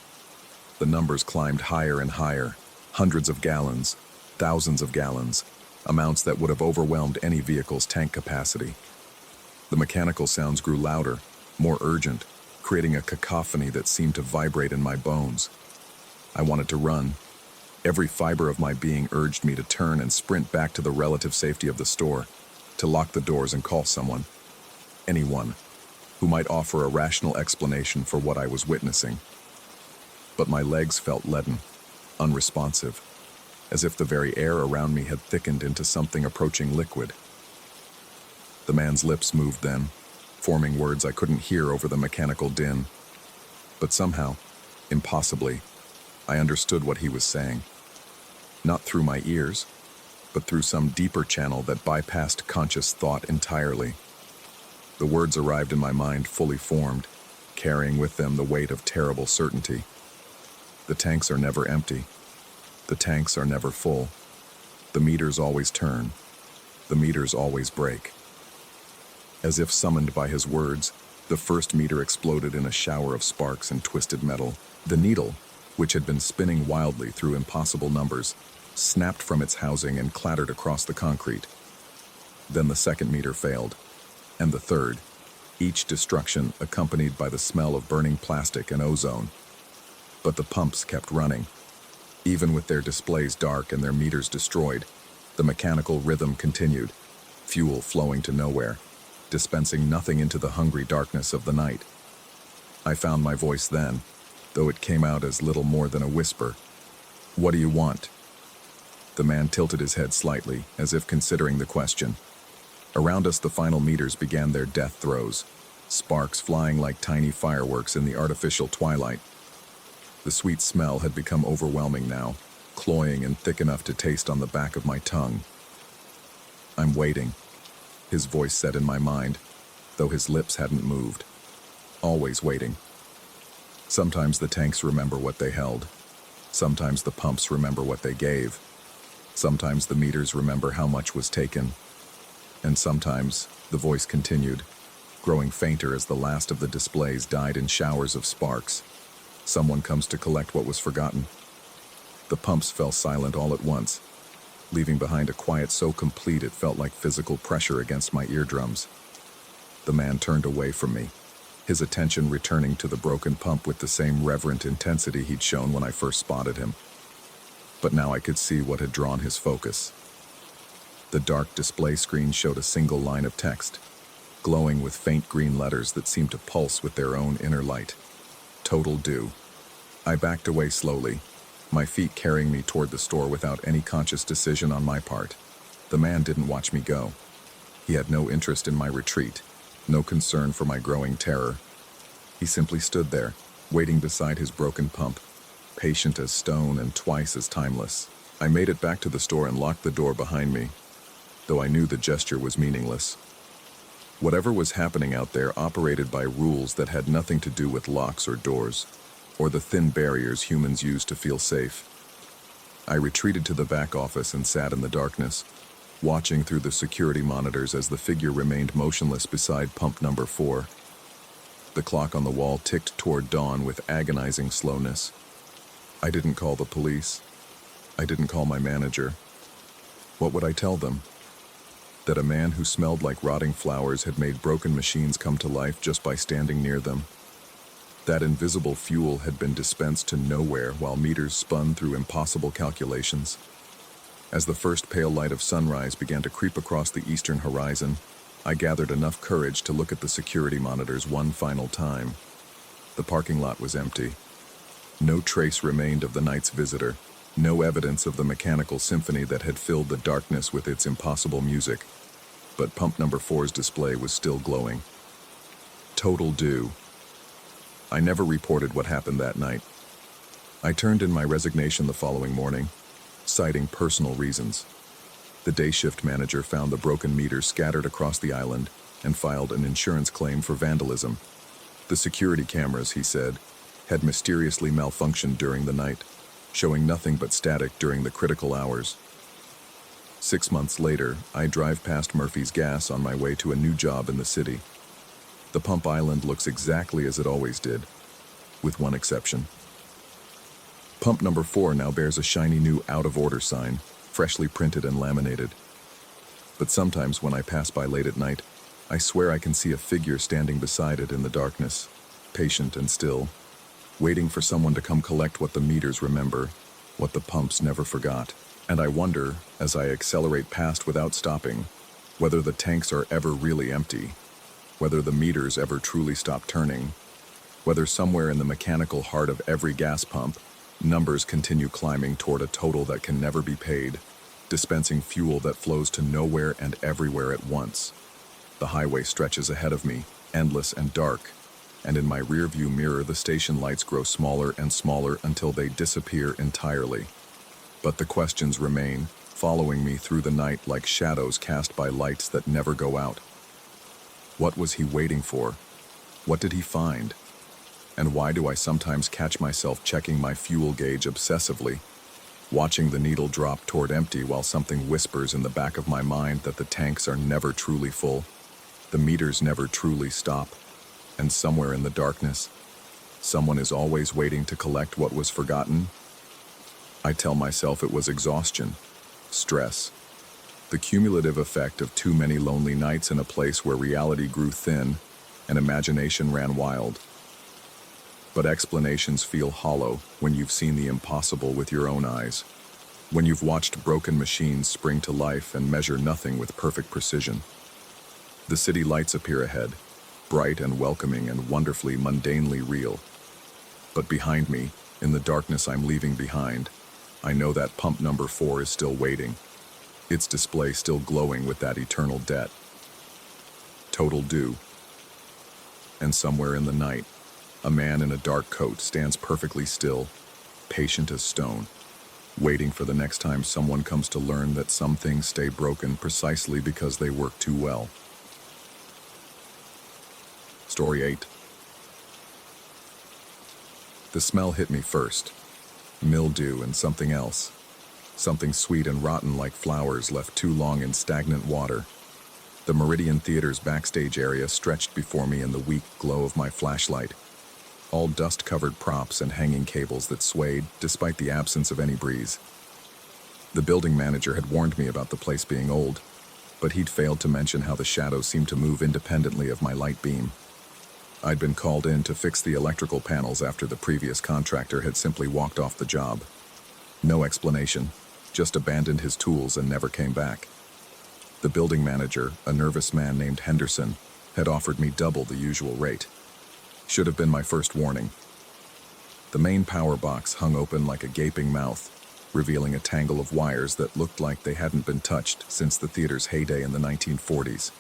The numbers climbed higher and higher, hundreds of gallons, thousands of gallons, amounts that would have overwhelmed any vehicle's tank capacity. The mechanical sounds grew louder, more urgent, creating a cacophony that seemed to vibrate in my bones. I wanted to run. Every fiber of my being urged me to turn and sprint back to the relative safety of the store, to lock the doors and call someone, anyone, who might offer a rational explanation for what I was witnessing. But my legs felt leaden, unresponsive, as if the very air around me had thickened into something approaching liquid. The man's lips moved then, forming words I couldn't hear over the mechanical din. But somehow, impossibly, I understood what he was saying. Not through my ears, but through some deeper channel that bypassed conscious thought entirely. The words arrived in my mind fully formed, carrying with them the weight of terrible certainty. The tanks are never empty. The tanks are never full. The meters always turn. The meters always break. As if summoned by his words, The first meter exploded in a shower of sparks and twisted metal. The needle, which had been spinning wildly through impossible numbers, snapped from its housing and clattered across the concrete. Then the second meter failed, and the third, each destruction accompanied by the smell of burning plastic and ozone. But the pumps kept running. Even with their displays dark and their meters destroyed, the mechanical rhythm continued, fuel flowing to nowhere, dispensing nothing into the hungry darkness of the night. I found my voice then, though it came out as little more than a whisper. "What do you want?" The man tilted his head slightly, as if considering the question. Around us, the final meters began their death throes, sparks flying like tiny fireworks in the artificial twilight. The sweet smell had become overwhelming now, cloying and thick enough to taste on the back of my tongue. "I'm waiting," his voice said in my mind, though his lips hadn't moved. "Always waiting." Sometimes the tanks remember what they held. Sometimes the pumps remember what they gave. Sometimes the meters remember how much was taken. And sometimes, the voice continued, growing fainter as the last of the displays died in showers of sparks. "Someone comes to collect what was forgotten." The pumps fell silent all at once, leaving behind a quiet so complete it felt like physical pressure against my eardrums. The man turned away from me, his attention returning to the broken pump with the same reverent intensity he'd shown when I first spotted him. But now I could see what had drawn his focus. The dark display screen showed a single line of text, glowing with faint green letters that seemed to pulse with their own inner light. "Total due." I backed away slowly, my feet carrying me toward the store without any conscious decision on my part. The man didn't watch me go. He had no interest in my retreat, no concern for my growing terror. He simply stood there, waiting beside his broken pump, patient as stone and twice as timeless. I made it back to the store and locked the door behind me, though I knew the gesture was meaningless. Whatever was happening out there operated by rules that had nothing to do with locks or doors, or the thin barriers humans use to feel safe. I retreated to the back office and sat in the darkness, watching through the security monitors as the figure remained motionless beside pump number 4. The clock on the wall ticked toward dawn with agonizing slowness. I didn't call the police. I didn't call my manager. What would I tell them? That a man who smelled like rotting flowers had made broken machines come to life just by standing near them. That invisible fuel had been dispensed to nowhere while meters spun through impossible calculations. As the first pale light of sunrise began to creep across the eastern horizon, I gathered enough courage to look at the security monitors one final time. The parking lot was empty. No trace remained of the night's visitor, no evidence of the mechanical symphony that had filled the darkness with its impossible music. But pump number 4's display was still glowing. Total due. I never reported what happened that night. I turned in my resignation the following morning, citing personal reasons. The day shift manager found the broken meters scattered across the island and filed an insurance claim for vandalism. The security cameras, he said, had mysteriously malfunctioned during the night, showing nothing but static during the critical hours. 6 months later, I drive past Murphy's Gas on my way to a new job in the city. The pump island looks exactly as it always did, with one exception. Pump number 4 now bears a shiny new out-of-order sign, freshly printed and laminated. But sometimes when I pass by late at night, I swear I can see a figure standing beside it in the darkness, patient and still, waiting for someone to come collect what the meters remember, what the pumps never forgot. And I wonder, as I accelerate past without stopping, whether the tanks are ever really empty, whether the meters ever truly stop turning, whether somewhere in the mechanical heart of every gas pump, numbers continue climbing toward a total that can never be paid, dispensing fuel that flows to nowhere and everywhere at once. The highway stretches ahead of me, endless and dark, and in my rearview mirror the station lights grow smaller and smaller until they disappear entirely. But the questions remain, following me through the night like shadows cast by lights that never go out. What was he waiting for? What did he find? And why do I sometimes catch myself checking my fuel gauge obsessively, watching the needle drop toward empty while something whispers in the back of my mind that the tanks are never truly full, the meters never truly stop, And somewhere in the darkness, someone is always waiting to collect what was forgotten. I tell myself it was exhaustion, stress, the cumulative effect of too many lonely nights in a place where reality grew thin and imagination ran wild. But explanations feel hollow when you've seen the impossible with your own eyes, when you've watched broken machines spring to life and measure nothing with perfect precision. The city lights appear ahead, bright and welcoming and wonderfully mundanely real. But behind me, in the darkness I'm leaving behind, I know that pump number 4 is still waiting, its display still glowing with that eternal debt. Total due. And somewhere in the night, a man in a dark coat stands perfectly still, patient as stone, waiting for the next time someone comes to learn that some things stay broken precisely because they work too well. Story 8. The smell hit me first. Mildew and something else. Something sweet and rotten like flowers left too long in stagnant water. The Meridian Theater's backstage area stretched before me in the weak glow of my flashlight. All dust-covered props and hanging cables that swayed despite the absence of any breeze. The building manager had warned me about the place being old, but he'd failed to mention how the shadows seemed to move independently of my light beam. I'd been called in to fix the electrical panels after the previous contractor had simply walked off the job. No explanation, just abandoned his tools and never came back. The building manager, a nervous man named Henderson, had offered me double the usual rate. Should have been my first warning. The main power box hung open like a gaping mouth, revealing a tangle of wires that looked like they hadn't been touched since the theater's heyday in the 1940s.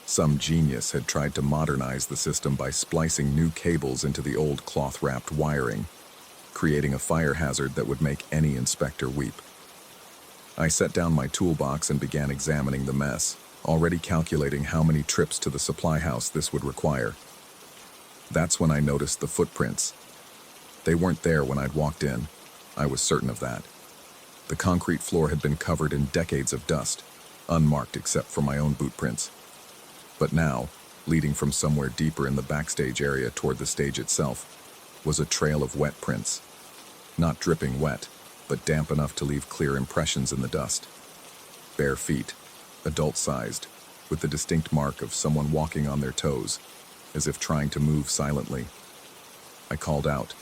Some genius had tried to modernize the system by splicing new cables into the old cloth-wrapped wiring, creating a fire hazard that would make any inspector weep. I set down my toolbox and began examining the mess, already calculating how many trips to the supply house this would require. That's when I noticed the footprints. They weren't there when I'd walked in. I was certain of that. The concrete floor had been covered in decades of dust, unmarked except for my own boot prints. But now, leading from somewhere deeper in the backstage area toward the stage itself, was a trail of wet prints. Not dripping wet, but damp enough to leave clear impressions in the dust. Bare feet, adult-sized, with the distinct mark of someone walking on their toes, as if trying to move silently. I called out,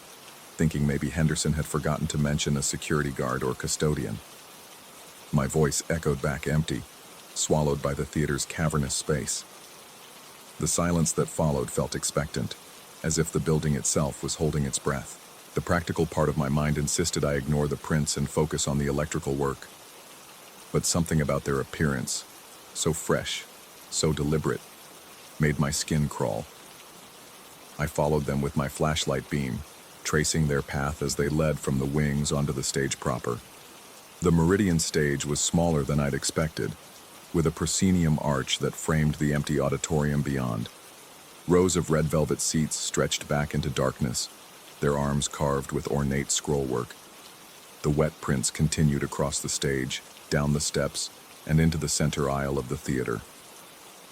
thinking maybe Henderson had forgotten to mention a security guard or custodian. My voice echoed back empty, swallowed by the theater's cavernous space. The silence that followed felt expectant, as if the building itself was holding its breath. The practical part of my mind insisted I ignore the prints and focus on the electrical work. But something about their appearance, so fresh, so deliberate, made my skin crawl. I followed them with my flashlight beam, tracing their path as they led from the wings onto the stage proper. The Meridian stage was smaller than I'd expected, with a proscenium arch that framed the empty auditorium beyond. Rows of red velvet seats stretched back into darkness, their arms carved with ornate scrollwork. The wet prints continued across the stage, down the steps, and into the center aisle of the theater.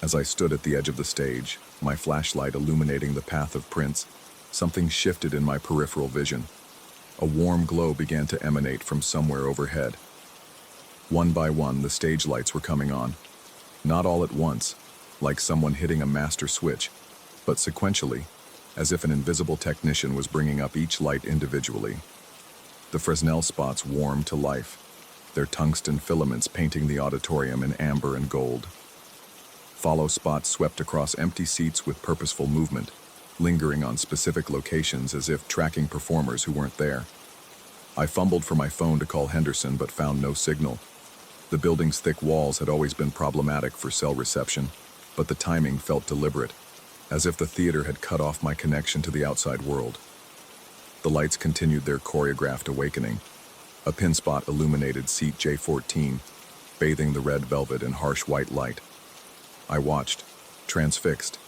As I stood at the edge of the stage, my flashlight illuminating the path of prints, something shifted in my peripheral vision. A warm glow began to emanate from somewhere overhead. One by one, the stage lights were coming on. Not all at once, like someone hitting a master switch, but sequentially, as if an invisible technician was bringing up each light individually. The Fresnel spots warmed to life, their tungsten filaments painting the auditorium in amber and gold. Follow spots swept across empty seats with purposeful movement, lingering on specific locations as if tracking performers who weren't there. I fumbled for my phone to call Henderson but found no signal. The building's thick walls had always been problematic for cell reception, but the timing felt deliberate, as if the theater had cut off my connection to the outside world. The lights continued their choreographed awakening. A pin spot illuminated seat J14, bathing the red velvet in harsh white light. I watched, transfixed,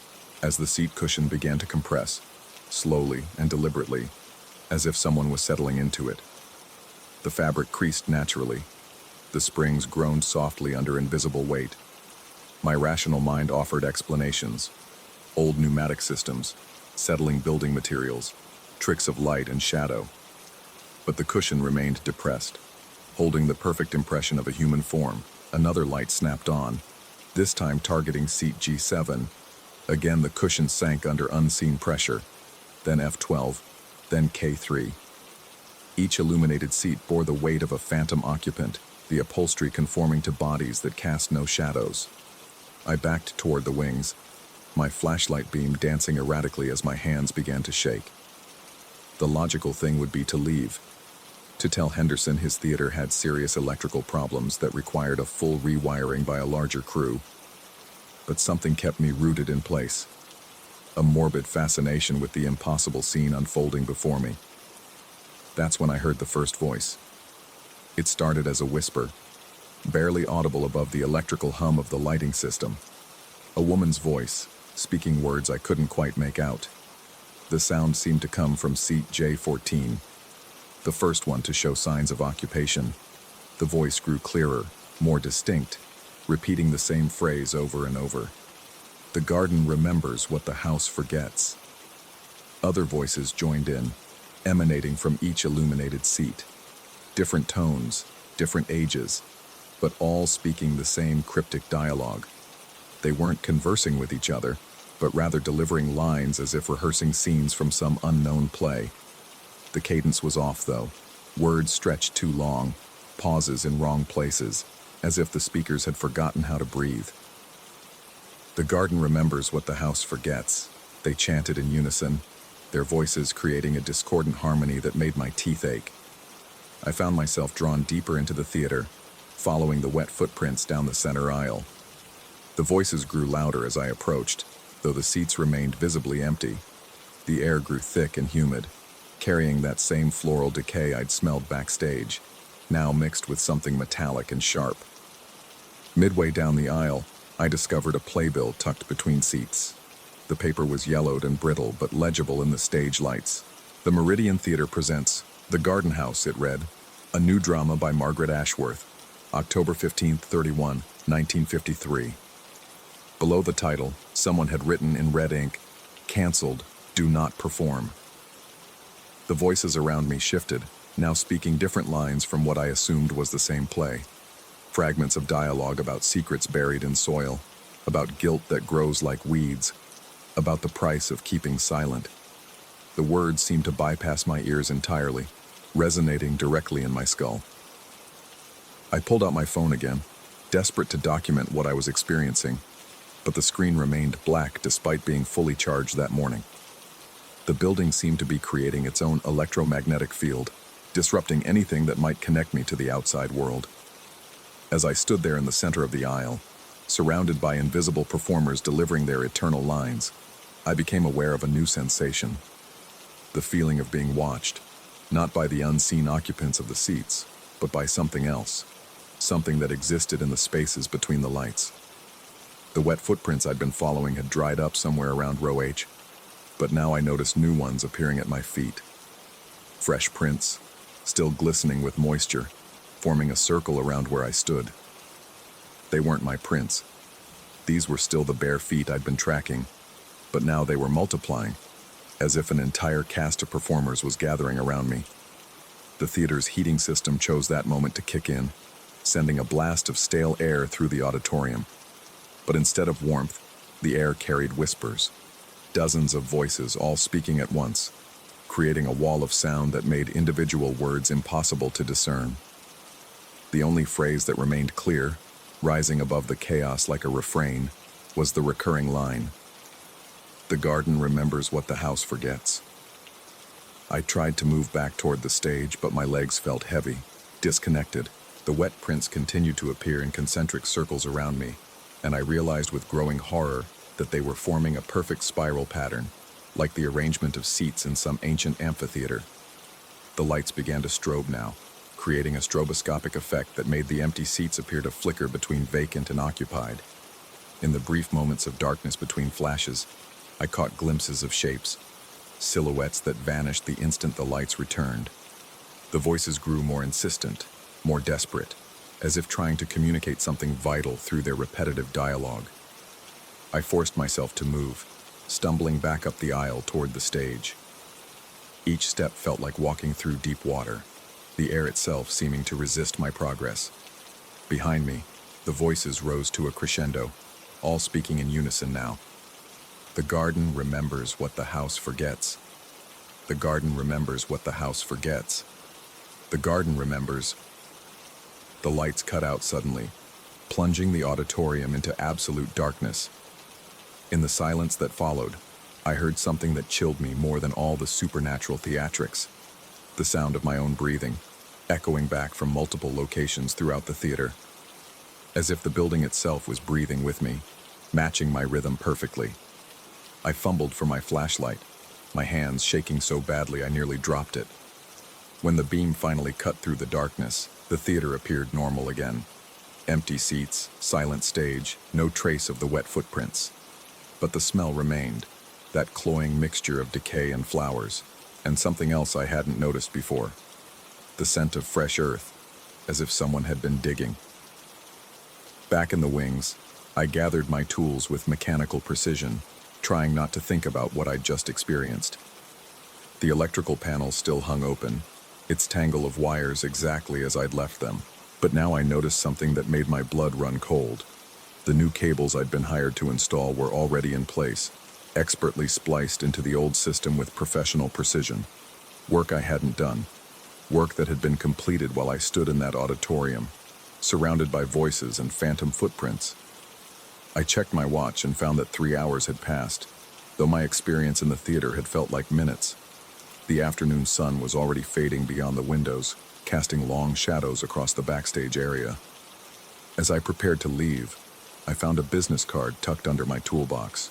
as the seat cushion began to compress, slowly and deliberately, as if someone was settling into it. The fabric creased naturally. The springs groaned softly under invisible weight. My rational mind offered explanations. old pneumatic systems, settling building materials, tricks of light and shadow. But the cushion remained depressed, holding the perfect impression of a human form. Another light snapped on, this time targeting seat G7. Again, the cushion sank under unseen pressure, then F12, then K3. Each illuminated seat bore the weight of a phantom occupant, the upholstery conforming to bodies that cast no shadows. I backed toward the wings, my flashlight beam dancing erratically as my hands began to shake. The logical thing would be to leave, to tell Henderson his theater had serious electrical problems that required a full rewiring by a larger crew. But something kept me rooted in place, a morbid fascination with the impossible scene unfolding before me. That's when I heard the first voice. It started as a whisper, barely audible above the electrical hum of the lighting system. A woman's voice, speaking words I couldn't quite make out. The sound seemed to come from seat J14, the first one to show signs of occupation. The voice grew clearer, more distinct, repeating the same phrase over and over. The garden remembers what the house forgets. Other voices joined in, emanating from each illuminated seat. Different tones, different ages, but all speaking the same cryptic dialogue. They weren't conversing with each other, but rather delivering lines as if rehearsing scenes from some unknown play. The cadence was off, though. Words stretched too long, pauses in wrong places, as if the speakers had forgotten how to breathe. The garden remembers what the house forgets, they chanted in unison, their voices creating a discordant harmony that made my teeth ache. I found myself drawn deeper into the theater, following the wet footprints down the center aisle. The voices grew louder as I approached, though the seats remained visibly empty. The air grew thick and humid, carrying that same floral decay I'd smelled backstage, now mixed with something metallic and sharp. Midway down the aisle, I discovered a playbill tucked between seats. The paper was yellowed and brittle, but legible in the stage lights. The Meridian Theater presents The Garden House, it read, a new drama by Margaret Ashworth, October 15, 1953. Below the title, someone had written in red ink, "Cancelled, do not perform." The voices around me shifted, now speaking different lines from what I assumed was the same play. Fragments of dialogue about secrets buried in soil, about guilt that grows like weeds, about the price of keeping silent. The words seemed to bypass my ears entirely, resonating directly in my skull. I pulled out my phone again, desperate to document what I was experiencing, but the screen remained black despite being fully charged that morning. The building seemed to be creating its own electromagnetic field, disrupting anything that might connect me to the outside world. As I stood there in the center of the aisle, surrounded by invisible performers delivering their eternal lines, I became aware of a new sensation. The feeling of being watched, not by the unseen occupants of the seats, but by something else, something that existed in the spaces between the lights. The wet footprints I'd been following had dried up somewhere around row H, but now I noticed new ones appearing at my feet. Fresh prints, still glistening with moisture, forming a circle around where I stood. They weren't my prints. These were still the bare feet I'd been tracking, but now they were multiplying, as if an entire cast of performers was gathering around me. The theater's heating system chose that moment to kick in, sending a blast of stale air through the auditorium. But instead of warmth, the air carried whispers. Dozens of voices all speaking at once, creating a wall of sound that made individual words impossible to discern. The only phrase that remained clear, rising above the chaos like a refrain, was the recurring line, "The garden remembers what the house forgets." I tried to move back toward the stage, but my legs felt heavy, disconnected. The wet prints continued to appear in concentric circles around me, and I realized with growing horror that they were forming a perfect spiral pattern, like the arrangement of seats in some ancient amphitheater. The lights began to strobe now, creating a stroboscopic effect that made the empty seats appear to flicker between vacant and occupied. In the brief moments of darkness between flashes, I caught glimpses of shapes, silhouettes that vanished the instant the lights returned. The voices grew more insistent, more desperate, as if trying to communicate something vital through their repetitive dialogue. I forced myself to move, stumbling back up the aisle toward the stage. Each step felt like walking through deep water, the air itself seeming to resist my progress. Behind me, the voices rose to a crescendo, all speaking in unison now. The garden remembers what the house forgets. The garden remembers what the house forgets. The garden remembers. The lights cut out suddenly, plunging the auditorium into absolute darkness. In the silence that followed, I heard something that chilled me more than all the supernatural theatrics. The sound of my own breathing, echoing back from multiple locations throughout the theater. As if the building itself was breathing with me, matching my rhythm perfectly. I fumbled for my flashlight, my hands shaking so badly I nearly dropped it. When the beam finally cut through the darkness, the theater appeared normal again. Empty seats, silent stage, no trace of the wet footprints. But the smell remained, that cloying mixture of decay and flowers, and something else I hadn't noticed before. The scent of fresh earth, as if someone had been digging. Back in the wings, I gathered my tools with mechanical precision, trying not to think about what I'd just experienced. The electrical panel still hung open, its tangle of wires exactly as I'd left them. But now I noticed something that made my blood run cold. The new cables I'd been hired to install were already in place, expertly spliced into the old system with professional precision. Work I hadn't done. Work that had been completed while I stood in that auditorium, surrounded by voices and phantom footprints. I checked my watch and found that 3 hours had passed, though my experience in the theater had felt like minutes. The afternoon sun was already fading beyond the windows, casting long shadows across the backstage area. As I prepared to leave, I found a business card tucked under my toolbox.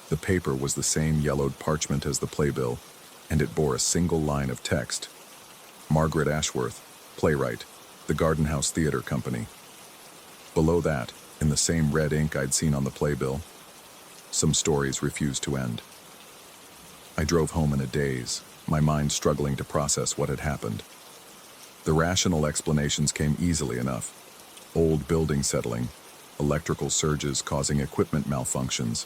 The paper was the same yellowed parchment as the playbill, and it bore a single line of text. Margaret Ashworth, playwright, the Garden House Theater Company. Below that, in the same red ink I'd seen on the playbill, some stories refused to end. I drove home in a daze, my mind struggling to process what had happened. The rational explanations came easily enough. Old building settling, electrical surges causing equipment malfunctions,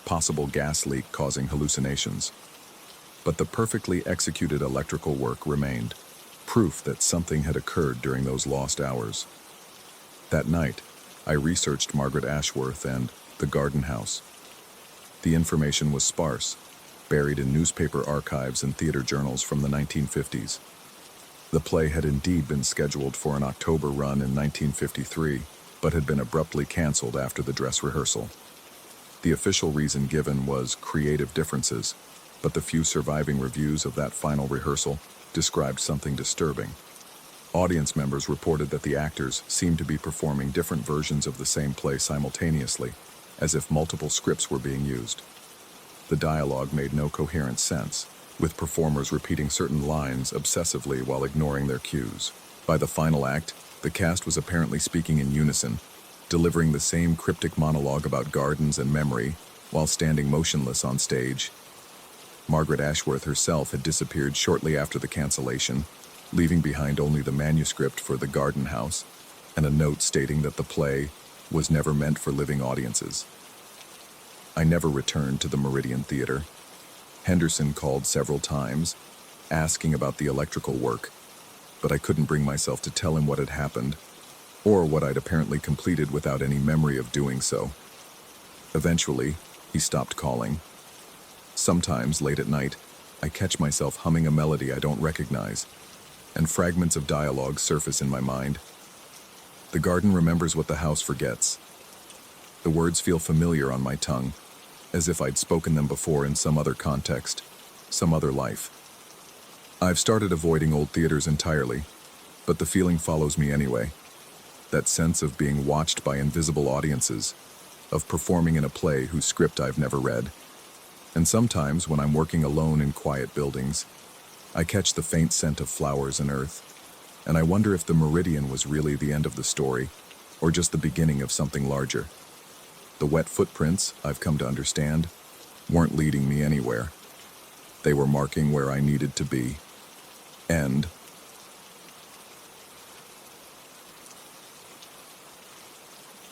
possible gas leak causing hallucinations. But the perfectly executed electrical work remained, proof that something had occurred during those lost hours. That night, I researched Margaret Ashworth and the Garden House. The information was sparse, buried in newspaper archives and theater journals from the 1950s. The play had indeed been scheduled for an October run in 1953, but had been abruptly canceled after the dress rehearsal. The official reason given was creative differences, but the few surviving reviews of that final rehearsal described something disturbing. Audience members reported that the actors seemed to be performing different versions of the same play simultaneously, as if multiple scripts were being used. The dialogue made no coherent sense, with performers repeating certain lines obsessively while ignoring their cues. By the final act, the cast was apparently speaking in unison, delivering the same cryptic monologue about gardens and memory, while standing motionless on stage. Margaret Ashworth herself had disappeared shortly after the cancellation, leaving behind only the manuscript for The Garden House and a note stating that the play was never meant for living audiences. I never returned to the Meridian Theater. Henderson called several times, asking about the electrical work, but I couldn't bring myself to tell him what had happened, or what I'd apparently completed without any memory of doing so. Eventually, he stopped calling. Sometimes, late at night, I catch myself humming a melody I don't recognize, and fragments of dialogue surface in my mind. The garden remembers what the house forgets. The words feel familiar on my tongue, as if I'd spoken them before in some other context, some other life. I've started avoiding old theaters entirely, but the feeling follows me anyway. That sense of being watched by invisible audiences, of performing in a play whose script I've never read. And sometimes, when I'm working alone in quiet buildings, I catch the faint scent of flowers and earth, and I wonder if the Meridian was really the end of the story, or just the beginning of something larger. The wet footprints, I've come to understand, weren't leading me anywhere. They were marking where I needed to be. End.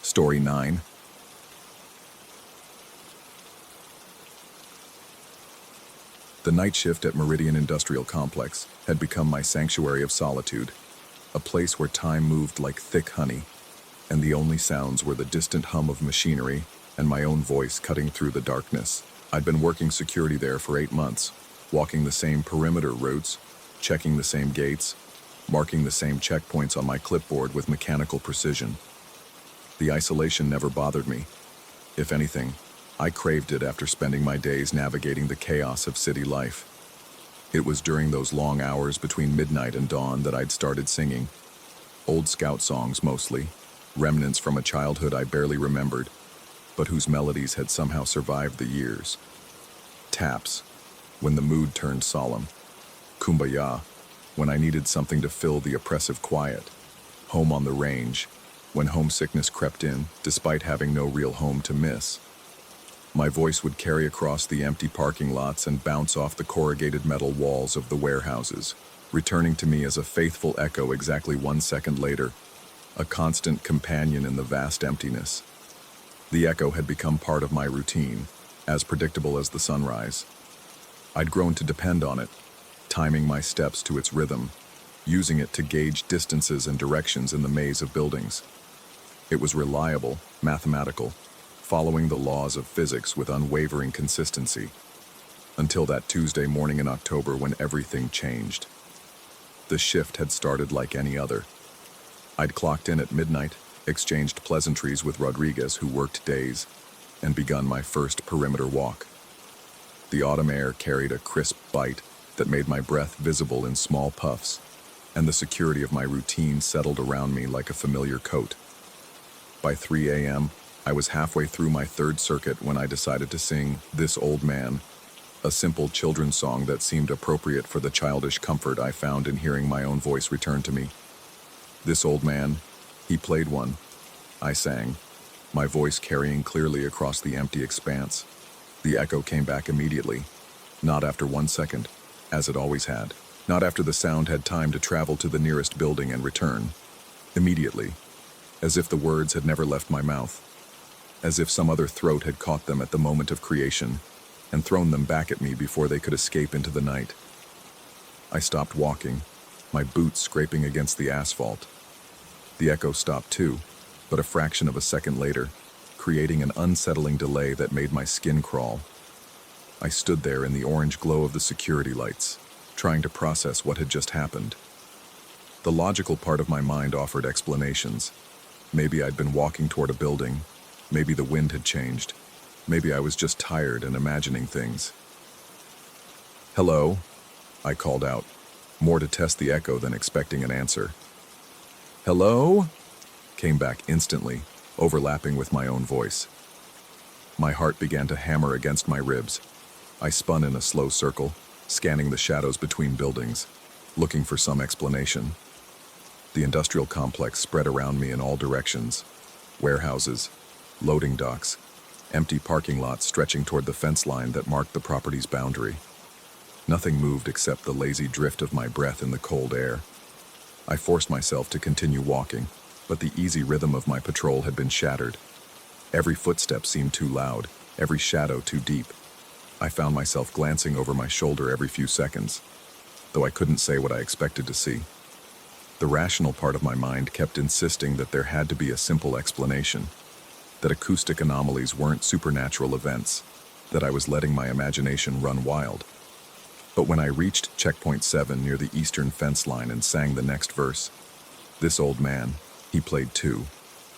Story 9. The night shift at Meridian Industrial Complex had become my sanctuary of solitude, a place where time moved like thick honey, and the only sounds were the distant hum of machinery and my own voice cutting through the darkness. I'd been working security there for 8 months, walking the same perimeter routes, checking the same gates, marking the same checkpoints on my clipboard with mechanical precision. The isolation never bothered me. If anything, I craved it after spending my days navigating the chaos of city life. It was during those long hours between midnight and dawn that I'd started singing. Old Scout songs mostly, remnants from a childhood I barely remembered, but whose melodies had somehow survived the years. Taps, when the mood turned solemn. Kumbaya, when I needed something to fill the oppressive quiet. Home on the range, when homesickness crept in, despite having no real home to miss. My voice would carry across the empty parking lots and bounce off the corrugated metal walls of the warehouses, returning to me as a faithful echo exactly 1 second later, a constant companion in the vast emptiness. The echo had become part of my routine, as predictable as the sunrise. I'd grown to depend on it, timing my steps to its rhythm, using it to gauge distances and directions in the maze of buildings. It was reliable, mathematical, following the laws of physics with unwavering consistency, until that Tuesday morning in October when everything changed. The shift had started like any other. I'd clocked in at midnight, exchanged pleasantries with Rodriguez, who worked days, and begun my first perimeter walk. The autumn air carried a crisp bite that made my breath visible in small puffs, and the security of my routine settled around me like a familiar coat. By 3 a.m., I was halfway through my third circuit when I decided to sing "This Old Man," a simple children's song that seemed appropriate for the childish comfort I found in hearing my own voice return to me. This old man, he played one, I sang, my voice carrying clearly across the empty expanse. The echo came back immediately, not after 1 second, as it always had, not after the sound had time to travel to the nearest building and return. Immediately, as if the words had never left my mouth, as if some other throat had caught them at the moment of creation and thrown them back at me before they could escape into the night. I stopped walking, my boots scraping against the asphalt. The echo stopped too, but a fraction of a second later, creating an unsettling delay that made my skin crawl. I stood there in the orange glow of the security lights, trying to process what had just happened. The logical part of my mind offered explanations. Maybe I'd been walking toward a building, maybe the wind had changed, maybe I was just tired and imagining things. "Hello," I called out, more to test the echo than expecting an answer. "Hello?" came back instantly, overlapping with my own voice. My heart began to hammer against my ribs. I spun in a slow circle, scanning the shadows between buildings, looking for some explanation. The industrial complex spread around me in all directions. Warehouses, loading docks, empty parking lots stretching toward the fence line that marked the property's boundary. Nothing moved except the lazy drift of my breath in the cold air. I forced myself to continue walking, but the easy rhythm of my patrol had been shattered. Every footstep seemed too loud, every shadow too deep. I found myself glancing over my shoulder every few seconds, though I couldn't say what I expected to see. The rational part of my mind kept insisting that there had to be a simple explanation, that acoustic anomalies weren't supernatural events, that I was letting my imagination run wild. But when I reached checkpoint 7 near the eastern fence line and sang the next verse, "This old man, he played too,"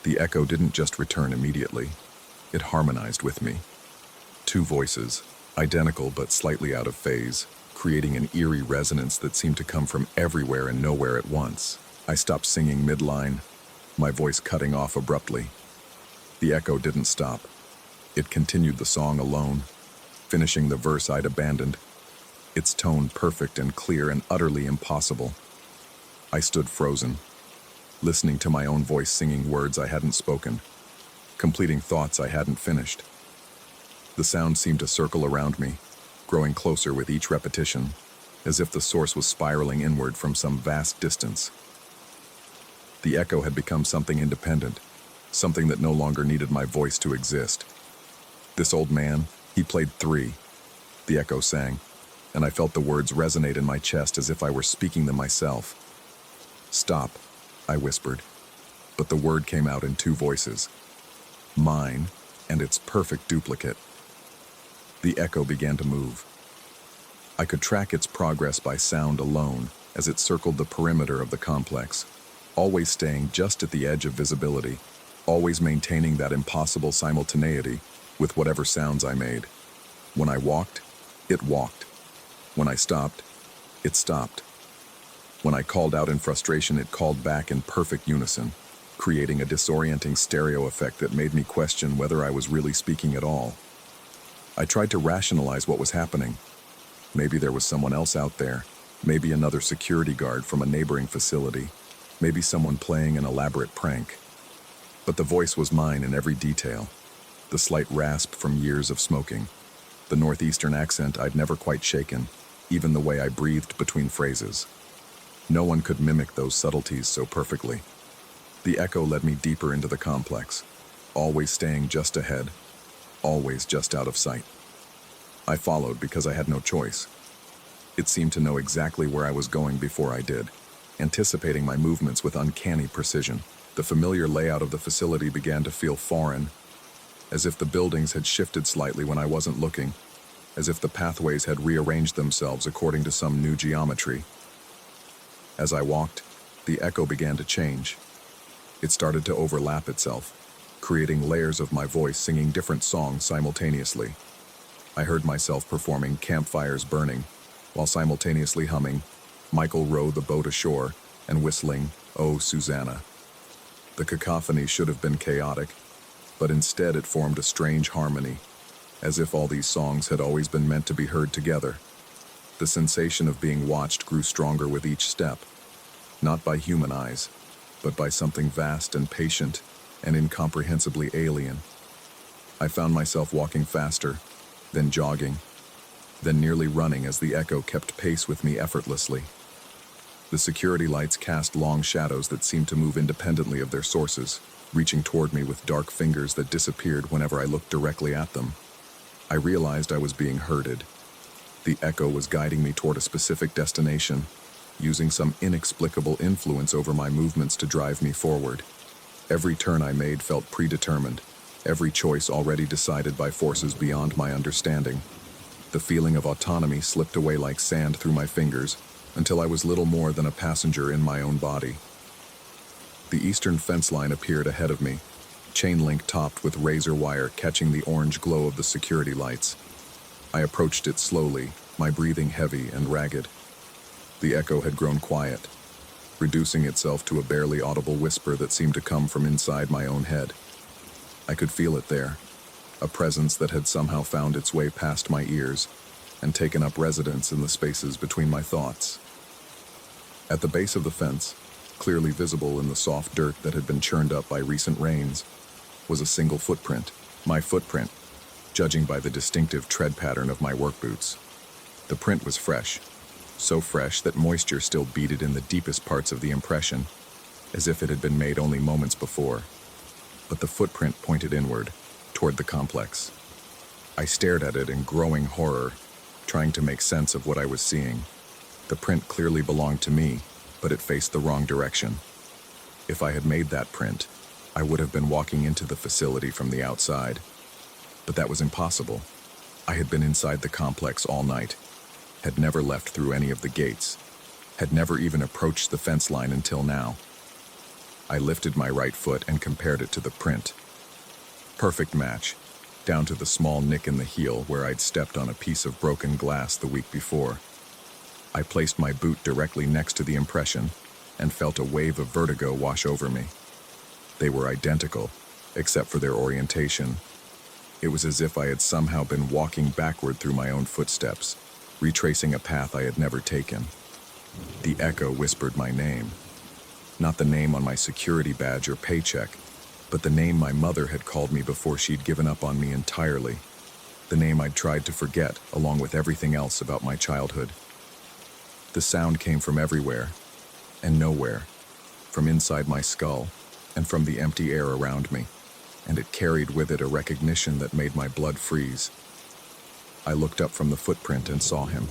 the echo didn't just return immediately. It harmonized with me. Two voices, identical but slightly out of phase, creating an eerie resonance that seemed to come from everywhere and nowhere at once. I stopped singing mid-line, my voice cutting off abruptly. The echo didn't stop. It continued the song alone, finishing the verse I'd abandoned, its tone perfect and clear and utterly impossible. I stood frozen, listening to my own voice singing words I hadn't spoken, completing thoughts I hadn't finished. The sound seemed to circle around me, growing closer with each repetition, as if the source was spiraling inward from some vast distance. The echo had become something independent, something that no longer needed my voice to exist. "This old man, he played 3," the echo sang, and I felt the words resonate in my chest as if I were speaking them myself. "Stop," I whispered, but the word came out in two voices, mine and its perfect duplicate. The echo began to move. I could track its progress by sound alone as it circled the perimeter of the complex, always staying just at the edge of visibility, always maintaining that impossible simultaneity with whatever sounds I made. When I walked, it walked. When I stopped, it stopped. When I called out in frustration, it called back in perfect unison, creating a disorienting stereo effect that made me question whether I was really speaking at all. I tried to rationalize what was happening. Maybe there was someone else out there, maybe another security guard from a neighboring facility, maybe someone playing an elaborate prank. But the voice was mine in every detail. The slight rasp from years of smoking, the northeastern accent I'd never quite shaken, even the way I breathed between phrases. No one could mimic those subtleties so perfectly. The echo led me deeper into the complex, always staying just ahead, always just out of sight. I followed because I had no choice. It seemed to know exactly where I was going before I did, anticipating my movements with uncanny precision. The familiar layout of the facility began to feel foreign, as if the buildings had shifted slightly when I wasn't looking, as if the pathways had rearranged themselves according to some new geometry. As I walked, the echo began to change. It started to overlap itself, creating layers of my voice singing different songs simultaneously. I heard myself performing Campfires Burning, while simultaneously humming Michael Row the Boat Ashore and whistling Oh Susanna. The cacophony should have been chaotic, but instead it formed a strange harmony, as if all these songs had always been meant to be heard together. The sensation of being watched grew stronger with each step, not by human eyes, but by something vast and patient and incomprehensibly alien. I found myself walking faster, then jogging, then nearly running as the echo kept pace with me effortlessly. The security lights cast long shadows that seemed to move independently of their sources, reaching toward me with dark fingers that disappeared whenever I looked directly at them. I realized I was being herded. The echo was guiding me toward a specific destination, using some inexplicable influence over my movements to drive me forward. Every turn I made felt predetermined, every choice already decided by forces beyond my understanding. The feeling of autonomy slipped away like sand through my fingers, until I was little more than a passenger in my own body. The eastern fence line appeared ahead of me, chain link topped with razor wire catching the orange glow of the security lights. I approached it slowly, my breathing heavy and ragged. The echo had grown quiet, reducing itself to a barely audible whisper that seemed to come from inside my own head. I could feel it there, a presence that had somehow found its way past my ears and taken up residence in the spaces between my thoughts. At the base of the fence, clearly visible in the soft dirt that had been churned up by recent rains, was a single footprint, my footprint, judging by the distinctive tread pattern of my work boots. The print was fresh, so fresh that moisture still beaded in the deepest parts of the impression, as if it had been made only moments before. But the footprint pointed inward, toward the complex. I stared at it in growing horror, trying to make sense of what I was seeing. The print clearly belonged to me, but it faced the wrong direction. If I had made that print, I would have been walking into the facility from the outside. But that was impossible. I had been inside the complex all night, had never left through any of the gates, had never even approached the fence line until now. I lifted my right foot and compared it to the print. Perfect match, down to the small nick in the heel where I'd stepped on a piece of broken glass the week before. I placed my boot directly next to the impression and felt a wave of vertigo wash over me. They were identical, except for their orientation. It was as if I had somehow been walking backward through my own footsteps, retracing a path I had never taken. The echo whispered my name. Not the name on my security badge or paycheck, but the name my mother had called me before she'd given up on me entirely. The name I'd tried to forget, along with everything else about my childhood. The sound came from everywhere and nowhere, from inside my skull and from the empty air around me, and it carried with it a recognition that made my blood freeze. I looked up from the footprint and saw him.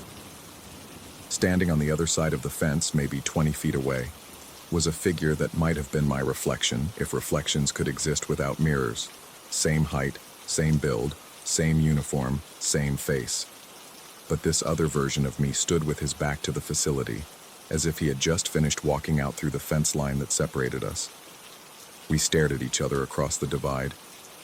Standing on the other side of the fence, maybe 20 feet away, was a figure that might have been my reflection if reflections could exist without mirrors. Same height, same build, same uniform, same face. But this other version of me stood with his back to the facility, as if he had just finished walking out through the fence line that separated us. We stared at each other across the divide,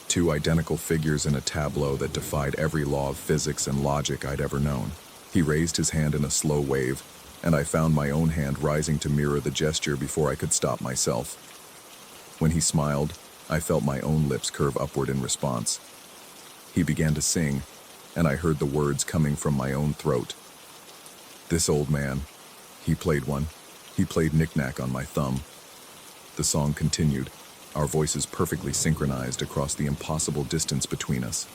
two identical figures in a tableau that defied every law of physics and logic I'd ever known. He raised his hand in a slow wave, and I found my own hand rising to mirror the gesture before I could stop myself. When he smiled, I felt my own lips curve upward in response. He began to sing, and I heard the words coming from my own throat. This old man, he played one. He played knick-knack on my thumb. The song continued, our voices perfectly synchronized across the impossible distance between us.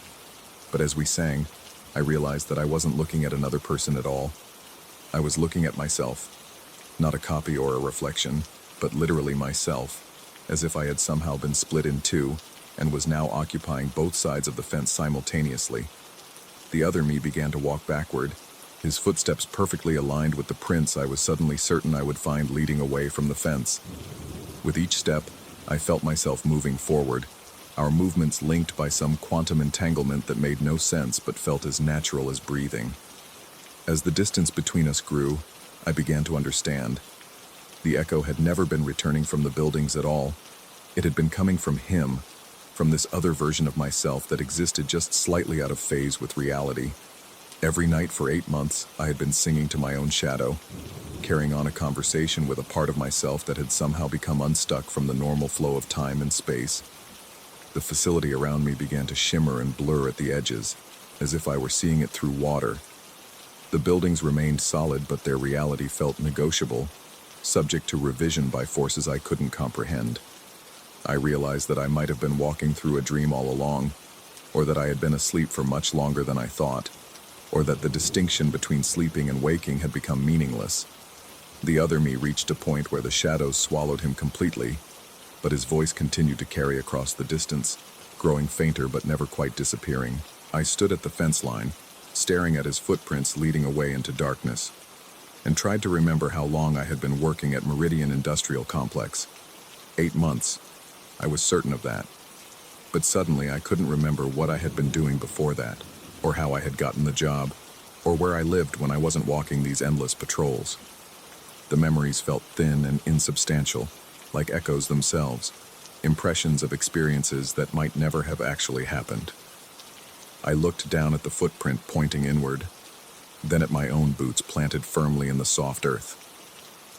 But as we sang, I realized that I wasn't looking at another person at all. I was looking at myself. Not a copy or a reflection, but literally myself, as if I had somehow been split in two and was now occupying both sides of the fence simultaneously. The other me began to walk backward, his footsteps perfectly aligned with the prints I was suddenly certain I would find leading away from the fence. With each step, I felt myself moving forward, our movements linked by some quantum entanglement that made no sense but felt as natural as breathing. As the distance between us grew, I began to understand. The echo had never been returning from the buildings at all. It had been coming from him, from this other version of myself that existed just slightly out of phase with reality. Every night for 8 months, I had been singing to my own shadow, carrying on a conversation with a part of myself that had somehow become unstuck from the normal flow of time and space. The facility around me began to shimmer and blur at the edges, as if I were seeing it through water. The buildings remained solid, but their reality felt negotiable, subject to revision by forces I couldn't comprehend. I realized that I might have been walking through a dream all along, or that I had been asleep for much longer than I thought, or that the distinction between sleeping and waking had become meaningless. The other me reached a point where the shadows swallowed him completely, but his voice continued to carry across the distance, growing fainter but never quite disappearing. I stood at the fence line, staring at his footprints leading away into darkness, and tried to remember how long I had been working at Meridian Industrial Complex. 8 months. I was certain of that. But suddenly I couldn't remember what I had been doing before that, or how I had gotten the job, or where I lived when I wasn't walking these endless patrols. The memories felt thin and insubstantial, like echoes themselves, impressions of experiences that might never have actually happened. I looked down at the footprint pointing inward, then at my own boots planted firmly in the soft earth.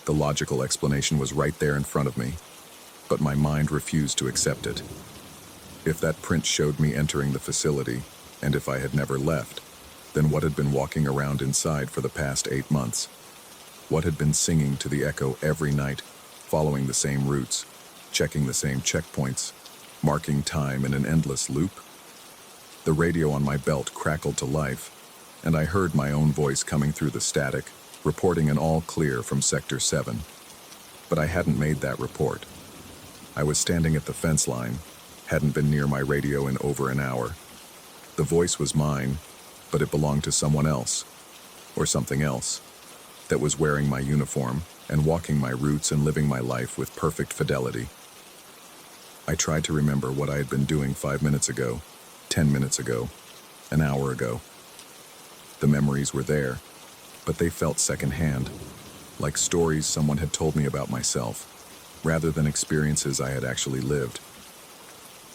The logical explanation was right there in front of me, but my mind refused to accept it. If that print showed me entering the facility, and if I had never left, then what had been walking around inside for the past 8 months? What had been singing to the echo every night, following the same routes, checking the same checkpoints, marking time in an endless loop? The radio on my belt crackled to life, and I heard my own voice coming through the static, reporting an all clear from Sector 7. But I hadn't made that report. I was standing at the fence line, hadn't been near my radio in over an hour. The voice was mine, but it belonged to someone else, or something else, that was wearing my uniform and walking my routes and living my life with perfect fidelity. I tried to remember what I had been doing 5 minutes ago, 10 minutes ago, an hour ago. The memories were there, but they felt secondhand, like stories someone had told me about myself, rather than experiences I had actually lived.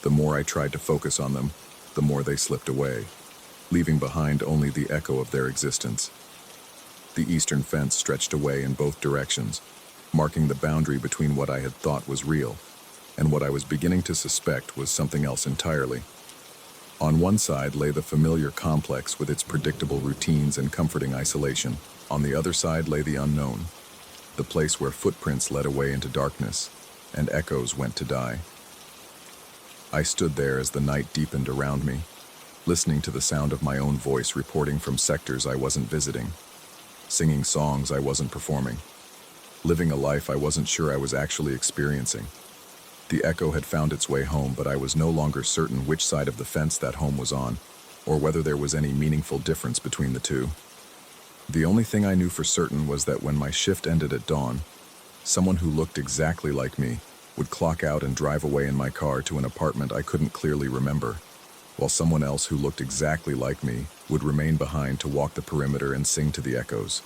The more I tried to focus on them, the more they slipped away, leaving behind only the echo of their existence. The eastern fence stretched away in both directions, marking the boundary between what I had thought was real and what I was beginning to suspect was something else entirely. On one side lay the familiar complex with its predictable routines and comforting isolation. On the other side lay the unknown, the place where footprints led away into darkness and echoes went to die. I stood there as the night deepened around me, listening to the sound of my own voice reporting from sectors I wasn't visiting, singing songs I wasn't performing, living a life I wasn't sure I was actually experiencing. The echo had found its way home, but I was no longer certain which side of the fence that home was on, or whether there was any meaningful difference between the two. The only thing I knew for certain was that when my shift ended at dawn, someone who looked exactly like me would clock out and drive away in my car to an apartment I couldn't clearly remember, while someone else who looked exactly like me would remain behind to walk the perimeter and sing to the echoes.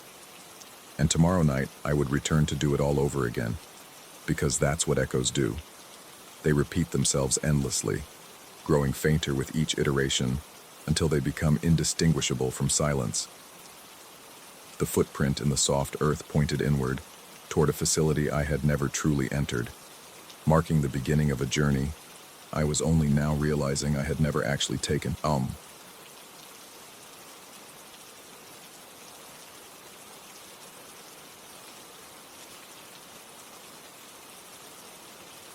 And tomorrow night, I would return to do it all over again, because that's what echoes do. They repeat themselves endlessly, growing fainter with each iteration until they become indistinguishable from silence. The footprint in the soft earth pointed inward, toward a facility I had never truly entered, marking the beginning of a journey I was only now realizing I had never actually taken.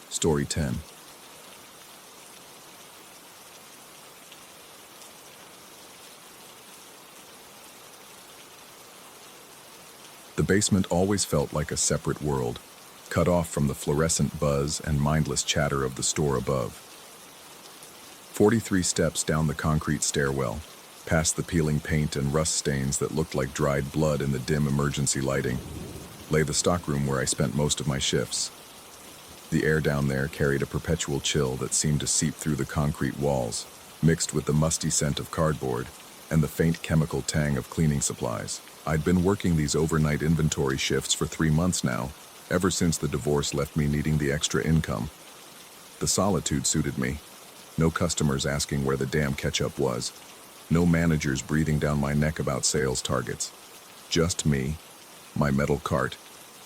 Story 10. The basement always felt like a separate world, cut off from the fluorescent buzz and mindless chatter of the store above. 43 steps down the concrete stairwell, past the peeling paint and rust stains that looked like dried blood in the dim emergency lighting, lay the stockroom where I spent most of my shifts. The air down there carried a perpetual chill that seemed to seep through the concrete walls, mixed with the musty scent of cardboard and the faint chemical tang of cleaning supplies. I'd been working these overnight inventory shifts for 3 months now, ever since the divorce left me needing the extra income. The solitude suited me. No customers asking where the damn ketchup was. No managers breathing down my neck about sales targets. Just me, my metal cart,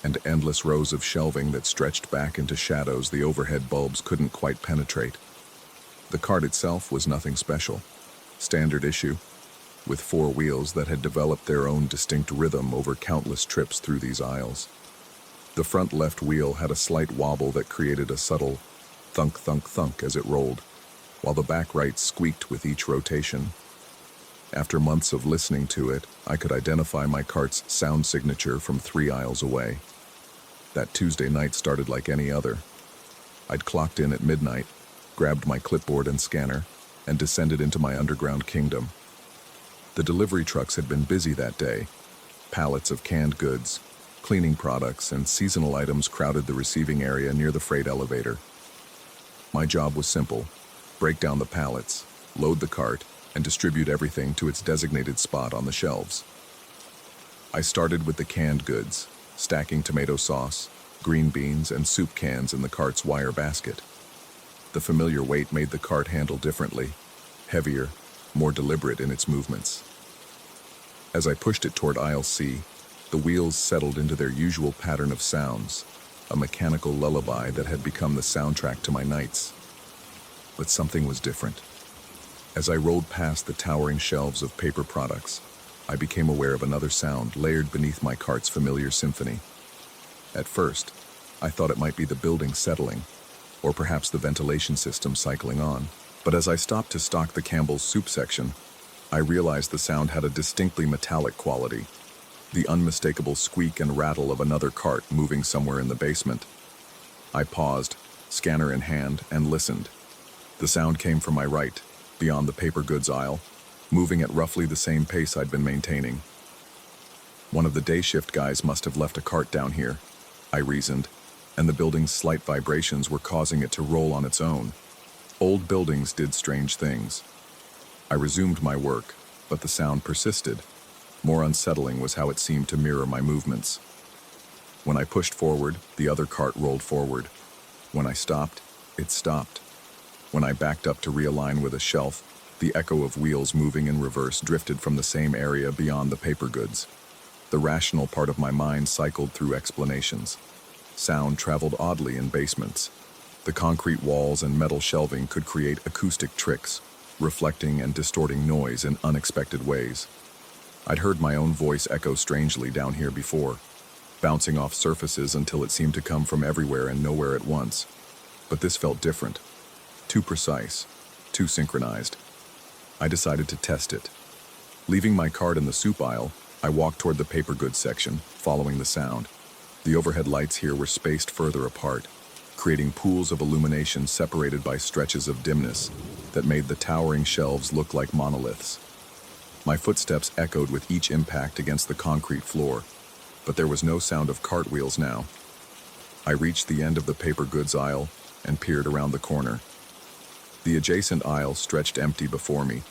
and endless rows of shelving that stretched back into shadows the overhead bulbs couldn't quite penetrate. The cart itself was nothing special. Standard issue, with 4 wheels that had developed their own distinct rhythm over countless trips through these aisles. The front left wheel had a slight wobble that created a subtle thunk, thunk, thunk as it rolled, while the back right squeaked with each rotation. After months of listening to it, I could identify my cart's sound signature from 3 aisles away. That Tuesday night started like any other. I'd clocked in at midnight, grabbed my clipboard and scanner, and descended into my underground kingdom. The delivery trucks had been busy that day. Pallets of canned goods, cleaning products, and seasonal items crowded the receiving area near the freight elevator. My job was simple: break down the pallets, load the cart, and distribute everything to its designated spot on the shelves. I started with the canned goods, stacking tomato sauce, green beans, and soup cans in the cart's wire basket. The familiar weight made the cart handle differently, heavier, more deliberate in its movements. As I pushed it toward aisle C, the wheels settled into their usual pattern of sounds, a mechanical lullaby that had become the soundtrack to my nights. But something was different. As I rolled past the towering shelves of paper products, I became aware of another sound layered beneath my cart's familiar symphony. At first, I thought it might be the building settling, or perhaps the ventilation system cycling on. But as I stopped to stock the Campbell's soup section, I realized the sound had a distinctly metallic quality, the unmistakable squeak and rattle of another cart moving somewhere in the basement. I paused, scanner in hand, and listened. The sound came from my right, beyond the paper goods aisle, moving at roughly the same pace I'd been maintaining. One of the day shift guys must have left a cart down here, I reasoned, and the building's slight vibrations were causing it to roll on its own. Old buildings did strange things. I resumed my work, but the sound persisted. More unsettling was how it seemed to mirror my movements. When I pushed forward, the other cart rolled forward. When I stopped, it stopped. When I backed up to realign with a shelf, the echo of wheels moving in reverse drifted from the same area beyond the paper goods. The rational part of my mind cycled through explanations. Sound traveled oddly in basements. The concrete walls and metal shelving could create acoustic tricks, reflecting and distorting noise in unexpected ways. I'd heard my own voice echo strangely down here before, bouncing off surfaces until it seemed to come from everywhere and nowhere at once. But this felt different. Too precise, too synchronized. I decided to test it. Leaving my cart in the soup aisle, I walked toward the paper goods section, following the sound. The overhead lights here were spaced further apart, creating pools of illumination separated by stretches of dimness that made the towering shelves look like monoliths. My footsteps echoed with each impact against the concrete floor, but there was no sound of cartwheels now. I reached the end of the paper goods aisle and peered around the corner. The adjacent aisle stretched empty before me,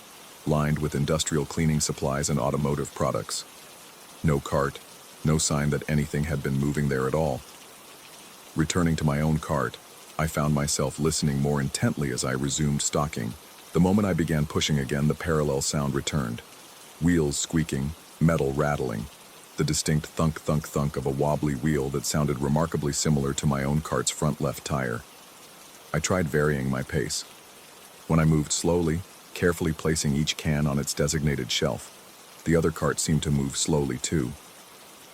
lined with industrial cleaning supplies and automotive products. No cart, no sign that anything had been moving there at all. Returning to my own cart, I found myself listening more intently as I resumed stocking. The moment I began pushing again, the parallel sound returned. Wheels squeaking, metal rattling, the distinct thunk-thunk-thunk of a wobbly wheel that sounded remarkably similar to my own cart's front left tire. I tried varying my pace. When I moved slowly, carefully placing each can on its designated shelf, the other cart seemed to move slowly too.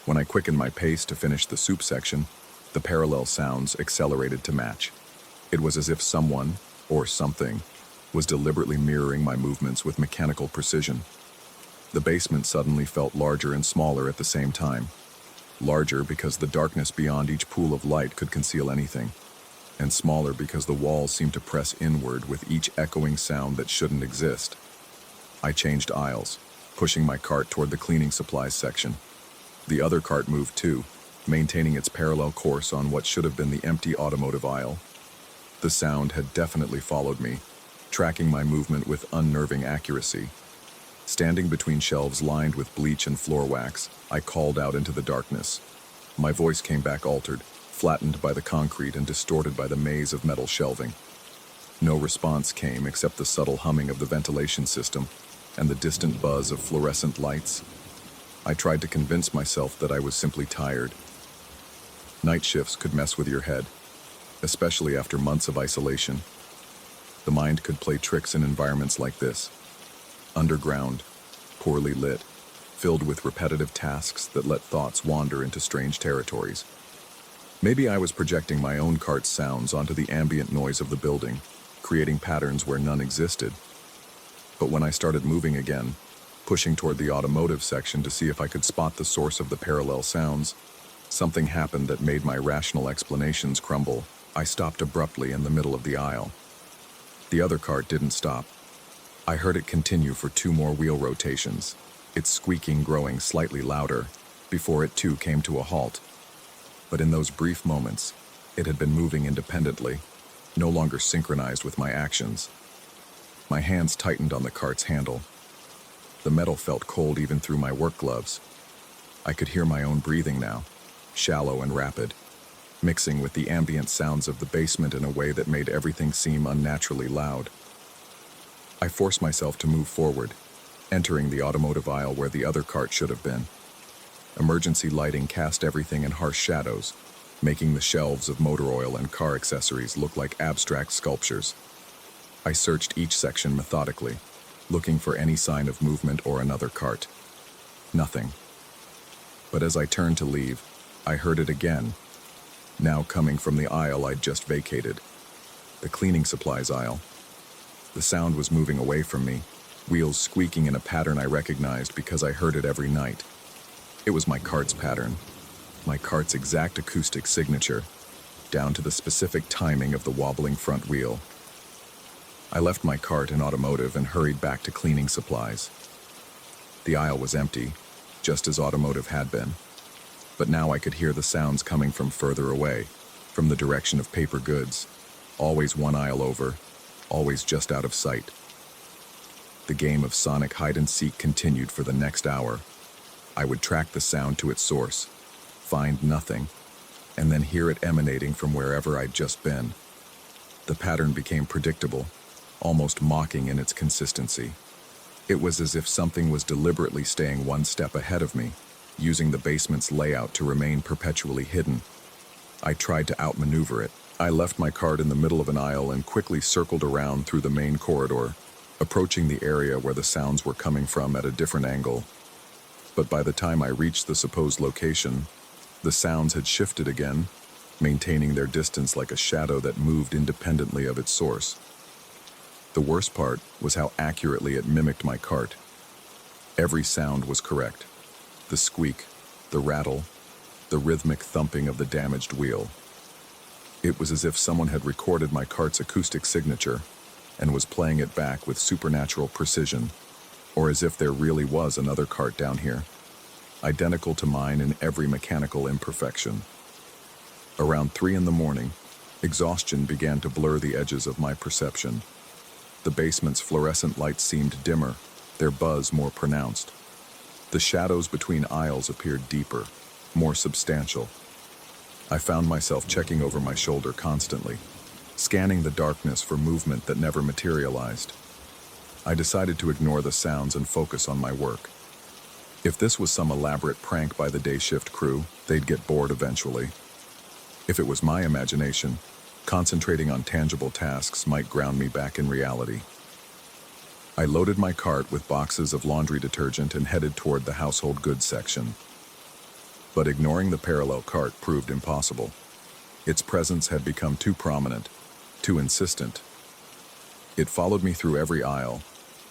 When I quickened my pace to finish the soup section, the parallel sounds accelerated to match. It was as if someone, or something, was deliberately mirroring my movements with mechanical precision. The basement suddenly felt larger and smaller at the same time. Larger because the darkness beyond each pool of light could conceal anything, and smaller because the walls seemed to press inward with each echoing sound that shouldn't exist. I changed aisles, pushing my cart toward the cleaning supplies section. The other cart moved too, maintaining its parallel course on what should have been the empty automotive aisle. The sound had definitely followed me, tracking my movement with unnerving accuracy. Standing between shelves lined with bleach and floor wax, I called out into the darkness. My voice came back altered, flattened by the concrete and distorted by the maze of metal shelving. No response came except the subtle humming of the ventilation system and the distant buzz of fluorescent lights. I tried to convince myself that I was simply tired. Night shifts could mess with your head, especially after months of isolation. The mind could play tricks in environments like this. Underground, poorly lit, filled with repetitive tasks that let thoughts wander into strange territories. Maybe I was projecting my own cart's sounds onto the ambient noise of the building, creating patterns where none existed. But when I started moving again, pushing toward the automotive section to see if I could spot the source of the parallel sounds, something happened that made my rational explanations crumble. I stopped abruptly in the middle of the aisle. The other cart didn't stop. I heard it continue for 2 more wheel rotations, its squeaking growing slightly louder, before it too came to a halt. But in those brief moments, it had been moving independently, no longer synchronized with my actions. My hands tightened on the cart's handle. The metal felt cold even through my work gloves. I could hear my own breathing now, shallow and rapid, mixing with the ambient sounds of the basement in a way that made everything seem unnaturally loud. I forced myself to move forward, entering the automotive aisle where the other cart should have been. Emergency lighting cast everything in harsh shadows, making the shelves of motor oil and car accessories look like abstract sculptures. I searched each section methodically, looking for any sign of movement or another cart. Nothing. But as I turned to leave, I heard it again, now coming from the aisle I'd just vacated, the cleaning supplies aisle. The sound was moving away from me, wheels squeaking in a pattern I recognized because I heard it every night. It was my cart's pattern, my cart's exact acoustic signature, down to the specific timing of the wobbling front wheel. I left my cart in automotive and hurried back to cleaning supplies. The aisle was empty, just as automotive had been. But now I could hear the sounds coming from further away, from the direction of paper goods, always 1 aisle over, always just out of sight. The game of sonic hide-and-seek continued for the next hour. I would track the sound to its source, find nothing, and then hear it emanating from wherever I'd just been. The pattern became predictable, almost mocking in its consistency. It was as if something was deliberately staying 1 step ahead of me, using the basement's layout to remain perpetually hidden. I tried to outmaneuver it. I left my cart in the middle of an aisle and quickly circled around through the main corridor, approaching the area where the sounds were coming from at a different angle. But by the time I reached the supposed location, the sounds had shifted again, maintaining their distance like a shadow that moved independently of its source. The worst part was how accurately it mimicked my cart. Every sound was correct. The squeak, the rattle, the rhythmic thumping of the damaged wheel. It was as if someone had recorded my cart's acoustic signature and was playing it back with supernatural precision. or as if there really was another cart down here, identical to mine in every mechanical imperfection. Around 3 in the morning, exhaustion began to blur the edges of my perception. The basement's fluorescent lights seemed dimmer, their buzz more pronounced. The shadows between aisles appeared deeper, more substantial. I found myself checking over my shoulder constantly, scanning the darkness for movement that never materialized. I decided to ignore the sounds and focus on my work. If this was some elaborate prank by the day shift crew, they'd get bored eventually. If it was my imagination, concentrating on tangible tasks might ground me back in reality. I loaded my cart with boxes of laundry detergent and headed toward the household goods section. But ignoring the parallel cart proved impossible. Its presence had become too prominent, too insistent. It followed me through every aisle,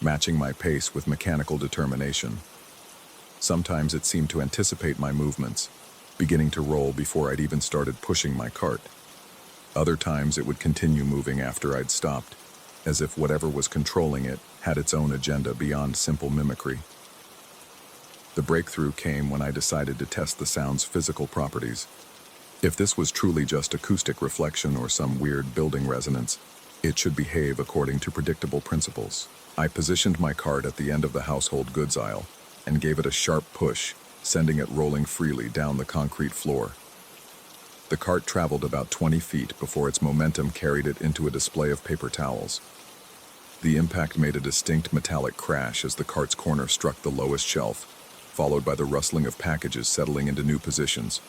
matching my pace with mechanical determination. Sometimes it seemed to anticipate my movements, beginning to roll before I'd even started pushing my cart. Other times it would continue moving after I'd stopped, as if whatever was controlling it had its own agenda beyond simple mimicry. The breakthrough came when I decided to test the sound's physical properties. If this was truly just acoustic reflection or some weird building resonance, it should behave according to predictable principles. I positioned my cart at the end of the household goods aisle and gave it a sharp push, sending it rolling freely down the concrete floor. The cart traveled about 20 feet before its momentum carried it into a display of paper towels. The impact made a distinct metallic crash as the cart's corner struck the lowest shelf, followed by the rustling of packages settling into new positions.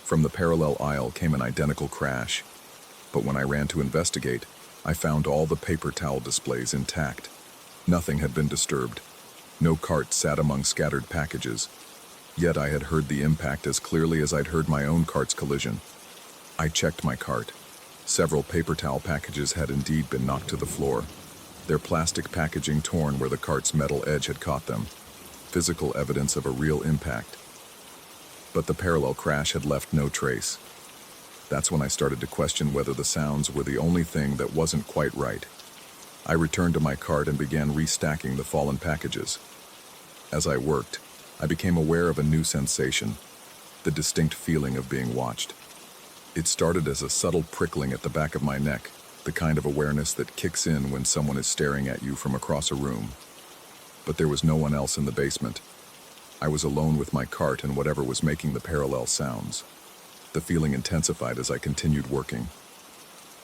From the parallel aisle came an identical crash, but when I ran to investigate, I found all the paper towel displays intact. Nothing had been disturbed. No cart sat among scattered packages. Yet I had heard the impact as clearly as I'd heard my own cart's collision. I checked my cart. Several paper towel packages had indeed been knocked to the floor, their plastic packaging torn where the cart's metal edge had caught them. Physical evidence of a real impact. But the parallel crash had left no trace. That's when I started to question whether the sounds were the only thing that wasn't quite right. I returned to my cart and began restacking the fallen packages. As I worked, I became aware of a new sensation, the distinct feeling of being watched. It started as a subtle prickling at the back of my neck, the kind of awareness that kicks in when someone is staring at you from across a room. But there was no one else in the basement. I was alone with my cart and whatever was making the parallel sounds. The feeling intensified as I continued working.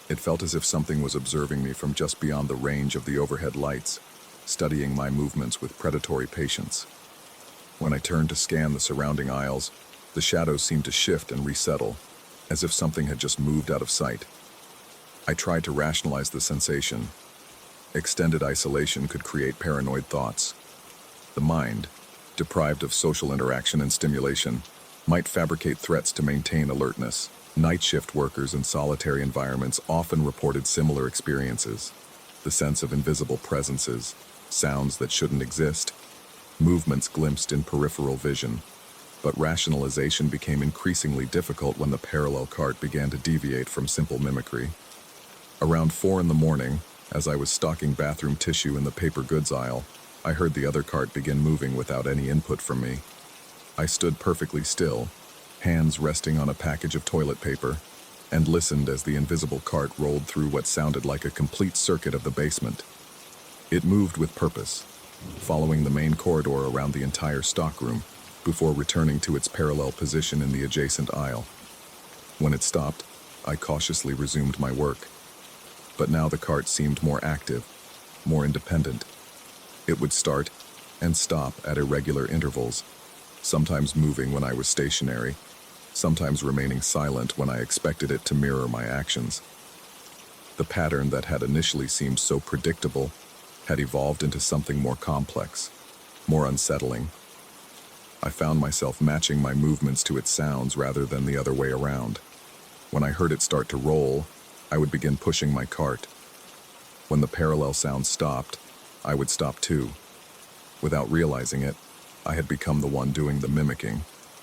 It felt as if something was observing me from just beyond the range of the overhead lights, studying my movements with predatory patience. When I turned to scan the surrounding aisles, the shadows seemed to shift and resettle, as if something had just moved out of sight. I tried to rationalize the sensation. Extended isolation could create paranoid thoughts. The mind, deprived of social interaction and stimulation, might fabricate threats to maintain alertness. Night shift workers in solitary environments often reported similar experiences. The sense of invisible presences, sounds that shouldn't exist, movements glimpsed in peripheral vision. But rationalization became increasingly difficult when the parallel cart began to deviate from simple mimicry. Around 4 in the morning, as I was stocking bathroom tissue in the paper goods aisle, I heard the other cart begin moving without any input from me. I stood perfectly still, hands resting on a package of toilet paper, and listened as the invisible cart rolled through what sounded like a complete circuit of the basement. It moved with purpose, following the main corridor around the entire stockroom, before returning to its parallel position in the adjacent aisle. When it stopped, I cautiously resumed my work. But now the cart seemed more active, more independent. It would start and stop at irregular intervals, sometimes moving when I was stationary, sometimes remaining silent when I expected it to mirror my actions. The pattern that had initially seemed so predictable had evolved into something more complex, more unsettling. I found myself matching my movements to its sounds rather than the other way around. When I heard it start to roll, I would begin pushing my cart. When the parallel sound stopped, I would stop too. Without realizing it, I had become the one doing the mimicking,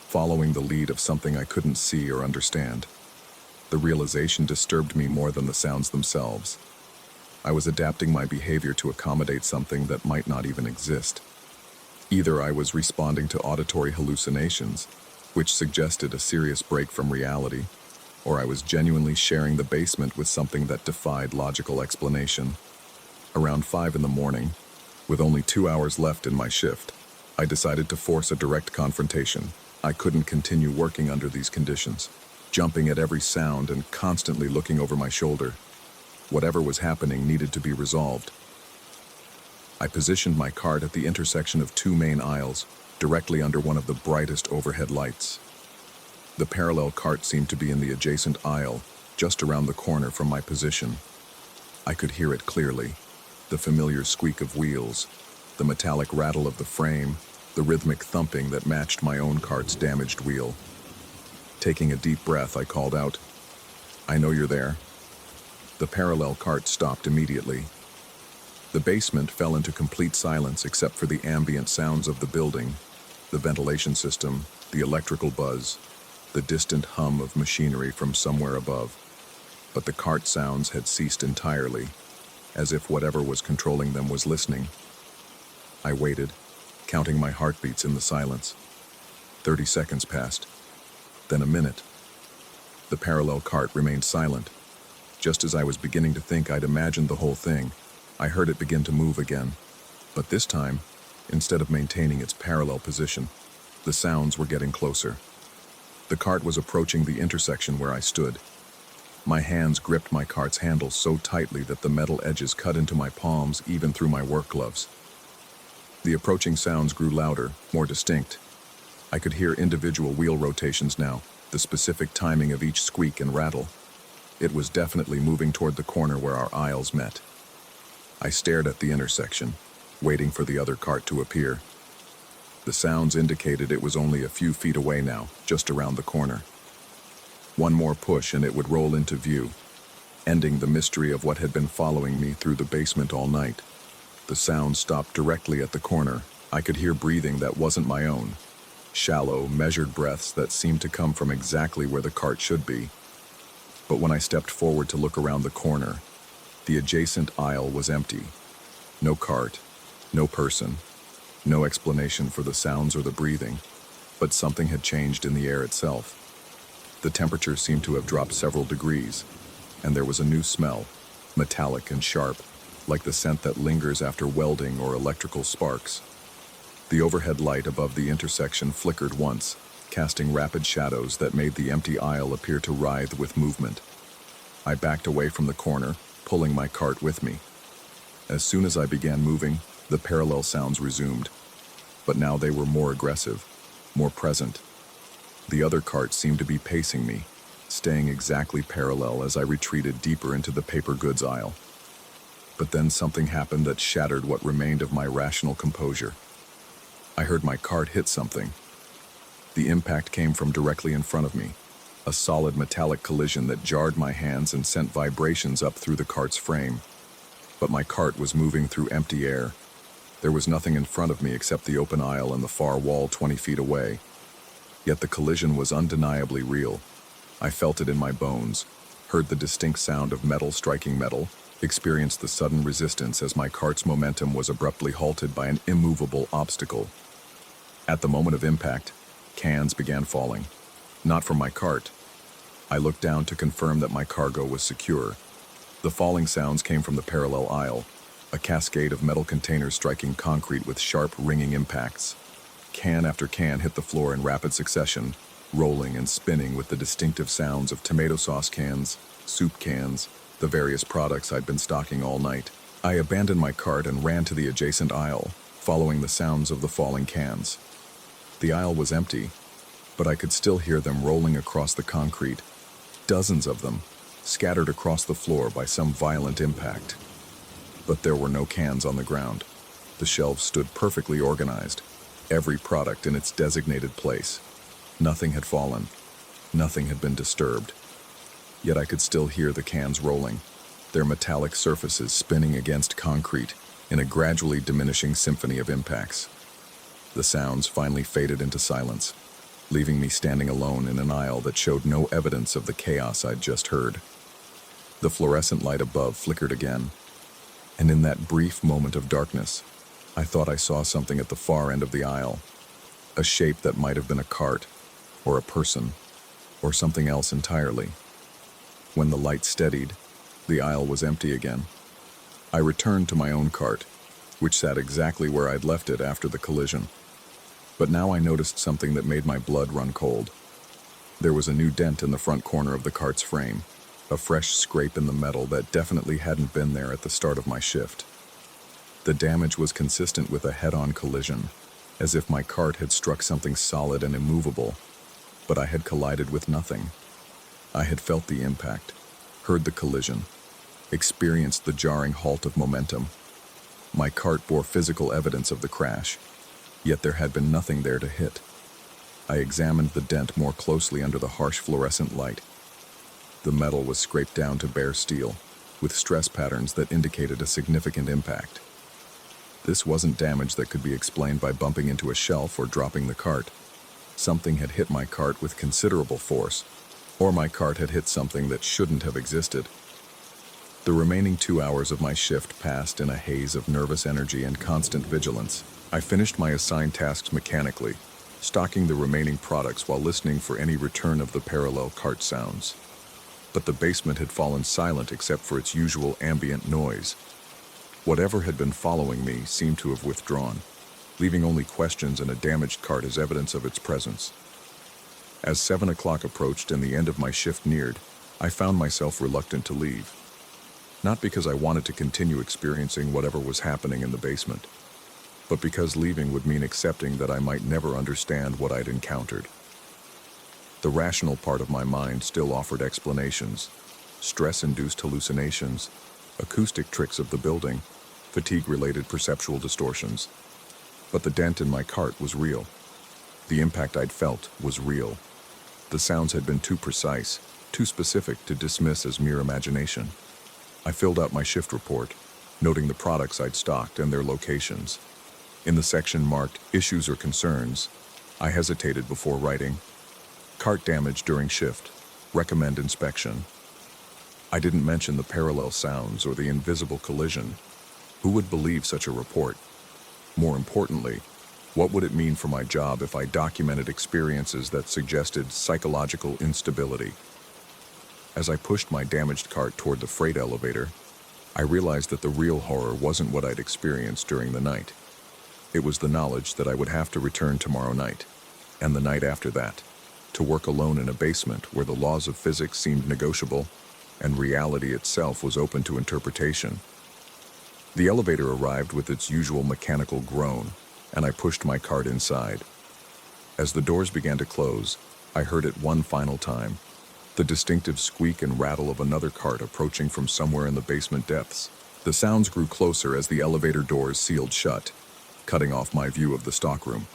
following the lead of something I couldn't see or understand. The realization disturbed me more than the sounds themselves. I was adapting my behavior to accommodate something that might not even exist. Either I was responding to auditory hallucinations, which suggested a serious break from reality, or I was genuinely sharing the basement with something that defied logical explanation. Around 5 in the morning, with only 2 hours left in my shift, I decided to force a direct confrontation. I couldn't continue working under these conditions, jumping at every sound and constantly looking over my shoulder. Whatever was happening needed to be resolved. I positioned my cart at the intersection of 2 main aisles, directly under one of the brightest overhead lights. The parallel cart seemed to be in the adjacent aisle, just around the corner from my position. I could hear it clearly, the familiar squeak of wheels, the metallic rattle of the frame, the rhythmic thumping that matched my own cart's damaged wheel. Taking a deep breath, I called out, "I know you're there." The parallel cart stopped immediately. The basement fell into complete silence except for the ambient sounds of the building, the ventilation system, the electrical buzz, the distant hum of machinery from somewhere above. But the cart sounds had ceased entirely, as if whatever was controlling them was listening. I waited, counting my heartbeats in the silence. 30 seconds passed, then a minute. The parallel cart remained silent. Just as I was beginning to think I'd imagined the whole thing, I heard it begin to move again. But this time, instead of maintaining its parallel position, the sounds were getting closer. The cart was approaching the intersection where I stood. My hands gripped my cart's handle so tightly that the metal edges cut into my palms even through my work gloves. The approaching sounds grew louder, more distinct. I could hear individual wheel rotations now, the specific timing of each squeak and rattle. It was definitely moving toward the corner where our aisles met. I stared at the intersection, waiting for the other cart to appear. The sounds indicated it was only a few feet away now, just around the corner. One more push and it would roll into view, ending the mystery of what had been following me through the basement all night. The sound stopped directly at the corner. I could hear breathing that wasn't my own, shallow, measured breaths that seemed to come from exactly where the cart should be. But when I stepped forward to look around the corner, the adjacent aisle was empty. No cart, no person, no explanation for the sounds or the breathing, but something had changed in the air itself. The temperature seemed to have dropped several degrees, and there was a new smell, metallic and sharp, like the scent that lingers after welding or electrical sparks. The overhead light above the intersection flickered once, casting rapid shadows that made the empty aisle appear to writhe with movement. I backed away from the corner, pulling my cart with me. As soon as I began moving, the parallel sounds resumed, but now they were more aggressive, more present. The other cart seemed to be pacing me, staying exactly parallel as I retreated deeper into the paper goods aisle. But then something happened that shattered what remained of my rational composure. I heard my cart hit something. The impact came from directly in front of me, a solid metallic collision that jarred my hands and sent vibrations up through the cart's frame. But my cart was moving through empty air. There was nothing in front of me except the open aisle and the far wall 20 feet away. Yet the collision was undeniably real. I felt it in my bones, heard the distinct sound of metal striking metal, experienced the sudden resistance as my cart's momentum was abruptly halted by an immovable obstacle. At the moment of impact, cans began falling. Not from my cart. I looked down to confirm that my cargo was secure. The falling sounds came from the parallel aisle, a cascade of metal containers striking concrete with sharp, ringing impacts. Can after can hit the floor in rapid succession, rolling and spinning with the distinctive sounds of tomato sauce cans, soup cans, the various products I'd been stocking all night. I abandoned my cart and ran to the adjacent aisle, following the sounds of the falling cans. The aisle was empty, but I could still hear them rolling across the concrete, dozens of them, scattered across the floor by some violent impact. But there were no cans on the ground. The shelves stood perfectly organized, every product in its designated place. Nothing had fallen, nothing had been disturbed. Yet I could still hear the cans rolling, their metallic surfaces spinning against concrete in a gradually diminishing symphony of impacts. The sounds finally faded into silence, leaving me standing alone in an aisle that showed no evidence of the chaos I'd just heard. The fluorescent light above flickered again, and in that brief moment of darkness, I thought I saw something at the far end of the aisle, a shape that might have been a cart, or a person, or something else entirely. When the light steadied, the aisle was empty again. I returned to my own cart, which sat exactly where I'd left it after the collision. But now I noticed something that made my blood run cold. There was a new dent in the front corner of the cart's frame, a fresh scrape in the metal that definitely hadn't been there at the start of my shift. The damage was consistent with a head-on collision, as if my cart had struck something solid and immovable, but I had collided with nothing. I had felt the impact, heard the collision, experienced the jarring halt of momentum. My cart bore physical evidence of the crash, yet there had been nothing there to hit. I examined the dent more closely under the harsh fluorescent light. The metal was scraped down to bare steel, with stress patterns that indicated a significant impact. This wasn't damage that could be explained by bumping into a shelf or dropping the cart. Something had hit my cart with considerable force, or my cart had hit something that shouldn't have existed. The remaining 2 hours of my shift passed in a haze of nervous energy and constant vigilance. I finished my assigned tasks mechanically, stocking the remaining products while listening for any return of the parallel cart sounds. But the basement had fallen silent except for its usual ambient noise. Whatever had been following me seemed to have withdrawn, leaving only questions and a damaged cart as evidence of its presence. As 7 o'clock approached and the end of my shift neared, I found myself reluctant to leave. Not because I wanted to continue experiencing whatever was happening in the basement, but because leaving would mean accepting that I might never understand what I'd encountered. The rational part of my mind still offered explanations: stress-induced hallucinations, acoustic tricks of the building, fatigue-related perceptual distortions. But the dent in my cart was real. The impact I'd felt was real. The sounds had been too precise, too specific to dismiss as mere imagination. I filled out my shift report, noting the products I'd stocked and their locations. In the section marked "Issues or Concerns," I hesitated before writing, "Cart damage during shift. Recommend inspection." I didn't mention the parallel sounds or the invisible collision. Who would believe such a report? More importantly, what would it mean for my job if I documented experiences that suggested psychological instability? As I pushed my damaged cart toward the freight elevator, I realized that the real horror wasn't what I'd experienced during the night. It was the knowledge that I would have to return tomorrow night, and the night after that, to work alone in a basement where the laws of physics seemed negotiable and reality itself was open to interpretation. The elevator arrived with its usual mechanical groan, and I pushed my cart inside. As the doors began to close, I heard it one final time, the distinctive squeak and rattle of another cart approaching from somewhere in the basement depths. The sounds grew closer as the elevator doors sealed shut, cutting off my view of the stockroom.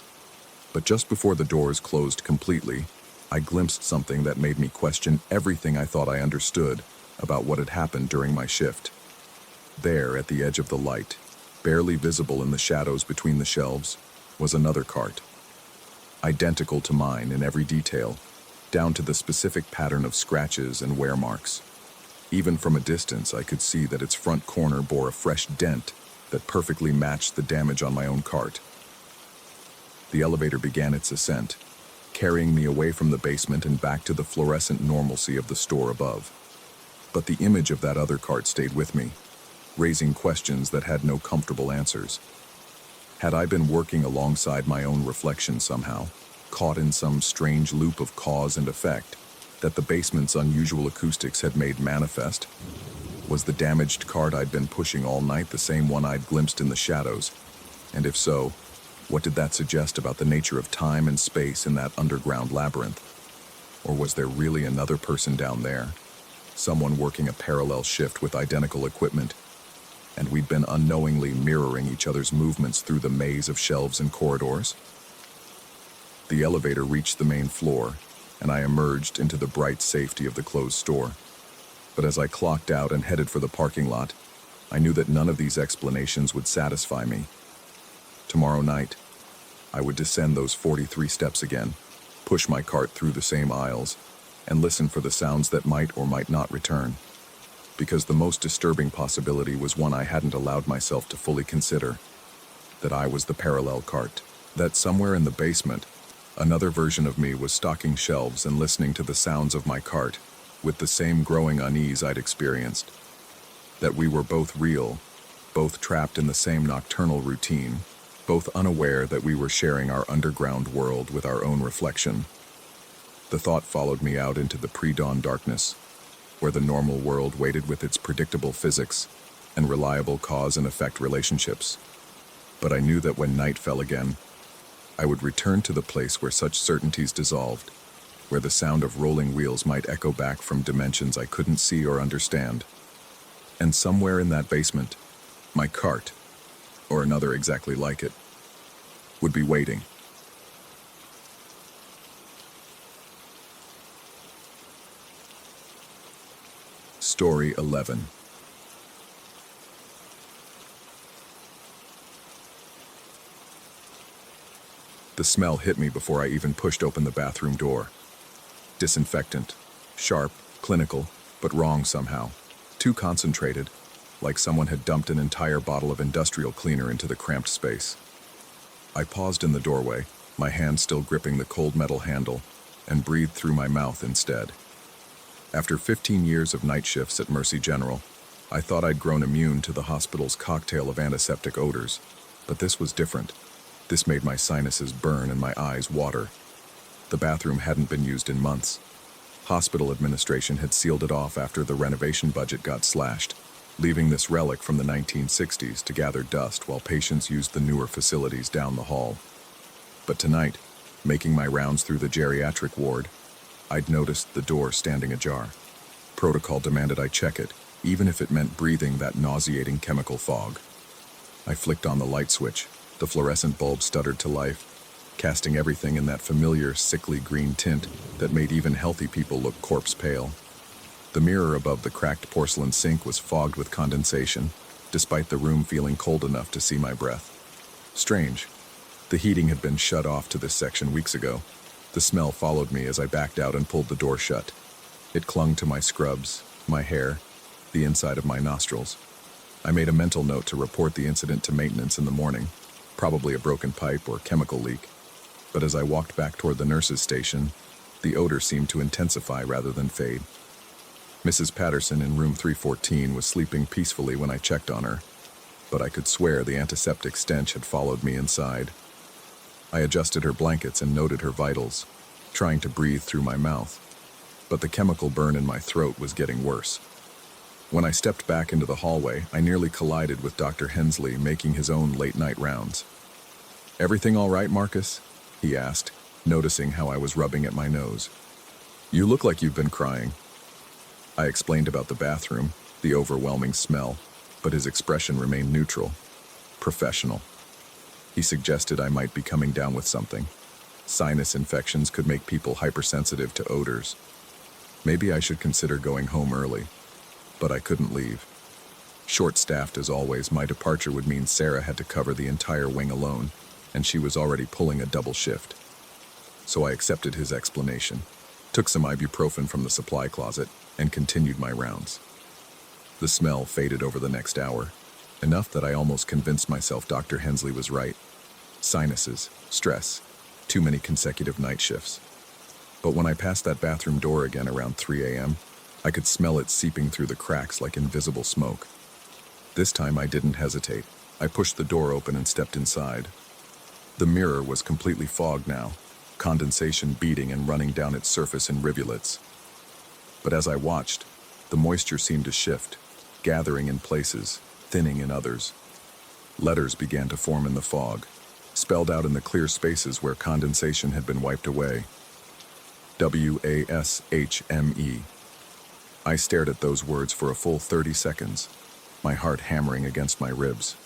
But just before the doors closed completely, I glimpsed something that made me question everything I thought I understood about what had happened during my shift. There, at the edge of the light, barely visible in the shadows between the shelves, was another cart. Identical to mine in every detail, down to the specific pattern of scratches and wear marks. Even from a distance, I could see that its front corner bore a fresh dent that perfectly matched the damage on my own cart. The elevator began its ascent, carrying me away from the basement and back to the fluorescent normalcy of the store above. But the image of that other cart stayed with me, raising questions that had no comfortable answers. Had I been working alongside my own reflection somehow, caught in some strange loop of cause and effect that the basement's unusual acoustics had made manifest? Was the damaged cart I'd been pushing all night the same one I'd glimpsed in the shadows? And if so, what did that suggest about the nature of time and space in that underground labyrinth? Or was there really another person down there? Someone working a parallel shift with identical equipment, and we'd been unknowingly mirroring each other's movements through the maze of shelves and corridors? The elevator reached the main floor, and I emerged into the bright safety of the closed store. But as I clocked out and headed for the parking lot, I knew that none of these explanations would satisfy me. Tomorrow night, I would descend those 43 steps again, push my cart through the same aisles, and listen for the sounds that might or might not return. Because the most disturbing possibility was one I hadn't allowed myself to fully consider. that I was the parallel cart, that somewhere in the basement, another version of me was stocking shelves and listening to the sounds of my cart with the same growing unease I'd experienced, that we were both real, both trapped in the same nocturnal routine, both unaware that we were sharing our underground world with our own reflection. The thought followed me out into the pre-dawn darkness, where the normal world waited with its predictable physics and reliable cause and effect relationships. But I knew that when night fell again, I would return to the place where such certainties dissolved, where the sound of rolling wheels might echo back from dimensions I couldn't see or understand. And somewhere in that basement, my cart, or another exactly like it, would be waiting. Story 11. The smell hit me before I even pushed open the bathroom door. Disinfectant. Sharp, clinical, but wrong somehow. Too concentrated, like someone had dumped an entire bottle of industrial cleaner into the cramped space. I paused in the doorway, my hand still gripping the cold metal handle, and breathed through my mouth instead. After 15 years of night shifts at Mercy General, I thought I'd grown immune to the hospital's cocktail of antiseptic odors, but this was different. This made my sinuses burn and my eyes water. The bathroom hadn't been used in months. Hospital administration had sealed it off after the renovation budget got slashed, leaving this relic from the 1960s to gather dust while patients used the newer facilities down the hall. But tonight, making my rounds through the geriatric ward, I'd noticed the door standing ajar. Protocol demanded I check it, even if it meant breathing that nauseating chemical fog. I flicked on the light switch. The fluorescent bulb stuttered to life, casting everything in that familiar, sickly green tint that made even healthy people look corpse pale. The mirror above the cracked porcelain sink was fogged with condensation, despite the room feeling cold enough to see my breath. Strange. The heating had been shut off to this section weeks ago. The smell followed me as I backed out and pulled the door shut. It clung to my scrubs, my hair, the inside of my nostrils. I made a mental note to report the incident to maintenance in the morning, probably a broken pipe or chemical leak. But as I walked back toward the nurse's station, the odor seemed to intensify rather than fade. Mrs. Patterson in room 314 was sleeping peacefully when I checked on her, but I could swear the antiseptic stench had followed me inside. I adjusted her blankets and noted her vitals, trying to breathe through my mouth, but the chemical burn in my throat was getting worse. When I stepped back into the hallway, I nearly collided with Dr. Hensley making his own late-night rounds. "Everything all right, Marcus?" he asked, noticing how I was rubbing at my nose. "You look like you've been crying." I explained about the bathroom, the overwhelming smell, but his expression remained neutral, professional. He suggested I might be coming down with something. Sinus infections could make people hypersensitive to odors. Maybe I should consider going home early. But I couldn't leave. Short-staffed as always, my departure would mean Sarah had to cover the entire wing alone, and she was already pulling a double shift. So I accepted his explanation, took some ibuprofen from the supply closet, and continued my rounds. The smell faded over the next hour, enough that I almost convinced myself Dr. Hensley was right. Sinuses, stress, too many consecutive night shifts. But when I passed that bathroom door again around 3 a.m., I could smell it seeping through the cracks like invisible smoke. This time I didn't hesitate. I pushed the door open and stepped inside. The mirror was completely fogged now, condensation beating and running down its surface in rivulets. But as I watched, the moisture seemed to shift, gathering in places, thinning in others. Letters began to form in the fog, spelled out in the clear spaces where condensation had been wiped away. WASHME. I stared at those words for a full 30 seconds, my heart hammering against my ribs.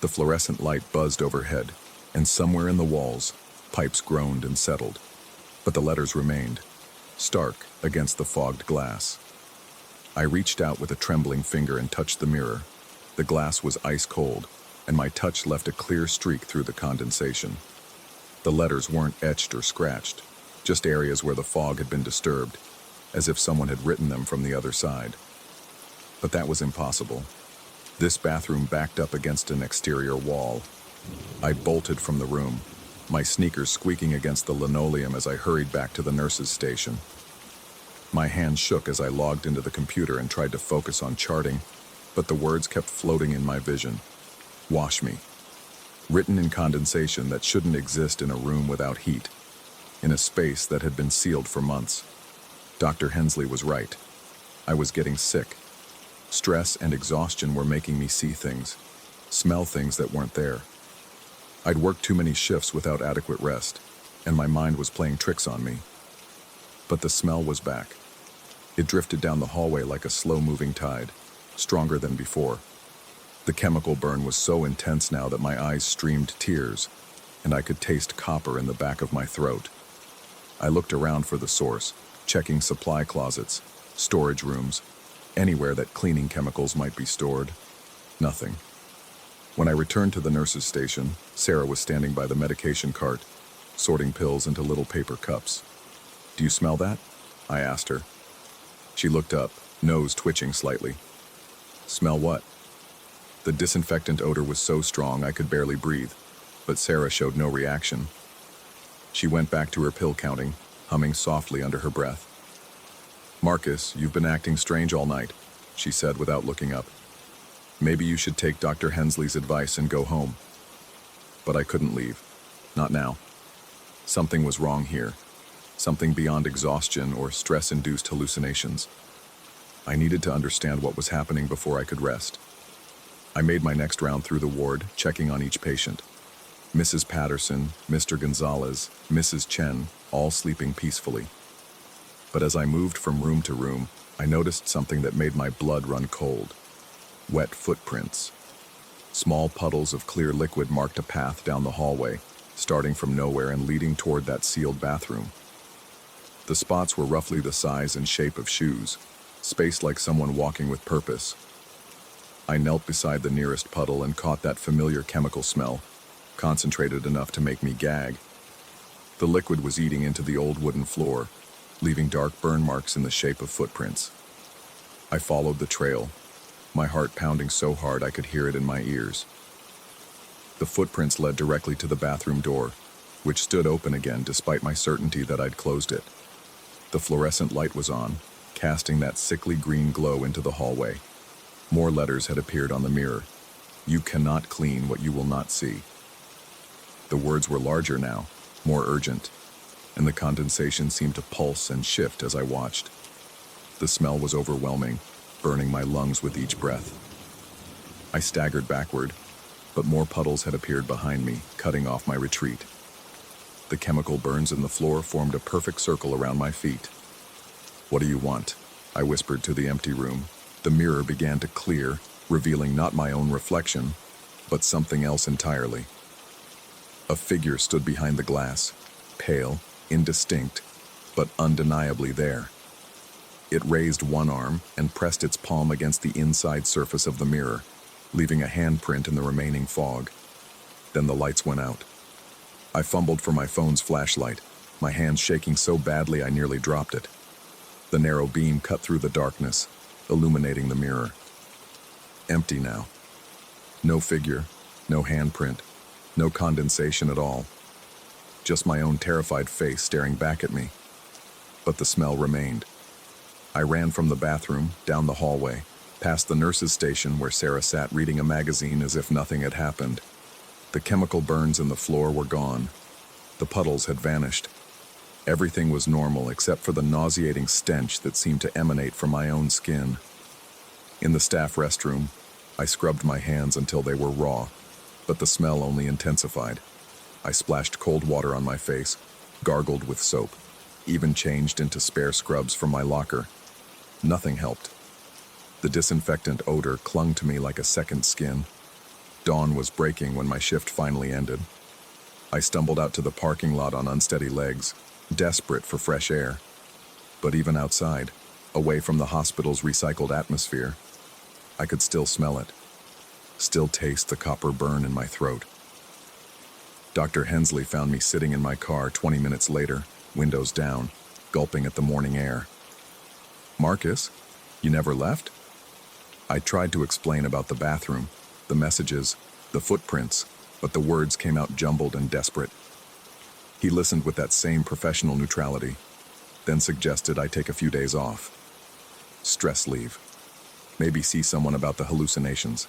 The fluorescent light buzzed overhead, and somewhere in the walls, pipes groaned and settled. But the letters remained, stark against the fogged glass. I reached out with a trembling finger and touched the mirror. The glass was ice cold, and my touch left a clear streak through the condensation. The letters weren't etched or scratched, just areas where the fog had been disturbed, as if someone had written them from the other side. But that was impossible. This bathroom backed up against an exterior wall. I bolted from the room, my sneakers squeaking against the linoleum as I hurried back to the nurse's station. My hands shook as I logged into the computer and tried to focus on charting, but the words kept floating in my vision. Wash me. Written in condensation that shouldn't exist in a room without heat, in a space that had been sealed for months. Dr. Hensley was right. I was getting sick. Stress and exhaustion were making me see things, smell things that weren't there. I'd worked too many shifts without adequate rest, and my mind was playing tricks on me. But the smell was back. It drifted down the hallway like a slow-moving tide, stronger than before. The chemical burn was so intense now that my eyes streamed tears, and I could taste copper in the back of my throat. I looked around for the source, checking supply closets, storage rooms, anywhere that cleaning chemicals might be stored. Nothing. When I returned to the nurse's station, Sarah was standing by the medication cart, sorting pills into little paper cups. "Do you smell that?" I asked her. She looked up, nose twitching slightly. "Smell what?" The disinfectant odor was so strong I could barely breathe, but Sarah showed no reaction. She went back to her pill counting, humming softly under her breath. "Marcus, you've been acting strange all night," she said without looking up. "Maybe you should take Dr. Hensley's advice and go home." But I couldn't leave. Not now. Something was wrong here. Something beyond exhaustion or stress-induced hallucinations. I needed to understand what was happening before I could rest. I made my next round through the ward, checking on each patient. Mrs. Patterson, Mr. Gonzalez, Mrs. Chen, all sleeping peacefully. But as I moved from room to room, I noticed something that made my blood run cold. Wet footprints. Small puddles of clear liquid marked a path down the hallway, starting from nowhere and leading toward that sealed bathroom. The spots were roughly the size and shape of shoes, spaced like someone walking with purpose. I knelt beside the nearest puddle and caught that familiar chemical smell, concentrated enough to make me gag. The liquid was eating into the old wooden floor, leaving dark burn marks in the shape of footprints. I followed the trail, my heart pounding so hard I could hear it in my ears. The footprints led directly to the bathroom door, which stood open again despite my certainty that I'd closed it. The fluorescent light was on, casting that sickly green glow into the hallway. More letters had appeared on the mirror. "You cannot clean what you will not see." The words were larger now, more urgent, and the condensation seemed to pulse and shift as I watched. The smell was overwhelming, burning my lungs with each breath. I staggered backward, but more puddles had appeared behind me, cutting off my retreat. The chemical burns in the floor formed a perfect circle around my feet. "What do you want?" I whispered to the empty room. The mirror began to clear, revealing not my own reflection, but something else entirely. A figure stood behind the glass, pale, indistinct, but undeniably there. It raised one arm and pressed its palm against the inside surface of the mirror, leaving a handprint in the remaining fog. Then the lights went out. I fumbled for my phone's flashlight, my hands shaking so badly I nearly dropped it. The narrow beam cut through the darkness, illuminating the mirror. Empty now. No figure, no handprint, no condensation at all. Just my own terrified face staring back at me. But the smell remained. I ran from the bathroom, down the hallway, past the nurse's station where Sarah sat reading a magazine as if nothing had happened. The chemical burns in the floor were gone. The puddles had vanished. Everything was normal except for the nauseating stench that seemed to emanate from my own skin. In the staff restroom, I scrubbed my hands until they were raw, but the smell only intensified. I splashed cold water on my face, gargled with soap, even changed into spare scrubs from my locker. Nothing helped. The disinfectant odor clung to me like a second skin. Dawn was breaking when my shift finally ended. I stumbled out to the parking lot on unsteady legs, desperate for fresh air. But even outside, away from the hospital's recycled atmosphere, I could still smell it, still taste the copper burn in my throat. Dr. Hensley found me sitting in my car 20 minutes later, windows down, gulping at the morning air. "Marcus, you never left?" I tried to explain about the bathroom, the messages, the footprints, but the words came out jumbled and desperate. He listened with that same professional neutrality, then suggested I take a few days off. Stress leave. Maybe see someone about the hallucinations.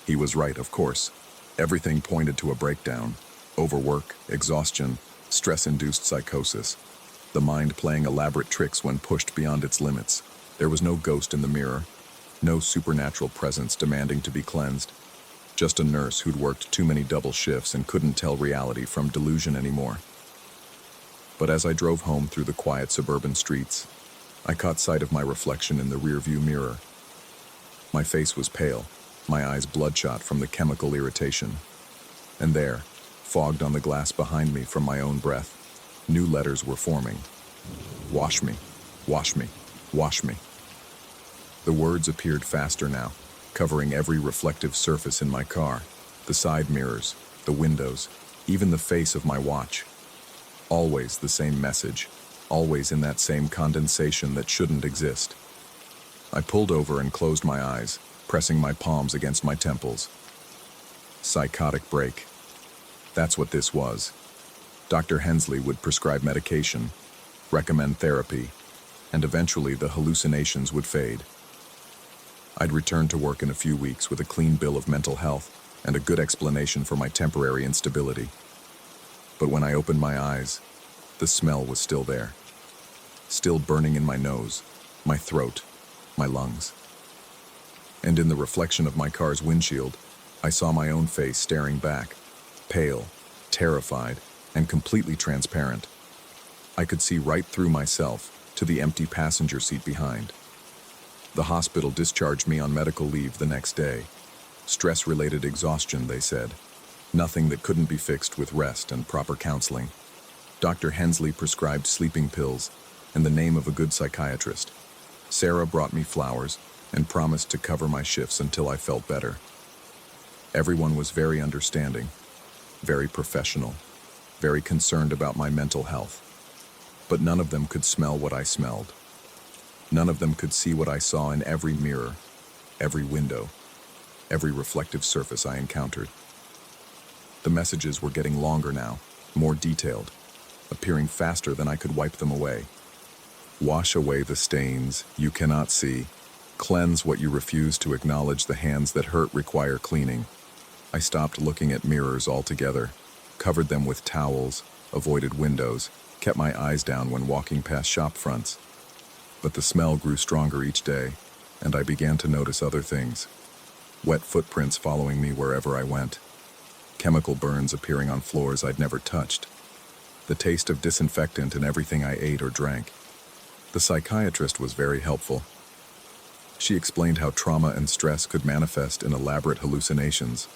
He was right, of course. Everything pointed to a breakdown. Overwork, exhaustion, stress-induced psychosis. The mind playing elaborate tricks when pushed beyond its limits. There was no ghost in the mirror. No supernatural presence demanding to be cleansed. Just a nurse who'd worked too many double shifts and couldn't tell reality from delusion anymore. But as I drove home through the quiet suburban streets, I caught sight of my reflection in the rearview mirror. My face was pale, my eyes bloodshot from the chemical irritation. And there, fogged on the glass behind me from my own breath, new letters were forming. Wash me, wash me, wash me. The words appeared faster now, covering every reflective surface in my car, the side mirrors, the windows, even the face of my watch. Always the same message, always in that same condensation that shouldn't exist. I pulled over and closed my eyes, pressing my palms against my temples. Psychotic break. That's what this was. Dr. Hensley would prescribe medication, recommend therapy, and eventually the hallucinations would fade. I'd return to work in a few weeks with a clean bill of mental health and a good explanation for my temporary instability. But when I opened my eyes, the smell was still there. Still burning in my nose, my throat, my lungs. And in the reflection of my car's windshield, I saw my own face staring back, pale, terrified, and completely transparent. I could see right through myself to the empty passenger seat behind. The hospital discharged me on medical leave the next day. Stress-related exhaustion, they said. Nothing that couldn't be fixed with rest and proper counseling. Dr. Hensley prescribed sleeping pills and the name of a good psychiatrist. Sarah brought me flowers and promised to cover my shifts until I felt better. Everyone was very understanding, very professional, very concerned about my mental health. But none of them could smell what I smelled. None of them could see what I saw in every mirror, every window, every reflective surface I encountered. The messages were getting longer now, more detailed, appearing faster than I could wipe them away. Wash away the stains you cannot see. Cleanse what you refuse to acknowledge. The hands that hurt require cleaning. I stopped looking at mirrors altogether, covered them with towels, avoided windows, kept my eyes down when walking past shop fronts. But the smell grew stronger each day, and I began to notice other things. Wet footprints following me wherever I went. Chemical burns appearing on floors I'd never touched. The taste of disinfectant in everything I ate or drank. The psychiatrist was very helpful. She explained how trauma and stress could manifest in elaborate hallucinations,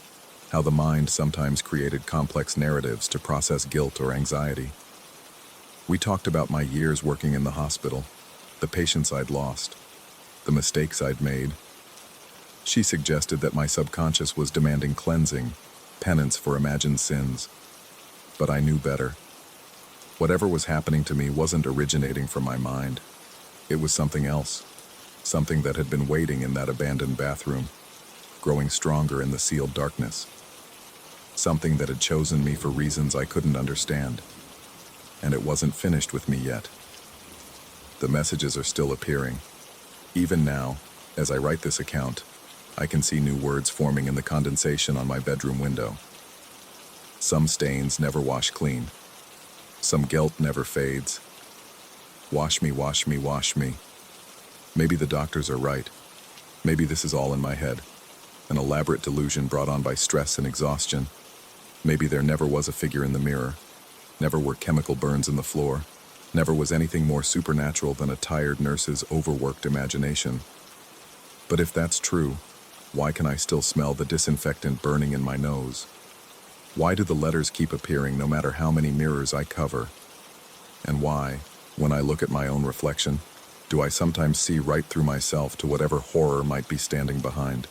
how the mind sometimes created complex narratives to process guilt or anxiety. We talked about my years working in the hospital, the patients I'd lost, the mistakes I'd made. She suggested that my subconscious was demanding cleansing, penance for imagined sins. But I knew better. Whatever was happening to me wasn't originating from my mind. It was something else, something that had been waiting in that abandoned bathroom, growing stronger in the sealed darkness. Something that had chosen me for reasons I couldn't understand. And it wasn't finished with me yet. The messages are still appearing. Even now, as I write this account, I can see new words forming in the condensation on my bedroom window. Some stains never wash clean. Some guilt never fades. Wash me, wash me, wash me. Maybe the doctors are right. Maybe this is all in my head. An elaborate delusion brought on by stress and exhaustion. Maybe there never was a figure in the mirror. Never were chemical burns in the floor. Never was anything more supernatural than a tired nurse's overworked imagination. But if that's true, why can I still smell the disinfectant burning in my nose? Why do the letters keep appearing no matter how many mirrors I cover? And why, when I look at my own reflection, do I sometimes see right through myself to whatever horror might be standing behind?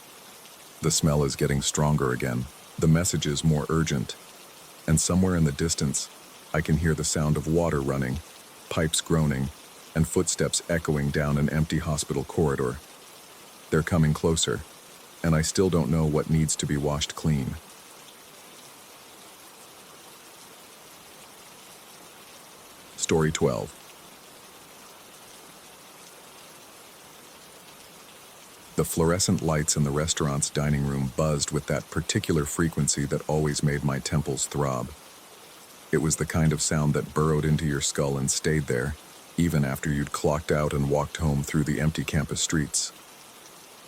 The smell is getting stronger again, the messages more urgent, and somewhere in the distance, I can hear the sound of water running, pipes groaning, and footsteps echoing down an empty hospital corridor. They're coming closer, and I still don't know what needs to be washed clean. Story 12. The fluorescent lights in the restaurant's dining room buzzed with that particular frequency that always made my temples throb. It was the kind of sound that burrowed into your skull and stayed there, even after you'd clocked out and walked home through the empty campus streets.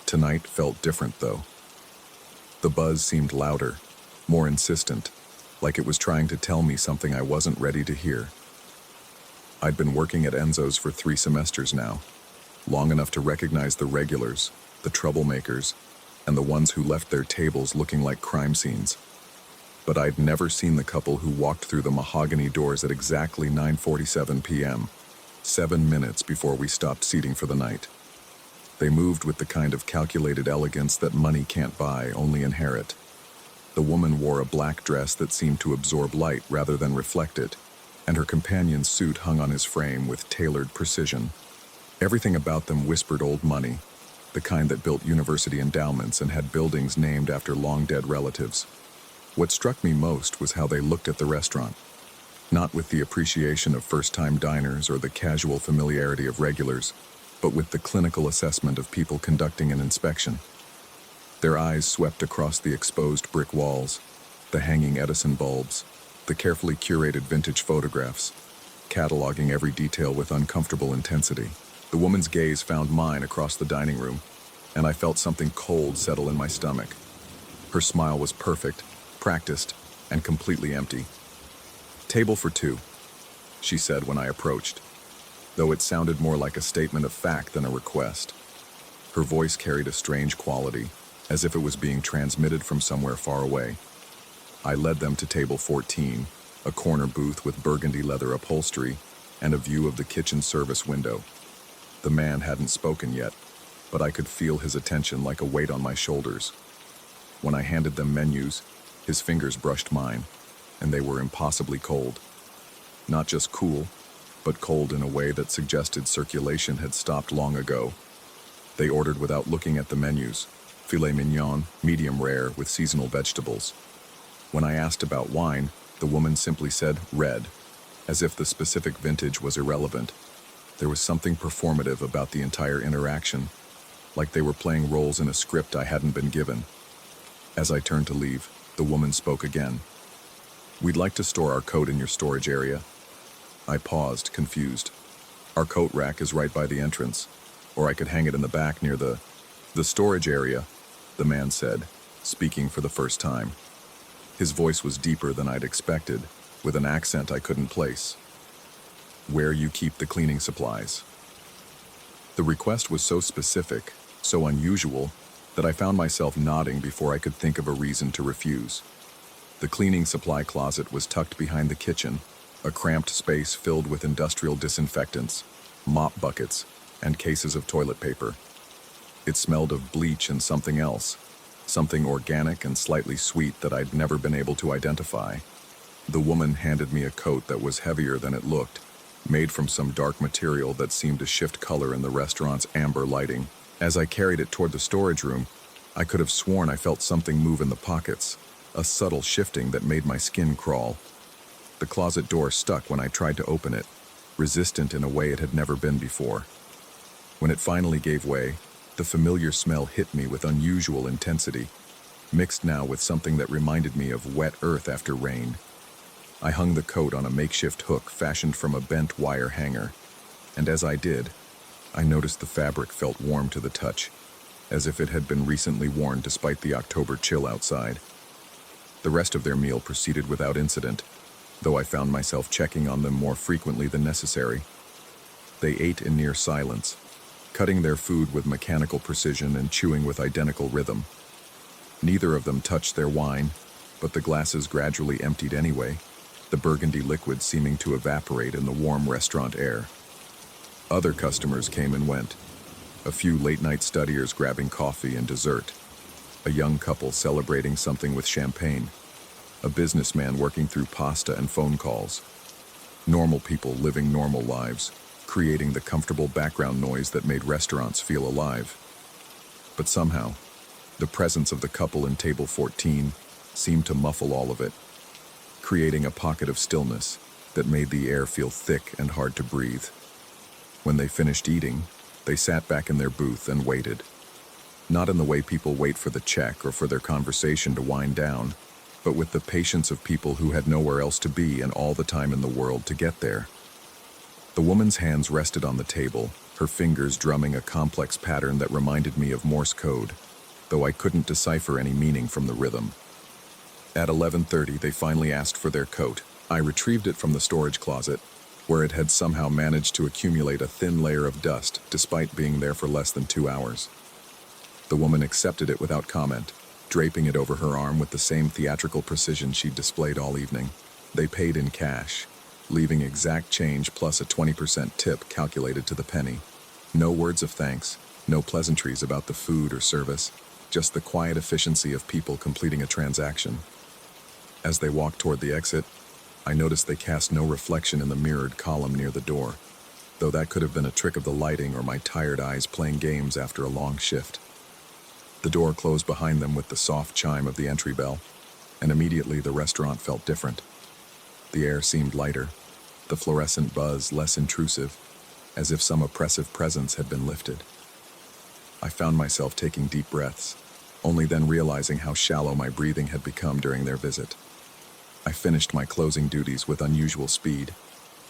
Tonight felt different, though. The buzz seemed louder, more insistent, like it was trying to tell me something I wasn't ready to hear. I'd been working at Enzo's for 3 semesters now, long enough to recognize the regulars, the troublemakers, and the ones who left their tables looking like crime scenes. But I'd never seen the couple who walked through the mahogany doors at exactly 9:47 p.m., 7 minutes before we stopped seating for the night. They moved with the kind of calculated elegance that money can't buy, only inherit. The woman wore a black dress that seemed to absorb light rather than reflect it, and her companion's suit hung on his frame with tailored precision. Everything about them whispered old money, the kind that built university endowments and had buildings named after long-dead relatives. What struck me most was how they looked at the restaurant, not with the appreciation of first-time diners or the casual familiarity of regulars, but with the clinical assessment of people conducting an inspection. Their eyes swept across the exposed brick walls, the hanging Edison bulbs, the carefully curated vintage photographs, cataloging every detail with uncomfortable intensity. The woman's gaze found mine across the dining room, and I felt something cold settle in my stomach. Her smile was perfect, practiced, and completely empty. "Table for 2, she said when I approached, though it sounded more like a statement of fact than a request. Her voice carried a strange quality, as if it was being transmitted from somewhere far away. I led them to table 14, a corner booth with burgundy leather upholstery and a view of the kitchen service window. The man hadn't spoken yet, but I could feel his attention like a weight on my shoulders. When I handed them menus, his fingers brushed mine, and they were impossibly cold. Not just cool, but cold in a way that suggested circulation had stopped long ago. They ordered without looking at the menus: filet mignon, medium rare, with seasonal vegetables. When I asked about wine, the woman simply said red, as if the specific vintage was irrelevant. There was something performative about the entire interaction, like they were playing roles in a script I hadn't been given. As I turned to leave, the woman spoke again. "We'd like to store our coat in your storage area." I paused, confused. "Our coat rack is right by the entrance, or I could hang it in the back near the storage area," the man said, speaking for the first time. His voice was deeper than I'd expected, with an accent I couldn't place. "Where you keep the cleaning supplies." The request was so specific, so unusual, that I found myself nodding before I could think of a reason to refuse. The cleaning supply closet was tucked behind the kitchen, a cramped space filled with industrial disinfectants, mop buckets, and cases of toilet paper. It smelled of bleach and something else, something organic and slightly sweet that I'd never been able to identify. The woman handed me a coat that was heavier than it looked, made from some dark material that seemed to shift color in the restaurant's amber lighting. As I carried it toward the storage room, I could have sworn I felt something move in the pockets, a subtle shifting that made my skin crawl. The closet door stuck when I tried to open it, resistant in a way it had never been before. When it finally gave way, the familiar smell hit me with unusual intensity, mixed now with something that reminded me of wet earth after rain. I hung the coat on a makeshift hook fashioned from a bent wire hanger, and as I did, I noticed the fabric felt warm to the touch, as if it had been recently worn despite the October chill outside. The rest of their meal proceeded without incident, though I found myself checking on them more frequently than necessary. They ate in near silence, cutting their food with mechanical precision and chewing with identical rhythm. Neither of them touched their wine, but the glasses gradually emptied anyway, the burgundy liquid seeming to evaporate in the warm restaurant air. Other customers came and went, a few late-night studiers grabbing coffee and dessert, a young couple celebrating something with champagne, a businessman working through pasta and phone calls. Normal people living normal lives, creating the comfortable background noise that made restaurants feel alive. But somehow, the presence of the couple in table 14 seemed to muffle all of it, creating a pocket of stillness that made the air feel thick and hard to breathe. When they finished eating, they sat back in their booth and waited. Not in the way people wait for the check or for their conversation to wind down, but with the patience of people who had nowhere else to be and all the time in the world to get there. The woman's hands rested on the table, her fingers drumming a complex pattern that reminded me of Morse code, though I couldn't decipher any meaning from the rhythm. At 11:30, they finally asked for their coat. I retrieved it from the storage closet, where it had somehow managed to accumulate a thin layer of dust despite being there for less than 2 hours. The woman accepted it without comment, draping it over her arm with the same theatrical precision she'd displayed all evening. They paid in cash, leaving exact change plus a 20% tip calculated to the penny. No words of thanks, no pleasantries about the food or service, just the quiet efficiency of people completing a transaction. As they walked toward the exit, I noticed they cast no reflection in the mirrored column near the door, though that could have been a trick of the lighting or my tired eyes playing games after a long shift. The door closed behind them with the soft chime of the entry bell, and immediately the restaurant felt different. The air seemed lighter, the fluorescent buzz less intrusive, as if some oppressive presence had been lifted. I found myself taking deep breaths, only then realizing how shallow my breathing had become during their visit. I finished my closing duties with unusual speed,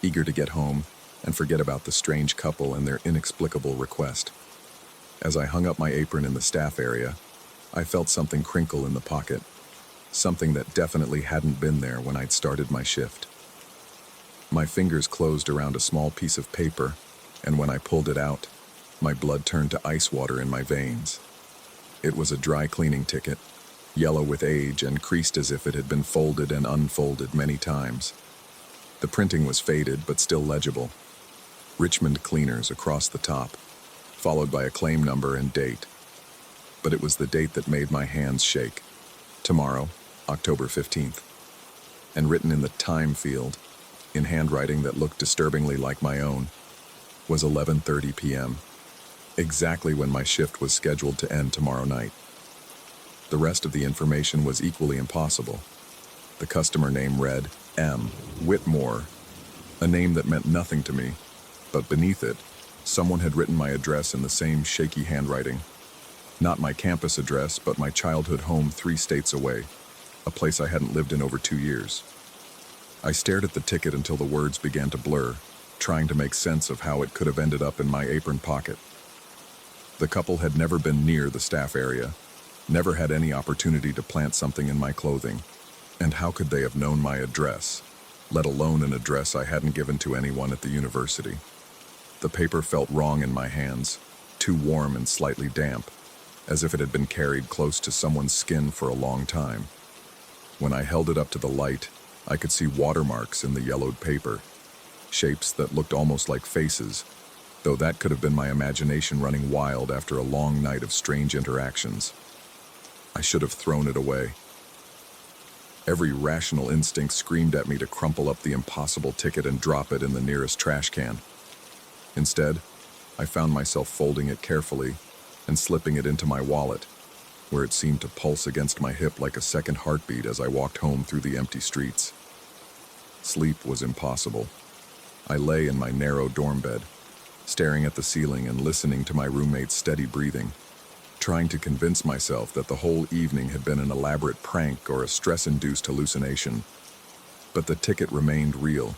eager to get home and forget about the strange couple and their inexplicable request. As I hung up my apron in the staff area, I felt something crinkle in the pocket, something that definitely hadn't been there when I'd started my shift. My fingers closed around a small piece of paper, and when I pulled it out, my blood turned to ice water in my veins. It was a dry cleaning ticket, yellow with age and creased as if it had been folded and unfolded many times. The printing was faded but still legible. Richmond Cleaners across the top, followed by a claim number and date. But it was the date that made my hands shake. Tomorrow, October 15th. And written in the time field, in handwriting that looked disturbingly like my own, was 11:30 p.m., exactly when my shift was scheduled to end tomorrow night. The rest of the information was equally impossible. The customer name read M. Whitmore, a name that meant nothing to me, but beneath it, someone had written my address in the same shaky handwriting. Not my campus address, but my childhood home 3 states away, a place I hadn't lived in over 2 years. I stared at the ticket until the words began to blur, trying to make sense of how it could have ended up in my apron pocket. The couple had never been near the staff area, never had any opportunity to plant something in my clothing, and how could they have known my address, let alone an address I hadn't given to anyone at the university? The paper felt wrong in my hands, too warm and slightly damp, as if it had been carried close to someone's skin for a long time. When I held it up to the light, I could see watermarks in the yellowed paper, shapes that looked almost like faces, though that could have been my imagination running wild after a long night of strange interactions. I should have thrown it away. Every rational instinct screamed at me to crumple up the impossible ticket and drop it in the nearest trash can. Instead, I found myself folding it carefully and slipping it into my wallet, where it seemed to pulse against my hip like a second heartbeat as I walked home through the empty streets. Sleep was impossible. I lay in my narrow dorm bed, staring at the ceiling and listening to my roommate's steady breathing, trying to convince myself that the whole evening had been an elaborate prank or a stress-induced hallucination. But the ticket remained real,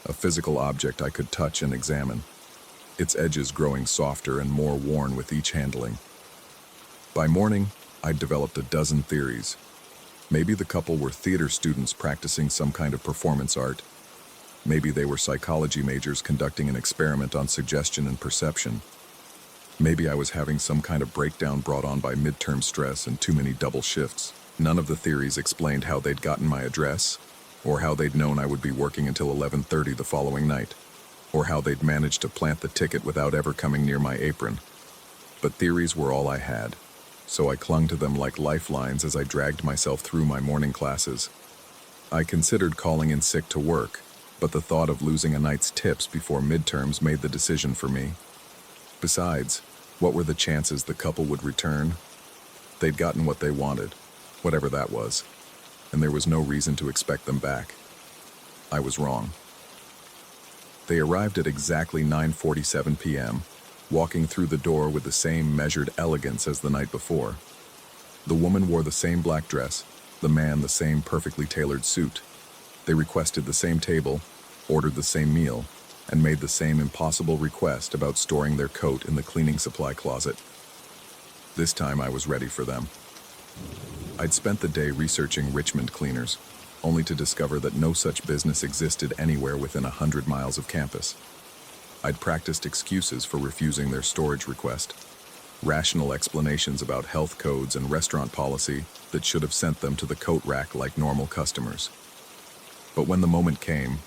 a physical object I could touch and examine, its edges growing softer and more worn with each handling. By morning, I'd developed a dozen theories. Maybe the couple were theater students practicing some kind of performance art. Maybe they were psychology majors conducting an experiment on suggestion and perception. Maybe I was having some kind of breakdown brought on by midterm stress and too many double shifts. None of the theories explained how they'd gotten my address, or how they'd known I would be working until 11:30 the following night, or how they'd managed to plant the ticket without ever coming near my apron. But theories were all I had, so I clung to them like lifelines as I dragged myself through my morning classes. I considered calling in sick to work, but the thought of losing a night's tips before midterms made the decision for me. Besides, What were the chances the couple would return? They'd gotten what they wanted, whatever that was, and there was no reason to expect them back. I was wrong. They arrived at exactly 9:47 p.m., walking through the door with the same measured elegance as the night before. The woman wore the same black dress, the man the same perfectly tailored suit. They requested the same table, ordered the same meal, and made the same impossible request about storing their coat in the cleaning supply closet. This time I was ready for them. I'd spent the day researching Richmond cleaners, only to discover that no such business existed anywhere within 100 miles of campus. I'd practiced excuses for refusing their storage request, rational explanations about health codes and restaurant policy that should have sent them to the coat rack like normal customers. But when the moment came,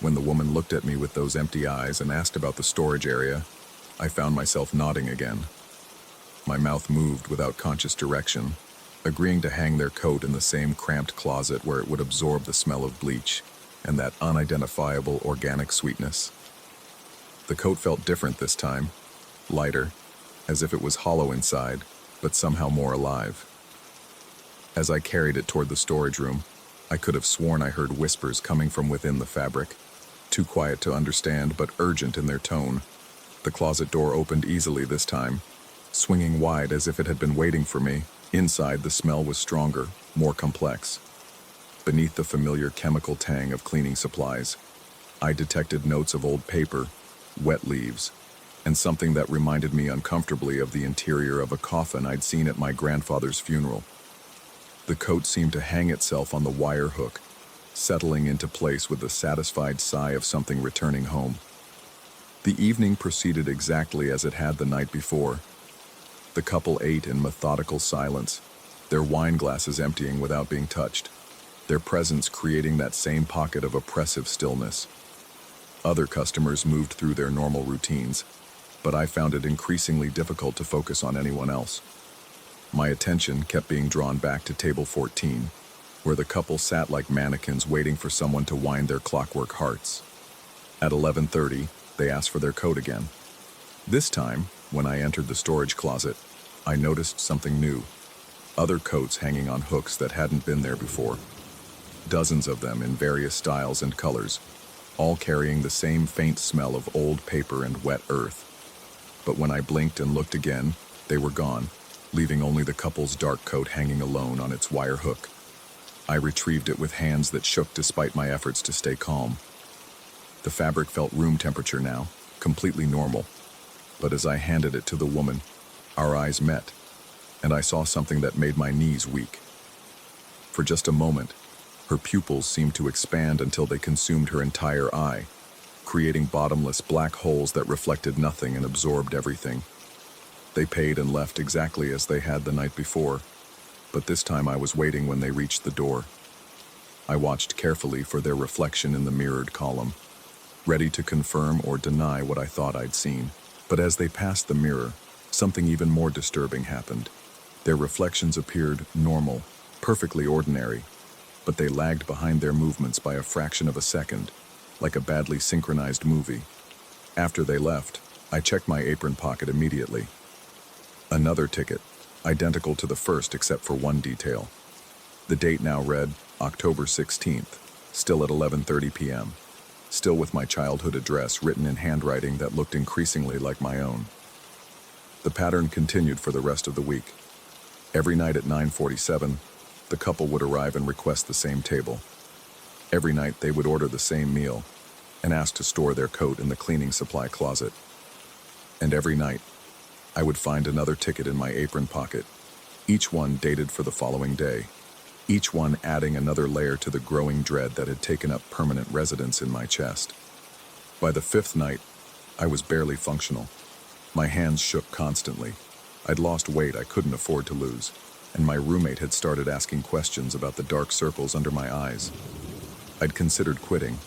when the woman looked at me with those empty eyes and asked about the storage area, I found myself nodding again. My mouth moved without conscious direction, agreeing to hang their coat in the same cramped closet where it would absorb the smell of bleach and that unidentifiable organic sweetness. The coat felt different this time, lighter, as if it was hollow inside, but somehow more alive. As I carried it toward the storage room, I could have sworn I heard whispers coming from within the fabric, too quiet to understand but urgent in their tone. The closet door opened easily this time, swinging wide as if it had been waiting for me. Inside, the smell was stronger, more complex. Beneath the familiar chemical tang of cleaning supplies, I detected notes of old paper, wet leaves, and something that reminded me uncomfortably of the interior of a coffin I'd seen at my grandfather's funeral. The coat seemed to hang itself on the wire hook, settling into place with the satisfied sigh of something returning home. The evening proceeded exactly as it had the night before. The couple ate in methodical silence, their wine glasses emptying without being touched, their presence creating that same pocket of oppressive stillness. Other customers moved through their normal routines, but I found it increasingly difficult to focus on anyone else. My attention kept being drawn back to table 14, where the couple sat like mannequins waiting for someone to wind their clockwork hearts. At 11:30, they asked for their coat again. This time, when I entered the storage closet, I noticed something new. Other coats hanging on hooks that hadn't been there before. Dozens of them in various styles and colors, all carrying the same faint smell of old paper and wet earth. But when I blinked and looked again, they were gone, leaving only the couple's dark coat hanging alone on its wire hook. I retrieved it with hands that shook despite my efforts to stay calm. The fabric felt room temperature now, completely normal. But as I handed it to the woman, our eyes met, and I saw something that made my knees weak. For just a moment, her pupils seemed to expand until they consumed her entire eye, creating bottomless black holes that reflected nothing and absorbed everything. They paid and left exactly as they had the night before, but this time I was waiting when they reached the door. I watched carefully for their reflection in the mirrored column, ready to confirm or deny what I thought I'd seen. But as they passed the mirror, something even more disturbing happened. Their reflections appeared normal, perfectly ordinary, but they lagged behind their movements by a fraction of a second, like a badly synchronized movie. After they left, I checked my apron pocket immediately. Another ticket, identical to the first except for one detail. The date now read October 16th, still at 11:30 p.m., still with my childhood address written in handwriting that looked increasingly like my own. The pattern continued for the rest of the week. Every night at 9:47, the couple would arrive and request the same table. Every night they would order the same meal and ask to store their coat in the cleaning supply closet. And every night, I would find another ticket in my apron pocket, each one dated for the following day, each one adding another layer to the growing dread that had taken up permanent residence in my chest. By the fifth night, I was barely functional. My hands shook constantly. I'd lost weight I couldn't afford to lose, and my roommate had started asking questions about the dark circles under my eyes. I'd considered quitting,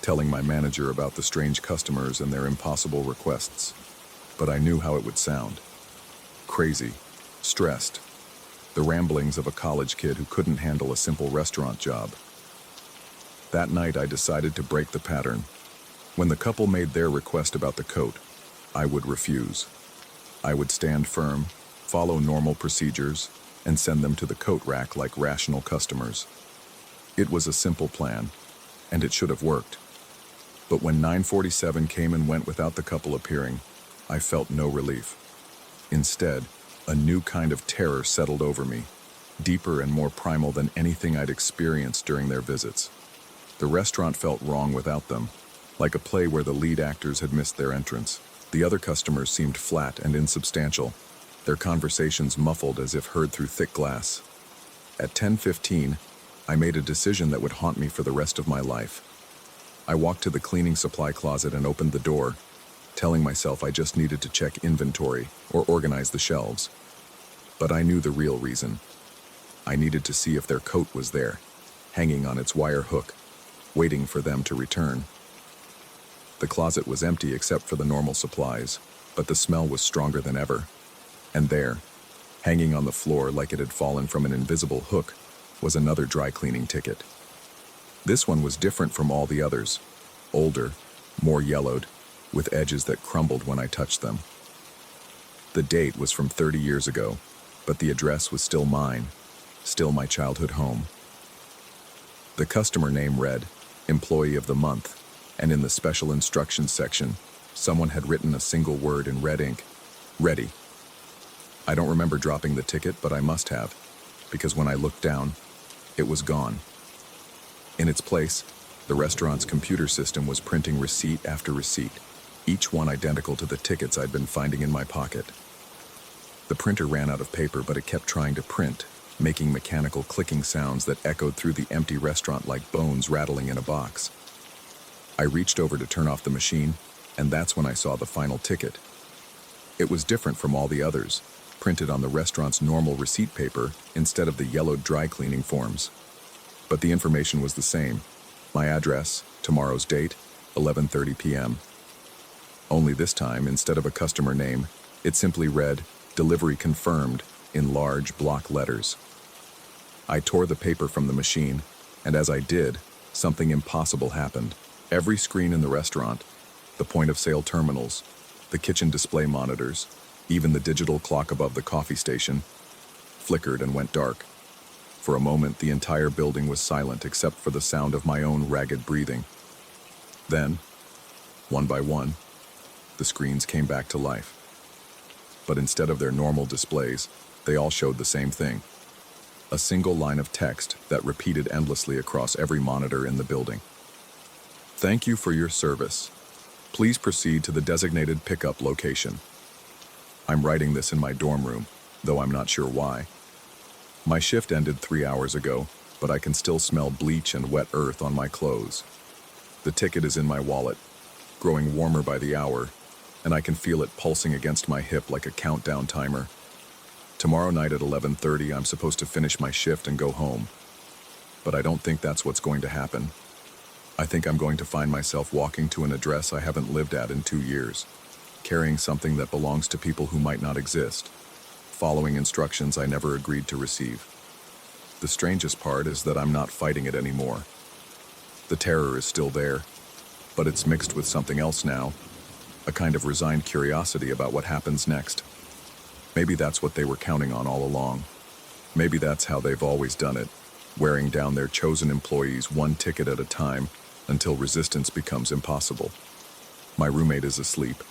telling my manager about the strange customers and their impossible requests, but I knew how it would sound. Crazy, stressed, the ramblings of a college kid who couldn't handle a simple restaurant job. That night I decided to break the pattern. When the couple made their request about the coat, I would refuse. I would stand firm, follow normal procedures, and send them to the coat rack like rational customers. It was a simple plan, and it should have worked. But when 9:47 came and went without the couple appearing, I felt no relief. Instead, a new kind of terror settled over me, deeper and more primal than anything I'd experienced during their visits. The restaurant felt wrong without them, like a play where the lead actors had missed their entrance. The other customers seemed flat and insubstantial, their conversations muffled as if heard through thick glass. At 10:15, I made a decision that would haunt me for the rest of my life. I walked to the cleaning supply closet and opened the door, telling myself I just needed to check inventory or organize the shelves. But I knew the real reason. I needed to see if their coat was there, hanging on its wire hook, waiting for them to return. The closet was empty except for the normal supplies, but the smell was stronger than ever. And there, hanging on the floor like it had fallen from an invisible hook, was another dry cleaning ticket. This one was different from all the others, older, more yellowed, with edges that crumbled when I touched them. The date was from 30 years ago, but the address was still mine, still my childhood home. The customer name read, Employee of the Month, and in the special instructions section, someone had written a single word in red ink, ready. I don't remember dropping the ticket, but I must have, because when I looked down, it was gone. In its place, the restaurant's computer system was printing receipt after receipt, each one identical to the tickets I'd been finding in my pocket. The printer ran out of paper, but it kept trying to print, making mechanical clicking sounds that echoed through the empty restaurant like bones rattling in a box. I reached over to turn off the machine, and that's when I saw the final ticket. It was different from all the others, printed on the restaurant's normal receipt paper instead of the yellowed dry cleaning forms. But the information was the same. My address, tomorrow's date, 11:30 p.m. Only this time, instead of a customer name, it simply read, Delivery confirmed, in large block letters. I tore the paper from the machine, and as I did, something impossible happened. Every screen in the restaurant, the point-of-sale terminals, the kitchen display monitors, even the digital clock above the coffee station, flickered and went dark. For a moment, the entire building was silent except for the sound of my own ragged breathing. Then, one by one, the screens came back to life. But instead of their normal displays, they all showed the same thing. A single line of text that repeated endlessly across every monitor in the building. Thank you for your service. Please proceed to the designated pickup location. I'm writing this in my dorm room, though I'm not sure why. My shift ended 3 hours ago, but I can still smell bleach and wet earth on my clothes. The ticket is in my wallet, growing warmer by the hour, and I can feel it pulsing against my hip like a countdown timer. Tomorrow night at 11:30, I'm supposed to finish my shift and go home. But I don't think that's what's going to happen. I think I'm going to find myself walking to an address I haven't lived at in 2 years, carrying something that belongs to people who might not exist, following instructions I never agreed to receive. The strangest part is that I'm not fighting it anymore. The terror is still there, but it's mixed with something else now, a kind of resigned curiosity about what happens next. Maybe that's what they were counting on all along. Maybe that's how they've always done it, wearing down their chosen employees one ticket at a time until resistance becomes impossible. My roommate is asleep,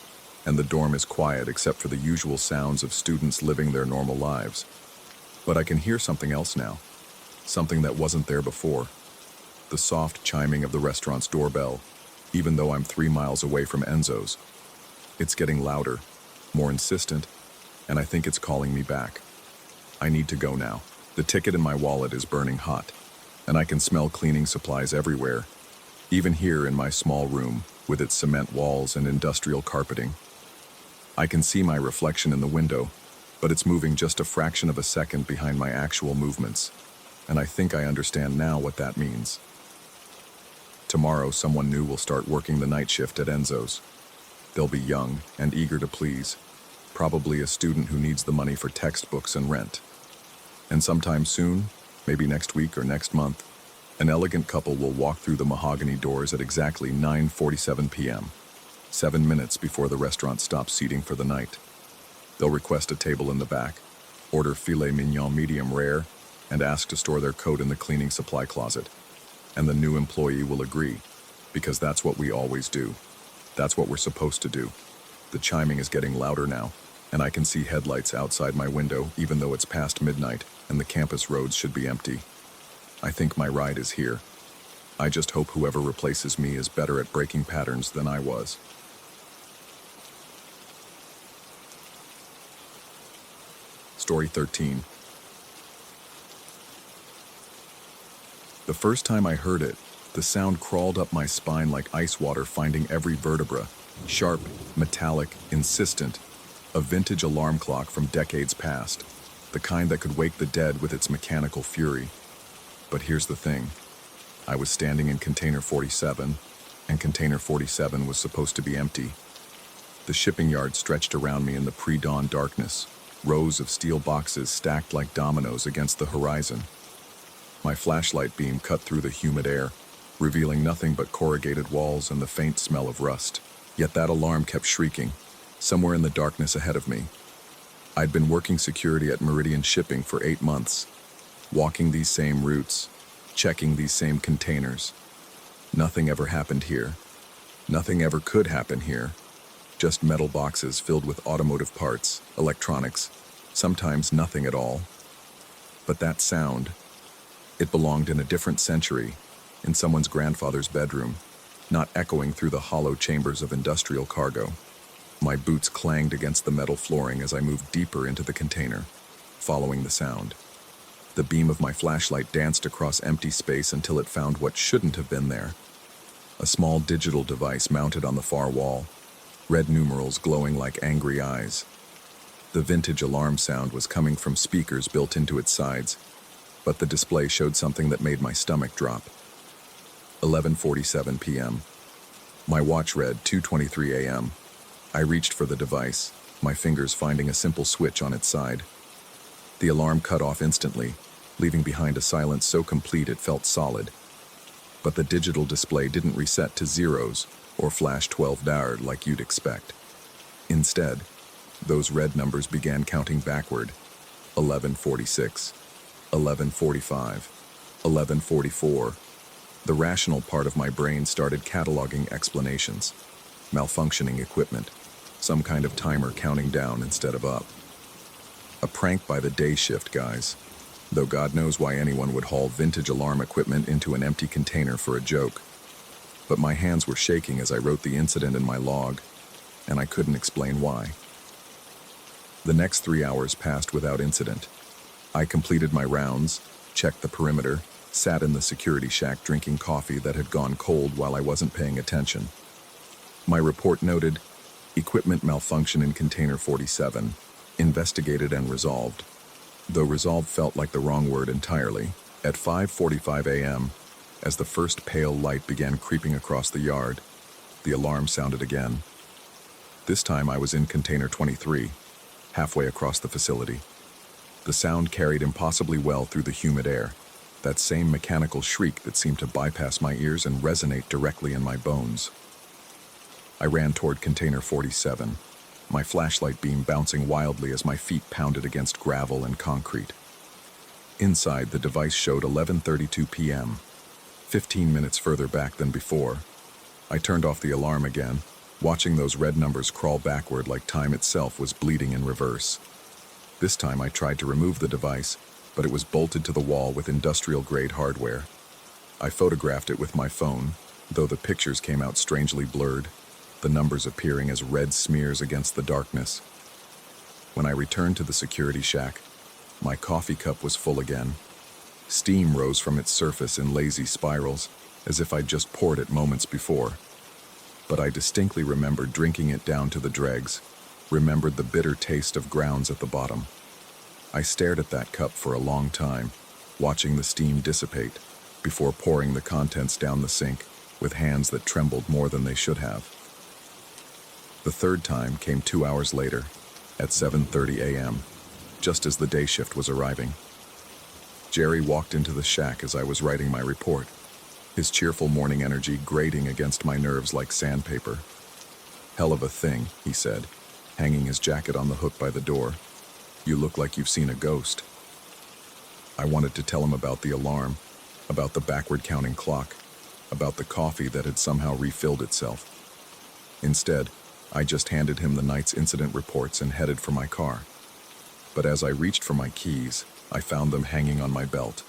and the dorm is quiet except for the usual sounds of students living their normal lives. But I can hear something else now, something that wasn't there before. The soft chiming of the restaurant's doorbell, even though I'm 3 miles away from Enzo's. It's getting louder, more insistent, and I think it's calling me back. I need to go now. The ticket in my wallet is burning hot, and I can smell cleaning supplies everywhere, even here in my small room with its cement walls and industrial carpeting. I can see my reflection in the window, but it's moving just a fraction of a second behind my actual movements, and I think I understand now what that means. Tomorrow, someone new will start working the night shift at Enzo's. They'll be young and eager to please, probably a student who needs the money for textbooks and rent. And sometime soon, maybe next week or next month, an elegant couple will walk through the mahogany doors at exactly 9:47 p.m., 7 minutes before the restaurant stops seating for the night. They'll request a table in the back, order filet mignon medium rare, and ask to store their coat in the cleaning supply closet. And the new employee will agree, because that's what we always do. That's what we're supposed to do. The chiming is getting louder now, and I can see headlights outside my window even though it's past midnight and the campus roads should be empty. I think my ride is here. I just hope whoever replaces me is better at breaking patterns than I was. Story 13. The first time I heard it, the sound crawled up my spine like ice water finding every vertebra. Sharp, metallic, insistent. A vintage alarm clock from decades past. The kind that could wake the dead with its mechanical fury. But here's the thing. I was standing in Container 47, and Container 47 was supposed to be empty. The shipping yard stretched around me in the pre-dawn darkness, rows of steel boxes stacked like dominoes against the horizon. My flashlight beam cut through the humid air, revealing nothing but corrugated walls and the faint smell of rust. Yet that alarm kept shrieking, somewhere in the darkness ahead of me. I'd been working security at Meridian Shipping for 8 months, walking these same routes, checking these same containers. Nothing ever happened here. Nothing ever could happen here. Just metal boxes filled with automotive parts, electronics, sometimes nothing at all. But that sound, it belonged in a different century, in someone's grandfather's bedroom, not echoing through the hollow chambers of industrial cargo. My boots clanged against the metal flooring as I moved deeper into the container, following the sound. The beam of my flashlight danced across empty space until it found what shouldn't have been there. A small digital device mounted on the far wall, red numerals glowing like angry eyes. The vintage alarm sound was coming from speakers built into its sides, but the display showed something that made my stomach drop. 11:47 p.m. My watch read 2:23 a.m. I reached for the device, my fingers finding a simple switch on its side. The alarm cut off instantly, leaving behind a silence so complete it felt solid. But the digital display didn't reset to zeros or flash 12 dard like you'd expect. Instead, those red numbers began counting backward. 11:46, 11:45, 11:44. The rational part of my brain started cataloging explanations. Malfunctioning equipment, some kind of timer counting down instead of up. A prank by the day shift guys, though God knows why anyone would haul vintage alarm equipment into an empty container for a joke. But my hands were shaking as I wrote the incident in my log, and I couldn't explain why. The next 3 hours passed without incident. I completed my rounds, checked the perimeter, sat in the security shack drinking coffee that had gone cold while I wasn't paying attention. My report noted, equipment malfunction in Container 47, investigated and resolved. Though resolved felt like the wrong word entirely. At 5:45 a.m., as the first pale light began creeping across the yard, the alarm sounded again. This time I was in Container 23, halfway across the facility. The sound carried impossibly well through the humid air, that same mechanical shriek that seemed to bypass my ears and resonate directly in my bones. I ran toward Container 47, my flashlight beam bouncing wildly as my feet pounded against gravel and concrete. Inside, the device showed 11:32 p.m., 15 minutes further back than before. I turned off the alarm again, watching those red numbers crawl backward like time itself was bleeding in reverse. This time I tried to remove the device, but it was bolted to the wall with industrial-grade hardware. I photographed it with my phone, though the pictures came out strangely blurred, the numbers appearing as red smears against the darkness. When I returned to the security shack, my coffee cup was full again. Steam rose from its surface in lazy spirals, as if I'd just poured it moments before. But I distinctly remembered drinking it down to the dregs, remembered the bitter taste of grounds at the bottom. I stared at that cup for a long time, watching the steam dissipate, before pouring the contents down the sink, with hands that trembled more than they should have. The third time came 2 hours later, at 7:30 a.m., just as the day shift was arriving. Jerry walked into the shack as I was writing my report, his cheerful morning energy grating against my nerves like sandpaper. "Hell of a thing," he said, hanging his jacket on the hook by the door. "You look like you've seen a ghost." I wanted to tell him about the alarm, about the backward counting clock, about the coffee that had somehow refilled itself. Instead, I just handed him the night's incident reports and headed for my car. But as I reached for my keys, I found them hanging on my belt,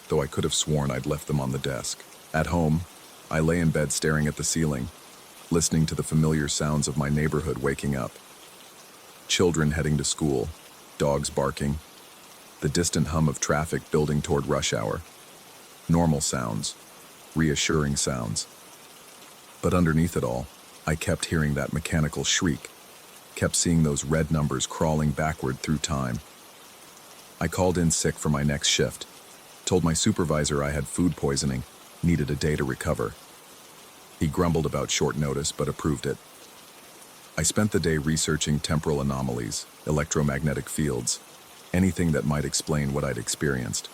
though I could have sworn I'd left them on the desk. At home, I lay in bed staring at the ceiling, listening to the familiar sounds of my neighborhood waking up. Children heading to school, dogs barking, the distant hum of traffic building toward rush hour. Normal sounds, reassuring sounds. But underneath it all, I kept hearing that mechanical shriek, kept seeing those red numbers crawling backward through time. I called in sick for my next shift, told my supervisor I had food poisoning, needed a day to recover. He grumbled about short notice but approved it. I spent the day researching temporal anomalies, electromagnetic fields, anything that might explain what I'd experienced.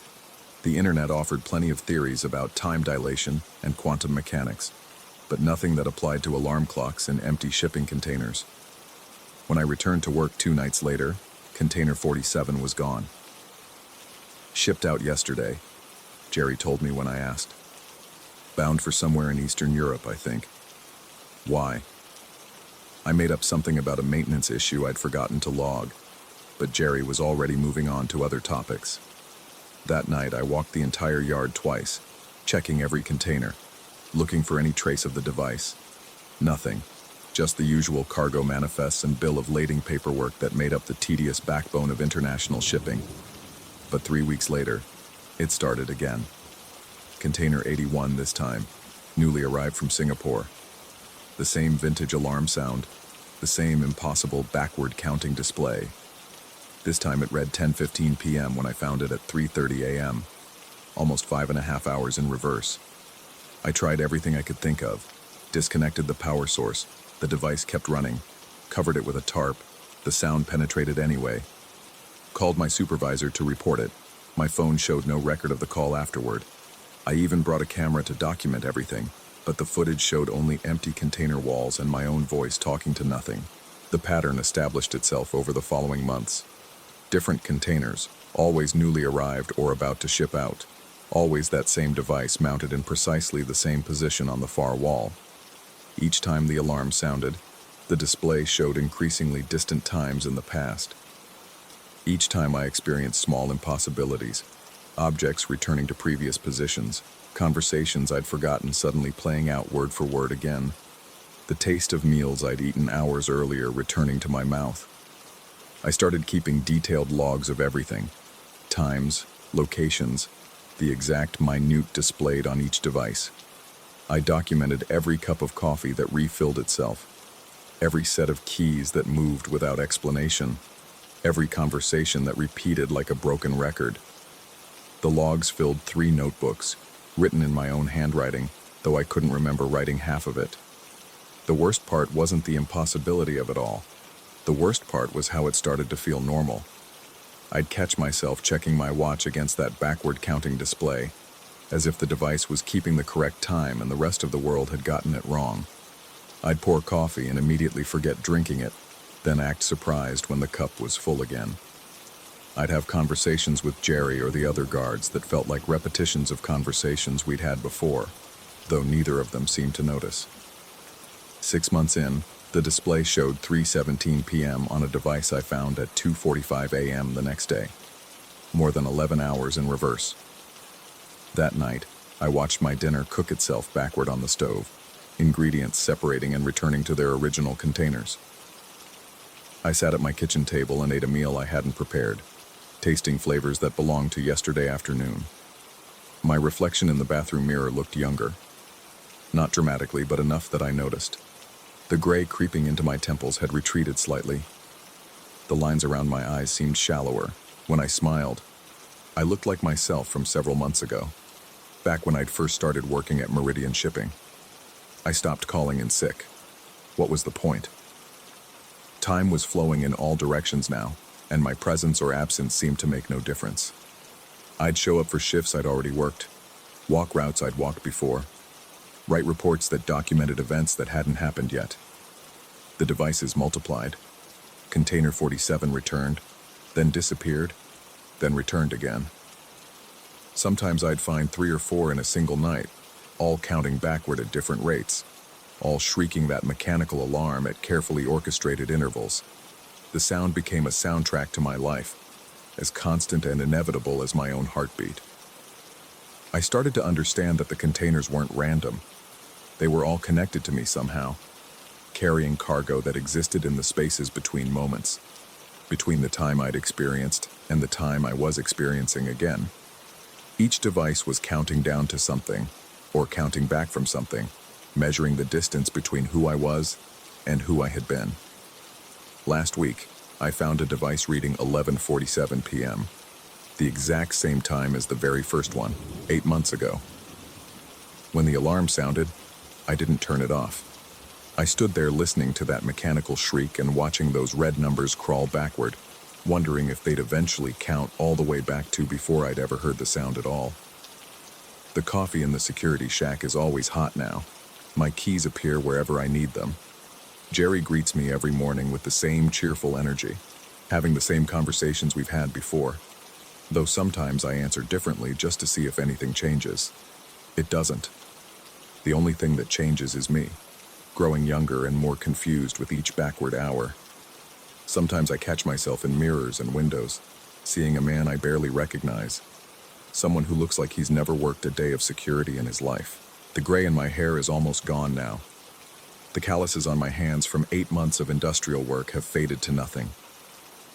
The internet offered plenty of theories about time dilation and quantum mechanics, but nothing that applied to alarm clocks and empty shipping containers. When I returned to work 2 nights later, container 47 was gone. "Shipped out yesterday," Jerry told me when I asked. "Bound for somewhere in Eastern Europe, I think." "Why?" I made up something about a maintenance issue I'd forgotten to log, but Jerry was already moving on to other topics. That night, I walked the entire yard twice, checking every container, looking for any trace of the device. Nothing, just the usual cargo manifests and bill of lading paperwork that made up the tedious backbone of international shipping. But 3 weeks later, it started again. Container 81 this time, newly arrived from Singapore. The same vintage alarm sound, the same impossible backward counting display. This time it read 10:15 p.m. when I found it at 3:30 a.m., almost 5.5 hours in reverse. I tried everything I could think of, disconnected the power source, the device kept running, covered it with a tarp, the sound penetrated anyway. Called my supervisor to report it. My phone showed no record of the call afterward. I even brought a camera to document everything, but the footage showed only empty container walls and my own voice talking to nothing. The pattern established itself over the following months. Different containers, always newly arrived or about to ship out. Always that same device mounted in precisely the same position on the far wall. Each time the alarm sounded, the display showed increasingly distant times in the past. Each time I experienced small impossibilities, objects returning to previous positions, conversations I'd forgotten suddenly playing out word for word again, the taste of meals I'd eaten hours earlier returning to my mouth. I started keeping detailed logs of everything, times, locations, the exact minute displayed on each device. I documented every cup of coffee that refilled itself, every set of keys that moved without explanation, every conversation that repeated like a broken record. The logs filled 3 notebooks, written in my own handwriting, though I couldn't remember writing half of it. The worst part wasn't the impossibility of it all. The worst part was how it started to feel normal. I'd catch myself checking my watch against that backward counting display, as if the device was keeping the correct time and the rest of the world had gotten it wrong. I'd pour coffee and immediately forget drinking it, then act surprised when the cup was full again. I'd have conversations with Jerry or the other guards that felt like repetitions of conversations we'd had before, though neither of them seemed to notice. 6 months in, the display showed 3:17 p.m. on a device I found at 2:45 a.m. the next day. More than 11 hours in reverse. That night, I watched my dinner cook itself backward on the stove, ingredients separating and returning to their original containers. I sat at my kitchen table and ate a meal I hadn't prepared, tasting flavors that belonged to yesterday afternoon. My reflection in the bathroom mirror looked younger. Not dramatically, but enough that I noticed. The gray creeping into my temples had retreated slightly. The lines around my eyes seemed shallower. When I smiled, I looked like myself from several months ago, back when I'd first started working at Meridian Shipping. I stopped calling in sick. What was the point? Time was flowing in all directions now, and my presence or absence seemed to make no difference. I'd show up for shifts I'd already worked, walk routes I'd walked before, write reports that documented events that hadn't happened yet. The devices multiplied. Container 47 returned, then disappeared, then returned again. Sometimes I'd find 3 or 4 in a single night, all counting backward at different rates, all shrieking that mechanical alarm at carefully orchestrated intervals. The sound became a soundtrack to my life, as constant and inevitable as my own heartbeat. I started to understand that the containers weren't random. They were all connected to me somehow, carrying cargo that existed in the spaces between moments, between the time I'd experienced and the time I was experiencing again. Each device was counting down to something, or counting back from something, measuring the distance between who I was and who I had been. Last week, I found a device reading 11:47 p.m., the exact same time as the very first one, 8 months ago. When the alarm sounded, I didn't turn it off. I stood there listening to that mechanical shriek and watching those red numbers crawl backward, wondering if they'd eventually count all the way back to before I'd ever heard the sound at all. The coffee in the security shack is always hot now. My keys appear wherever I need them. Jerry greets me every morning with the same cheerful energy, having the same conversations we've had before, though sometimes I answer differently just to see if anything changes. It doesn't. The only thing that changes is me, growing younger and more confused with each backward hour. Sometimes I catch myself in mirrors and windows, seeing a man I barely recognize, someone who looks like he's never worked a day of security in his life. The gray in my hair is almost gone now. The calluses on my hands from 8 months of industrial work have faded to nothing.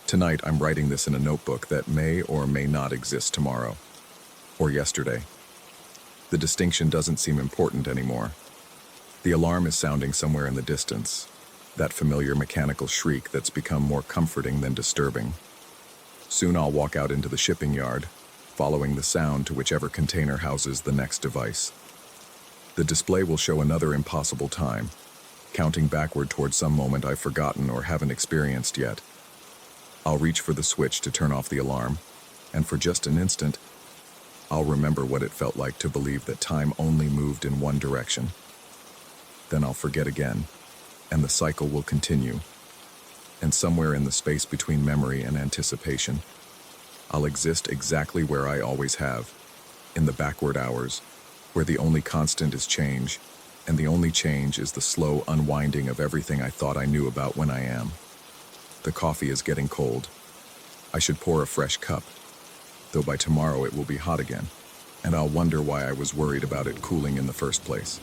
Tonight, I'm writing this in a notebook that may or may not exist tomorrow, or yesterday. The distinction doesn't seem important anymore. The alarm is sounding somewhere in the distance, that familiar mechanical shriek that's become more comforting than disturbing. Soon I'll walk out into the shipping yard, following the sound to whichever container houses the next device. The display will show another impossible time, counting backward towards some moment I've forgotten or haven't experienced yet. I'll reach for the switch to turn off the alarm, and for just an instant, I'll remember what it felt like to believe that time only moved in one direction. Then I'll forget again, and the cycle will continue. And somewhere in the space between memory and anticipation, I'll exist exactly where I always have, in the backward hours, where the only constant is change, and the only change is the slow unwinding of everything I thought I knew about when I am. The coffee is getting cold. I should pour a fresh cup, though by tomorrow it will be hot again, and I'll wonder why I was worried about it cooling in the first place.